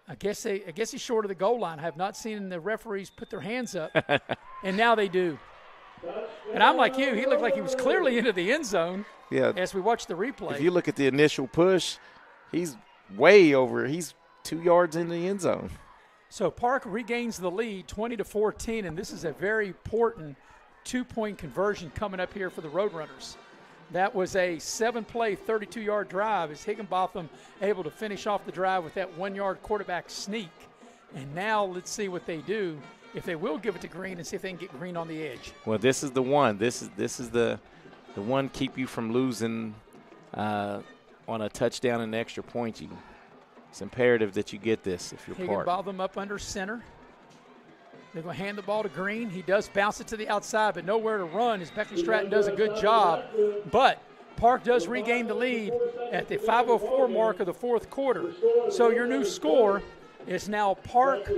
I guess he's short of the goal line. I have not seen the referees put their hands up, and now they do. And I'm like you. He looked like he was clearly into the end zone. Yeah. As we watch the replay. If you look at the initial push, he's way over. He's 2 yards in the end zone. So Park regains the lead 20-14, and this is a very important 2-point conversion coming up here for the Roadrunners. That was a 7-play, 32-yard drive as Higginbotham able to finish off the drive with that 1-yard quarterback sneak. And now let's see what they do, if they will give it to Green and see if they can get Green on the edge. Well, this is the one. This is the one keep you from losing on a touchdown and extra point. It's imperative that you get this if you're Park. Higginbotham up under center. They're going to hand the ball to Green. He does bounce it to the outside, but nowhere to run as Beckley Stratton does a good job. But Park does regain the lead at the 5:04 mark of the 4th quarter. So your new score is now Park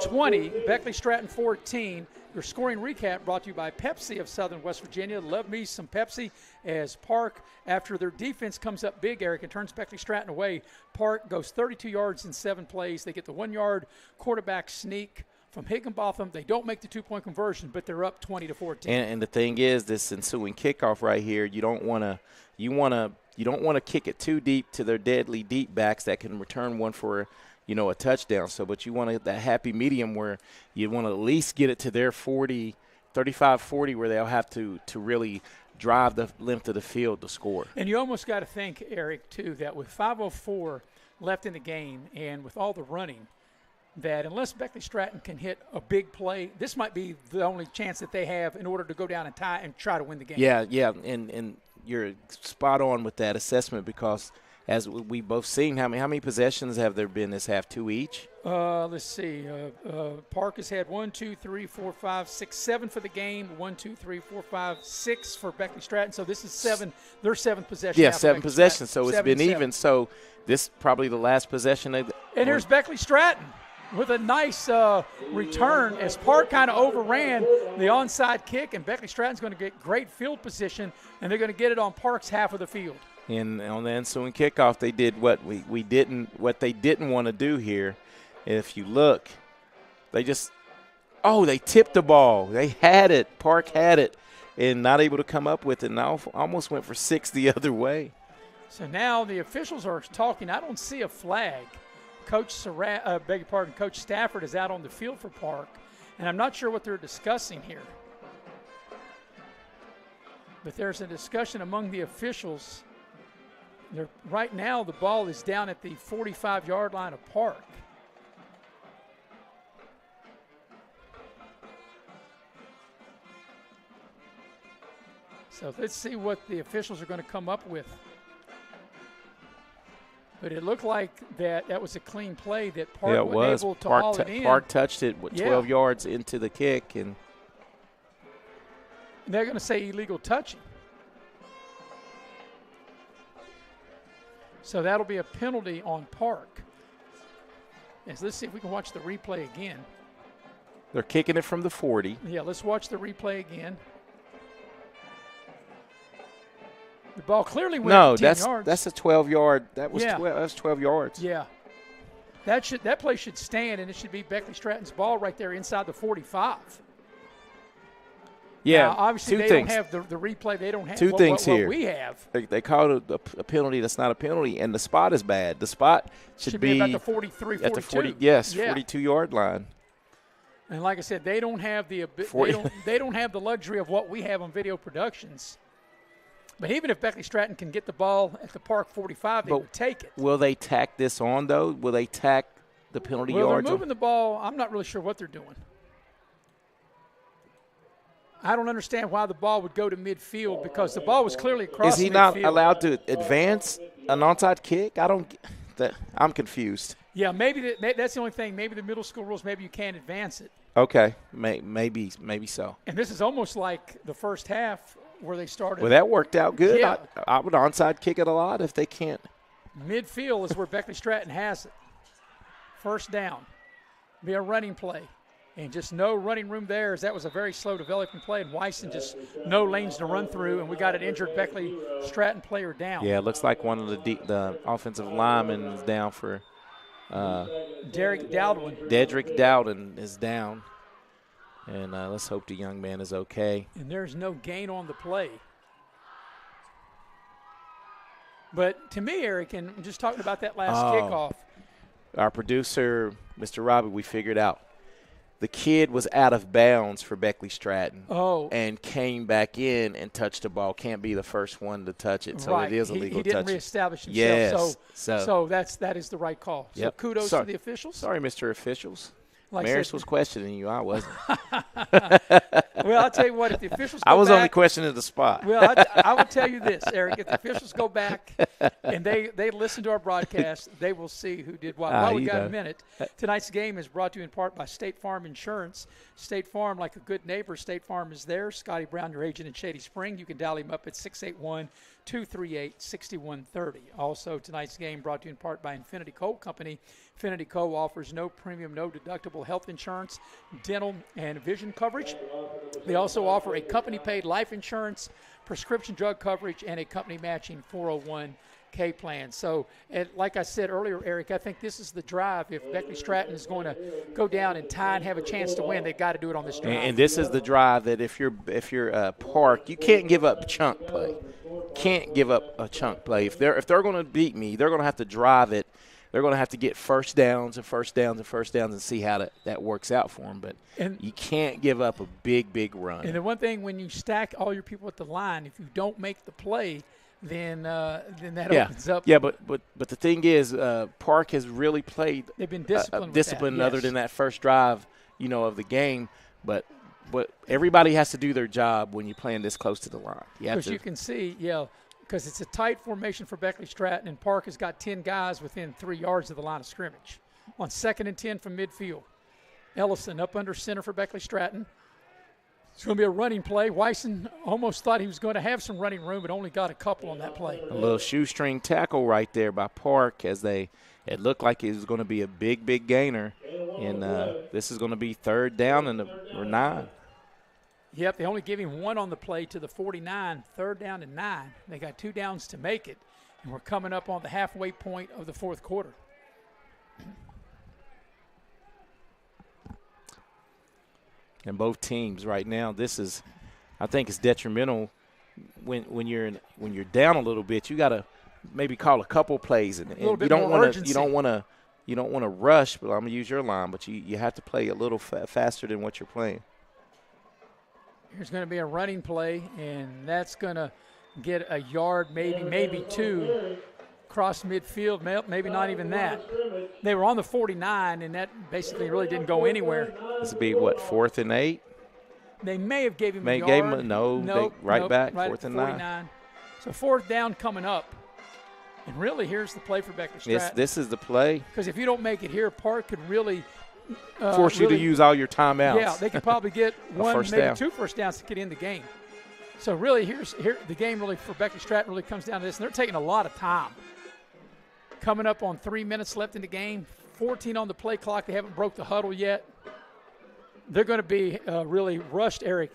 20, Beckley Stratton 14. Your scoring recap brought to you by Pepsi of Southern West Virginia. Love me some Pepsi as Park, after their defense comes up big, Eric, and turns Beckley Stratton away, Park goes 32 yards in 7 plays. They get the 1-yard quarterback sneak from Higginbotham. They don't make the 2-point conversion, but they're up 20-14. And the thing is, this ensuing kickoff right here, you don't want to kick it too deep to their deadly deep backs that can return one for a touchdown. So, but you want that happy medium where you want to at least get it to their 40, 35-40, where they'll have to really drive the length of the field to score. And you almost got to think, Eric, too, that with 5:04 left in the game and with all the running, that unless Beckley Stratton can hit a big play, this might be the only chance that they have in order to go down and tie and try to win the game. Yeah, and you're spot on with that assessment because as we both seen, how many possessions have there been this half? 2 each? Let's see. Park has had 1, 2, 3, 4, 5, 6, 7 for the game. 1, 2, 3, 4, 5, 6 for Beckley Stratton. So this is 7. Their 7th possession. Yeah, 7 possessions. So it's been 7-7. even. So this probably the last possession. And here's Beckley Stratton with a nice return as Park kind of overran the onside kick, and Beckley Stratton's going to get great field position, and they're going to get it on Park's half of the field. And on the ensuing kickoff, they did what they didn't want to do here. If you look, they tipped the ball. They had it. Park had it, and not able to come up with it. And almost went for 6 the other way. So now the officials are talking. I don't see a flag. Coach Stafford is out on the field for Park, and I'm not sure what they're discussing here. But there's a discussion among the officials. Right now, the ball is down at the 45-yard line of Park. So let's see what the officials are going to come up with. But it looked like that was a clean play that Park was able to haul it in. Park touched it 12 yards into the kick. And they're going to say illegal touching. So that'll be a penalty on Park. Let's see if we can watch the replay again. They're kicking it from the 40. Yeah, let's watch the replay again. The ball clearly went 10 yards. That's a 12-yard. That's 12 yards. Yeah. That play should stand, and it should be Beckley Stratton's ball right there inside the 45. Yeah, now, obviously they don't have the replay. They don't have two things here. What we have. They called a penalty that's not a penalty, and the spot is bad. The spot should be about the 43, 42. At the 42-yard line. And like I said, they don't have the they don't have the luxury of what we have on video productions. But even if Beckley Stratton can get the ball at the Park 45, they would take it. Will they tack this on, though? Will they tack the penalty yards? They're moving the ball. I'm not really sure what they're doing. I don't understand why the ball would go to midfield because the ball was clearly across midfield. Is he not allowed to advance an onside kick? I'm confused. Yeah, maybe that's the only thing. Maybe the middle school rules, maybe you can't advance it. Okay, maybe so. And this is almost like the first half where they started. Well, that worked out good. Yeah. I would onside kick it a lot if they can't. Midfield is where Beckley Stratton has it. First down. Be a running play. And just no running room there as that was a very slow developing play. And Wyson just no lanes to run through, and we got an injured Beckley Stratton player down. Yeah, it looks like one of the offensive linemen is down for Dedrick Dowden. Dedrick Dowden is down. And let's hope the young man is okay. And there's no gain on the play. But to me, Eric, and just talking about that last kickoff. Our producer, Mr. Robbie, we figured out. The kid was out of bounds for Beckley Stratton and came back in and touched the ball. Can't be the first one to touch it, so it is a legal touch. He didn't reestablish himself, yes. so that is the right call. Yep. So kudos to the officials. Sorry, Mr. Officials. Like Maris was questioning you. I wasn't. Well, I'll tell you what. If the officials go I was back, only questioning the spot. Well, I will tell you this, Eric. If the officials go back and they listen to our broadcast, they will see who did what. Well, we got a minute. Tonight's game is brought to you in part by State Farm Insurance. State Farm, like a good neighbor, State Farm is there. Scotty Brown, your agent in Shady Spring. You can dial him up at 681-238-6130. Also, tonight's game brought to you in part by Infinity Coal Company. Infinity Co. offers no premium, no deductible health insurance, dental, and vision coverage. They also offer a company-paid life insurance, prescription drug coverage, and a company-matching 401k plan. So, like I said earlier, Eric, I think this is the drive. If Beckley Stratton is going to go down and tie and have a chance to win, they've got to do it on this drive. And this is the drive that if you're Park, you can't give up chunk play. Can't give up a chunk play. If they're going to beat me, they're going to have to drive it. They're going to have to get first downs and see how that works out for them. But you can't give up a big run. And the one thing, when you stack all your people at the line, if you don't make the play, then that opens up. Yeah, but the thing is, Park has really played. They've been disciplined. Disciplined other than that first drive, of the game. But everybody has to do their job when you're playing this close to the line. Because you can see, because it's a tight formation for Beckley Stratton, and Park has got 10 guys within 3 yards of the line of scrimmage. On 2nd and 10 from midfield. Ellison up under center for Beckley Stratton. It's going to be a running play. Wyson almost thought he was going to have some running room, but only got a couple on that play. A little shoestring tackle right there by Park as it looked like it was going to be a big gainer. And this is going to be 3rd down or 9. Yep, they only give him 1 on the play to the 49, 3rd down and 9. They got 2 downs to make it, and we're coming up on the halfway point of the 4th quarter. And both teams right now, I think it's detrimental when you're down a little bit. You got to maybe call a couple plays, and you don't want to rush. But I'm gonna use your line, but you have to play a little faster than what you're playing. Here's going to be a running play, and that's going to get a yard, maybe 2. Across midfield, maybe not even that. They were on the 49, and that basically really didn't go anywhere. This would be, what, 4th and 8? They may have gave him a yard. Gave him right back, right 4th and 9. So 4th down coming up. And really, here's the play for Beckley Stratton. This is the play. Because if you don't make it here, Park could really force you to use all your timeouts. Yeah, they could probably get 1, maybe down. 2 first downs to get in the game. So really, here the game really for Beckley Stratton really comes down to this, and they're taking a lot of time. Coming up on 3 minutes left in the game, 14 on the play clock. They haven't broke the huddle yet. They're going to be really rushed, Eric,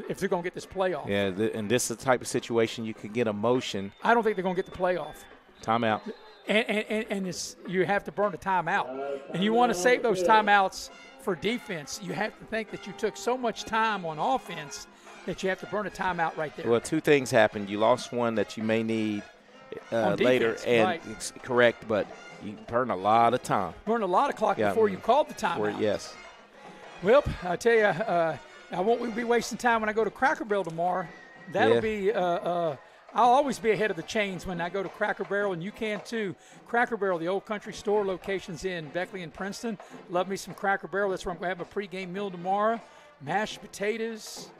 if they're going to get this play off. Yeah, and this is the type of situation you can get emotion. I don't think they're going to get the play off. Timeout. And you have to burn a timeout. And you want to save those timeouts for defense. You have to think that you took so much time on offense that you have to burn a timeout right there. Well, 2 things happened. You lost one that you may need later, and right. It's correct, but you burn a lot of time. Burn a lot of clock before you called the timeout. Yes. Well, I tell you, I won't be wasting time when I go to Cracker Barrel tomorrow. That'll be I'll always be ahead of the chains when I go to Cracker Barrel, and you can too. Cracker Barrel, the Old Country Store locations in Beckley and Princeton. Love me some Cracker Barrel. That's where I'm going to have a pregame meal tomorrow. Mashed potatoes.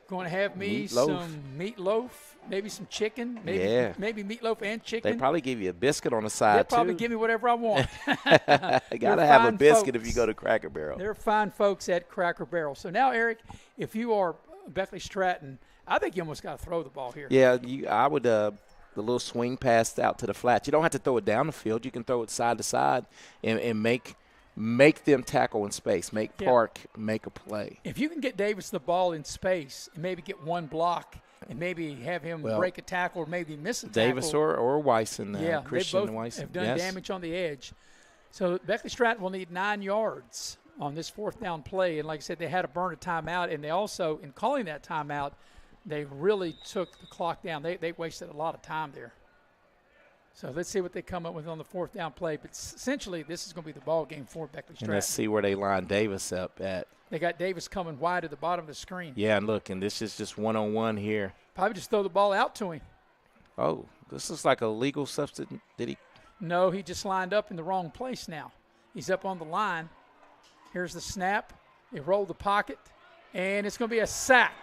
Going to have me some meatloaf, maybe some chicken, maybe meatloaf and chicken. They probably give you a biscuit on the side, They'll probably give me whatever I want. You got to have a biscuit if you go to Cracker Barrel. They're fine folks at Cracker Barrel. So now, Eric, if you are Beckley Stratton, I think you almost got to throw the ball here. Yeah, I would the little swing pass out to the flats. You don't have to throw it down the field. You can throw it side to side and make them tackle in space, make Park make a play. If you can get Davis the ball in space and maybe get 1 block and maybe have him break a tackle or maybe miss a tackle. Davis or Wyson, Christian they both Wyson. have done damage on the edge. So Beckley Stratton will need 9 yards on this 4th down play. And like I said, they had to burn a timeout, and they also, in calling that timeout, they really took the clock down. They wasted a lot of time there. So let's see what they come up with on the 4th down play. But essentially, this is going to be the ball game for Beckley Stratton. And let's see where they line Davis up at. They got Davis coming wide at the bottom of the screen. Yeah, and look, and this is just one-on-one here. Probably just throw the ball out to him. Oh, this is like a legal substitute. Did he? No, he just lined up in the wrong place now. He's up on the line. Here's the snap. They roll the pocket, and it's going to be a sack.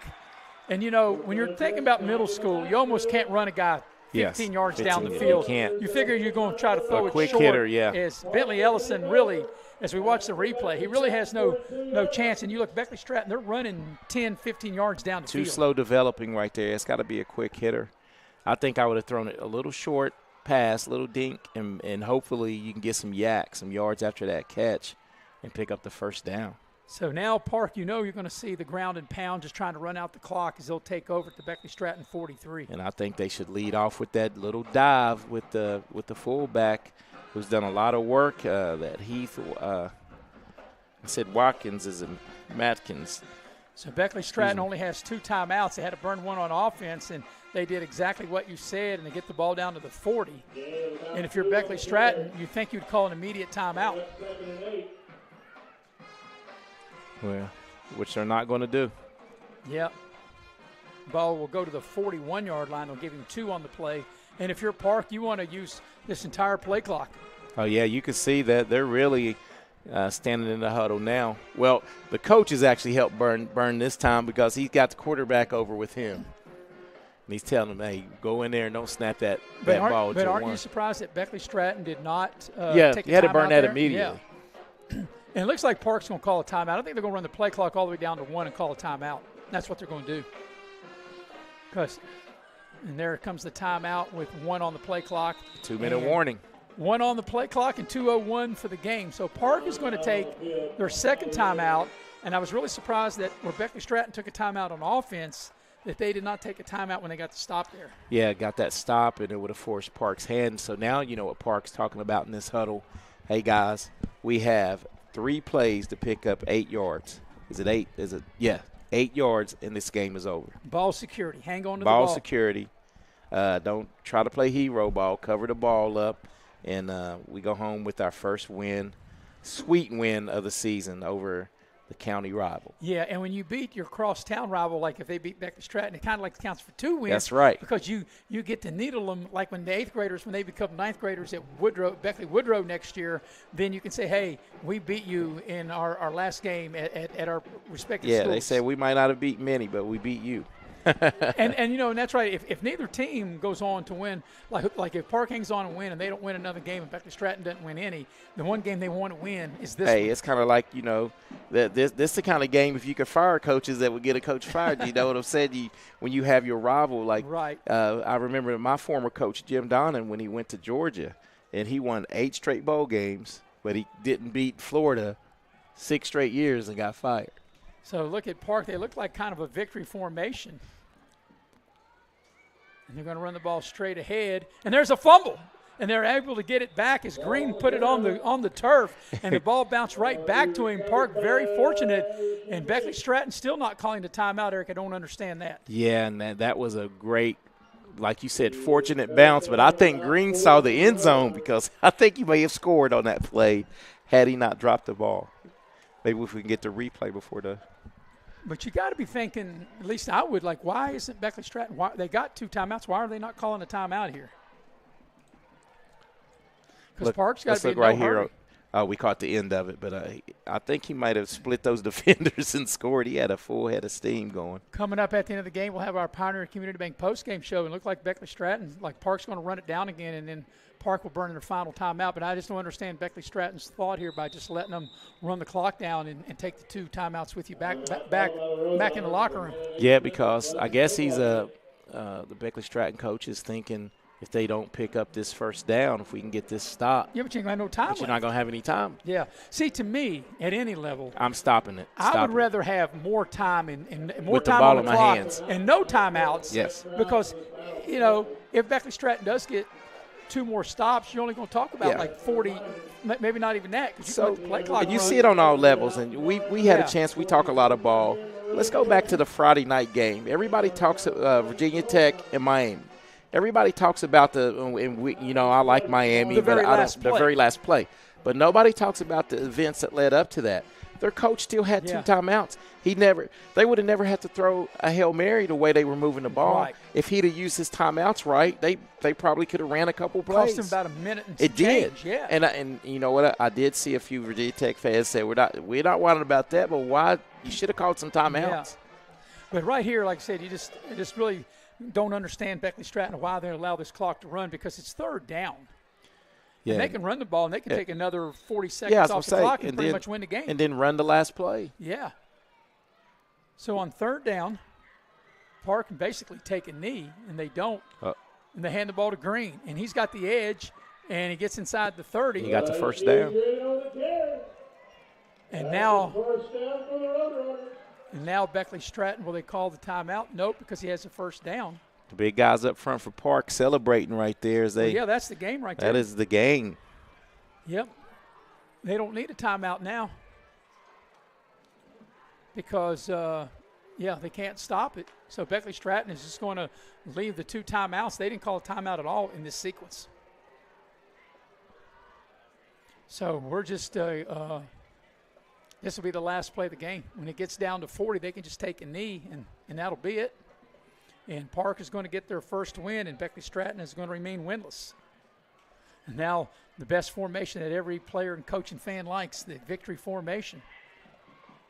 And, you know, when you're thinking about middle school, you almost can't run a guy 15 yards down the field. You figure you're going to try to throw a it quick short. Hitter, yeah. As Bentley Ellison really, as we watch the replay, he really has no chance. And you look, Beckley Stratton, they're running 10, 15 yards down the field. Too slow developing right there. It's got to be a quick hitter. I think I would have thrown it a little short pass, little dink, and hopefully you can get some yards after that catch and pick up the first down. So now, Park, you know you're going to see the ground and pound just trying to run out the clock as they'll take over at the Beckley Stratton 43. And I think they should lead off with that little dive with the fullback who's done a lot of work. That Heath, I said Watkins is in Matkins. So Beckley Stratton only has 2 timeouts. They had to burn 1 on offense, and they did exactly what you said, and they get the ball down to the 40. And if you're Beckley Stratton, you think you'd call an immediate timeout. Well, which they're not going to do. Yep. Ball will go to the 41-yard line. They'll give him 2 on the play. And if you're Park, you want to use this entire play clock. Oh, yeah, you can see that they're really standing in the huddle now. Well, the coach has actually helped burn this time because he's got the quarterback over with him. And he's telling them, hey, go in there and don't snap that But ball to aren't one. you surprised that Beckley Stratton did not take he had to timeout burn that there? immediately. Yeah. And it looks like Park's going to call a timeout. I think they're going to run the play clock all the way down to 1 and call a timeout. That's what they're going to do. And there comes the timeout with 1 on the play clock. 2-minute warning. 1 on the play clock and 2:01 for the game. So Park is going to take their second timeout. And I was really surprised that where Beckley Stratton took a timeout on offense, that they did not take a timeout when they got the stop there. Yeah, got that stop, and it would have forced Park's hand. So now you know what Park's talking about in this huddle. Hey, guys, we have 3 plays to pick up 8 yards. Is it 8? Yeah, 8 yards, and this game is over. Ball security. Hang on to the ball. ball. Security. Don't try to play hero ball. Cover the ball up, and we go home with our first win, sweet win of the season over the county rival. Yeah, and when you beat your cross-town rival, like if they beat Beckley Stratton, it kind of like counts for 2 wins. That's right. Because you get to needle them, like when the 8th graders, when they become 9th graders at Beckley Woodrow next year, then you can say, hey, we beat you in our last game at our respective schools. Yeah, they say we might not have beat many, but we beat you. and that's right. If neither team goes on to win, like if Park hangs on and win and they don't win another game and Beckley Stratton doesn't win any, the one game they want to win is this one. It's kind of like, this is the kind of game if you could fire coaches that would get a coach fired. You know what I'm saying? When you have your rival, right. I remember my former coach, Jim Donnan, when he went to Georgia, and he won 8 straight bowl games, but he didn't beat Florida 6 straight years and got fired. So look at Park. They look like kind of a victory formation. And they're going to run the ball straight ahead. And there's a fumble. And they're able to get it back as Green put it on the turf. And the ball bounced right back to him. Park very fortunate. And Beckley Stratton still not calling the timeout, Eric. I don't understand that. Yeah, and that was a great, like you said, fortunate bounce. But I think Green saw the end zone because I think he may have scored on that play had he not dropped the ball. Maybe if we can get the replay before the – But you got to be thinking, at least I would, like, why isn't Beckley Stratton – they got 2 timeouts. Why are they not calling a timeout here? Because Park's got to be in no hurry. We caught the end of it, but I think he might have split those defenders and scored. He had a full head of steam going. Coming up at the end of the game, we'll have our Pioneer Community Bank postgame show. And look like Beckley Stratton, like Park's going to run it down again, and then Park will burn their final timeout. But I just don't understand Beckley Stratton's thought here by just letting them run the clock down and take the 2 timeouts with you back in the locker room. Yeah, because I guess he's the Beckley Stratton coach is thinking if they don't pick up this first down, if we can get this stop. Yeah, but you ain't got no time left. You're not going to have any time. Yeah. See, to me, at any level, I'm stopping it. I would rather have more time and more with time the ball on the in clock my hands and no timeouts. Yes. Because, if Beckley Stratton does get 2 more stops, you're only going to talk about like 40, maybe not even that. So the play clock you see it on all levels, and we had a chance. We talk a lot of ball. Let's go back to the Friday night game. Everybody talks Virginia Tech and Miami. Everybody talks about I like Miami, the very last play. But nobody talks about the events that led up to that. Their coach still had 2 timeouts. They would have never had to throw a Hail Mary the way they were moving the ball. Right. If he'd have used his timeouts right, they probably could have ran a couple plays. Cost him about a minute and it change, did. Yeah. And you know what? I did see a few Virginia Tech fans say we're not whining about that, but why you should have called some timeouts. Yeah. But right here, like I said, you just really don't understand Beckley Stratton why they allow this clock to run because it's 3rd down. Yeah. And they can run the ball, and they can take another 40 seconds off the clock and pretty much win the game. And then run the last play. Yeah. So on 3rd down, Park can basically take a knee, and they don't. And they hand the ball to Green. And he's got the edge, and he gets inside the 30. He got the first down. And now Beckley Stratton, will they call the timeout? Nope, because he has the first down. The big guys up front for Park celebrating right there as they. Yeah, that's the game right there. That is the game. Yep. They don't need a timeout now because, they can't stop it. So Beckley Stratton is just going to leave the 2 timeouts. They didn't call a timeout at all in this sequence. So we're just this will be the last play of the game. When it gets down to 40, they can just take a knee, and that'll be it. And Park is going to get their first win, and Beckley Stratton is going to remain winless. And now the best formation that every player and coach and fan likes, the victory formation.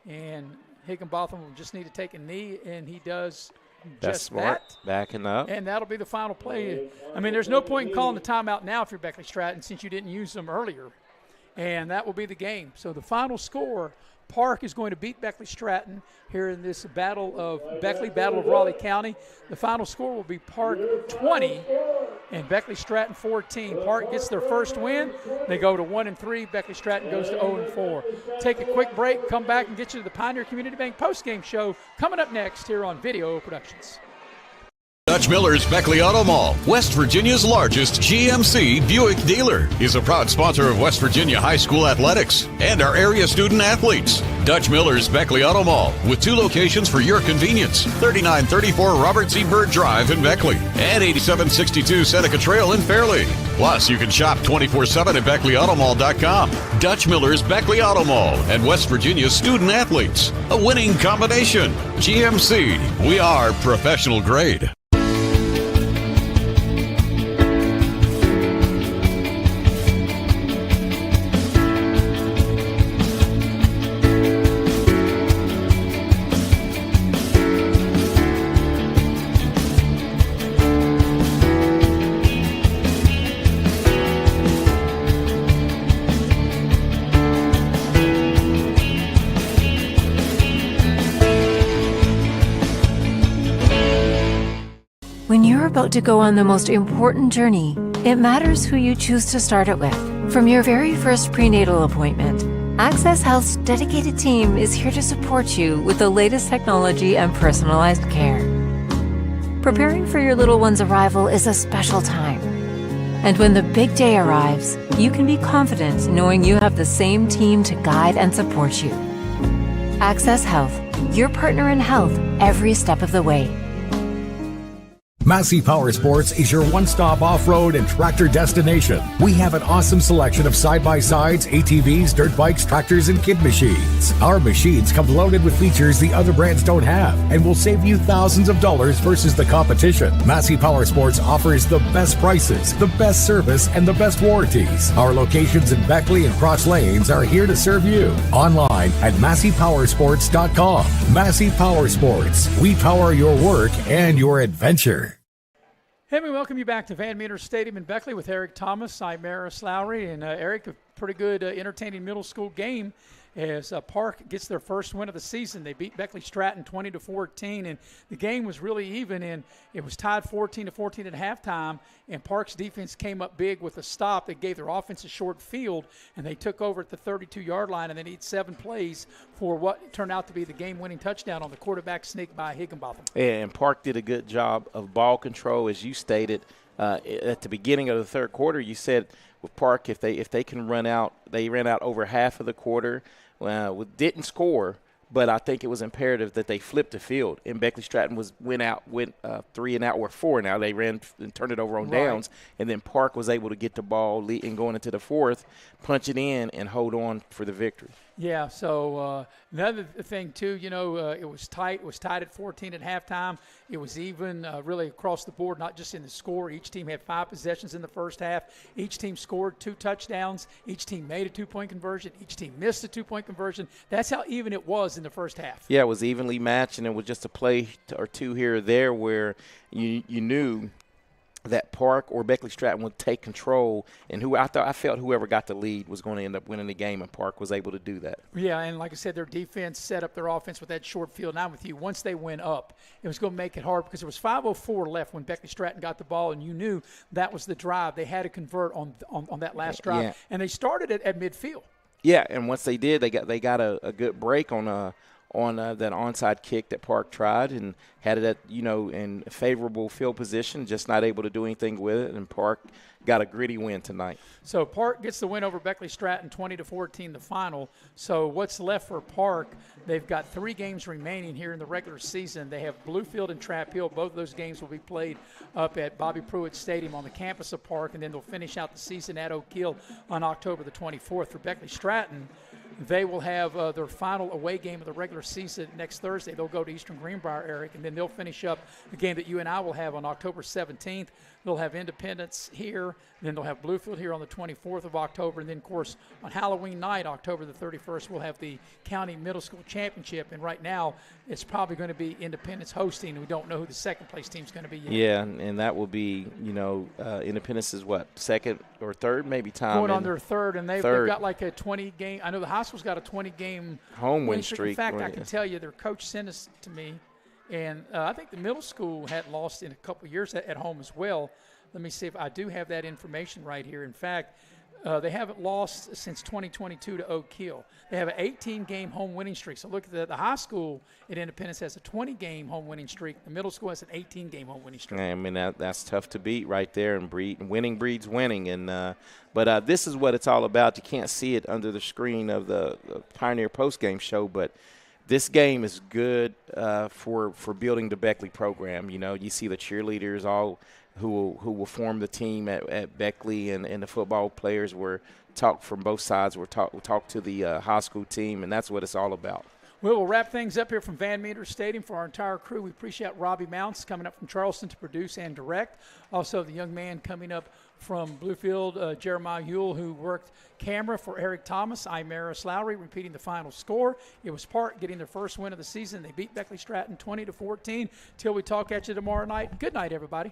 And Higginbotham will just need to take a knee, and he does That's just smart. that. Backing up. And that'll be the final play. I mean, there's no point in calling the timeout now if you're Beckley Stratton since you didn't use them earlier. And that will be the game. So the final score, Park is going to beat Beckley Stratton here in this battle of Beckley, Battle of Raleigh County. The final score will be Park 20 and Beckley Stratton 14. Park gets their first win. They go to 1-3. Beckley Stratton goes to 0-4. Take a quick break, come back and get you to the Pioneer Community Bank postgame show coming up next here on Video Productions. Dutch Miller's Beckley Auto Mall, West Virginia's largest GMC Buick dealer, is a proud sponsor of West Virginia high school athletics and our area student athletes. Dutch Miller's Beckley Auto Mall, with 2 locations for your convenience: 3934 Robert C. Byrd Drive in Beckley and 8762 Seneca Trail in Fairleigh. Plus, you can shop 24/7 at BeckleyAutomall.com. Dutch Miller's Beckley Auto Mall and West Virginia's student athletes. A winning combination. GMC, we are professional grade. When you're about to go on the most important journey, it matters who you choose to start it with. From your very first prenatal appointment, Access Health's dedicated team is here to support you with the latest technology and personalized care. Preparing for your little one's arrival is a special time. And when the big day arrives, you can be confident knowing you have the same team to guide and support you. Access Health, your partner in health every step of the way. Massey Power Sports is your one-stop off-road and tractor destination. We have an awesome selection of side-by-sides, ATVs, dirt bikes, tractors, and kid machines. Our machines come loaded with features the other brands don't have and will save you thousands of dollars versus the competition. Massey Power Sports offers the best prices, the best service, and the best warranties. Our locations in Beckley and Cross Lanes are here to serve you. Online at MasseyPowersports.com. Massey Power Sports. We power your work and your adventure. Hey, we welcome you back to Van Meter Stadium in Beckley with Eric Thomas. I'm Maris Lowry, and Eric, a pretty good, entertaining middle school game as Park gets their first win of the season. They beat Beckley Stratton 20-14, and the game was really even, and it was tied 14-14 at halftime, and Park's defense came up big with a stop that gave their offense a short field, and they took over at the 32-yard line, and they need 7 plays for what turned out to be the game-winning touchdown on the quarterback sneak by Higginbotham. Yeah, and Park did a good job of ball control, as you stated. At the beginning of the third quarter, you said with Park, if they can run out, they ran out over half of the quarter. Didn't score, but I think it was imperative that they flipped the field. And Beckley Stratton went 3 and out or 4 and out. They ran and turned it over on downs, and then Park was able to get the ball and going into the fourth, punch it in, and hold on for the victory. Yeah, so another thing, too, it was tight. It was tied at 14 at halftime. It was even really across the board, not just in the score. Each team had 5 possessions in the first half. Each team scored 2 touchdowns. Each team made a 2-point conversion. Each team missed a 2-point conversion. That's how even it was in the first half. Yeah, it was evenly matched, and it was just a play or two here or there where you knew that Park or Beckley Stratton would take control, and I felt whoever got the lead was going to end up winning the game, and Park was able to do that. Yeah, and like I said, their defense set up their offense with that short field. And I'm with you. Once they went up, it was going to make it hard because there was 5:04 left when Beckley Stratton got the ball, and you knew that was the drive. They had to convert on that last drive, and they started it at midfield. Yeah, and once they did, they got a good break on that onside kick that Park tried and had it at, in favorable field position, just not able to do anything with it, and Park got a gritty win tonight. So Park gets the win over Beckley Stratton 20-14, the final. So what's left for Park, they've got 3 games remaining here in the regular season. They have Bluefield and Trap Hill. Both of those games will be played up at Bobby Pruitt Stadium on the campus of Park, and then they'll finish out the season at Oak Hill on October the 24th. For Beckley Stratton, they will have their final away game of the regular season next Thursday. They'll go to Eastern Greenbrier, Eric, and then they'll finish up the game that you and I will have on October 17th. They'll have Independence here, then they'll have Bluefield here on the 24th of October, and then, of course, on Halloween night, October the 31st, we'll have the County Middle School Championship, and right now it's probably going to be Independence hosting. We don't know who the second-place team's going to be yet. Yeah, and that will be, Independence is what, second or third maybe time? Going on their third, and they've got like a 20-game – I know the high school's got a 20-game home win streak. In fact, I can tell you their coach sent us to me. And I think the middle school hadn't lost in a couple of years at home as well. Let me see if I do have that information right here. In fact, they haven't lost since 2022 to Oak Hill. They have an 18-game home winning streak. So look at the high school at Independence has a 20-game home winning streak. The middle school has an 18-game home winning streak. I mean, that's tough to beat right there. And winning breeds winning. And but this is what it's all about. You can't see it under the screen of the Pioneer postgame show, but this game is good for building the Beckley program. You see the cheerleaders all who will form the team at Beckley, and the football players were talked from both sides. We'll talk to the high school team, and that's what it's all about. We'll wrap things up here from Van Meter Stadium for our entire crew. We appreciate Robbie Mounts coming up from Charleston to produce and direct. Also, the young man coming up from Bluefield, Jeremiah Ewell, who worked camera for Eric Thomas. I'm Maris Lowry, repeating the final score. It was Park getting their first win of the season. They beat Beckley Stratton 20-14. Till we talk at you tomorrow night. Good night, everybody.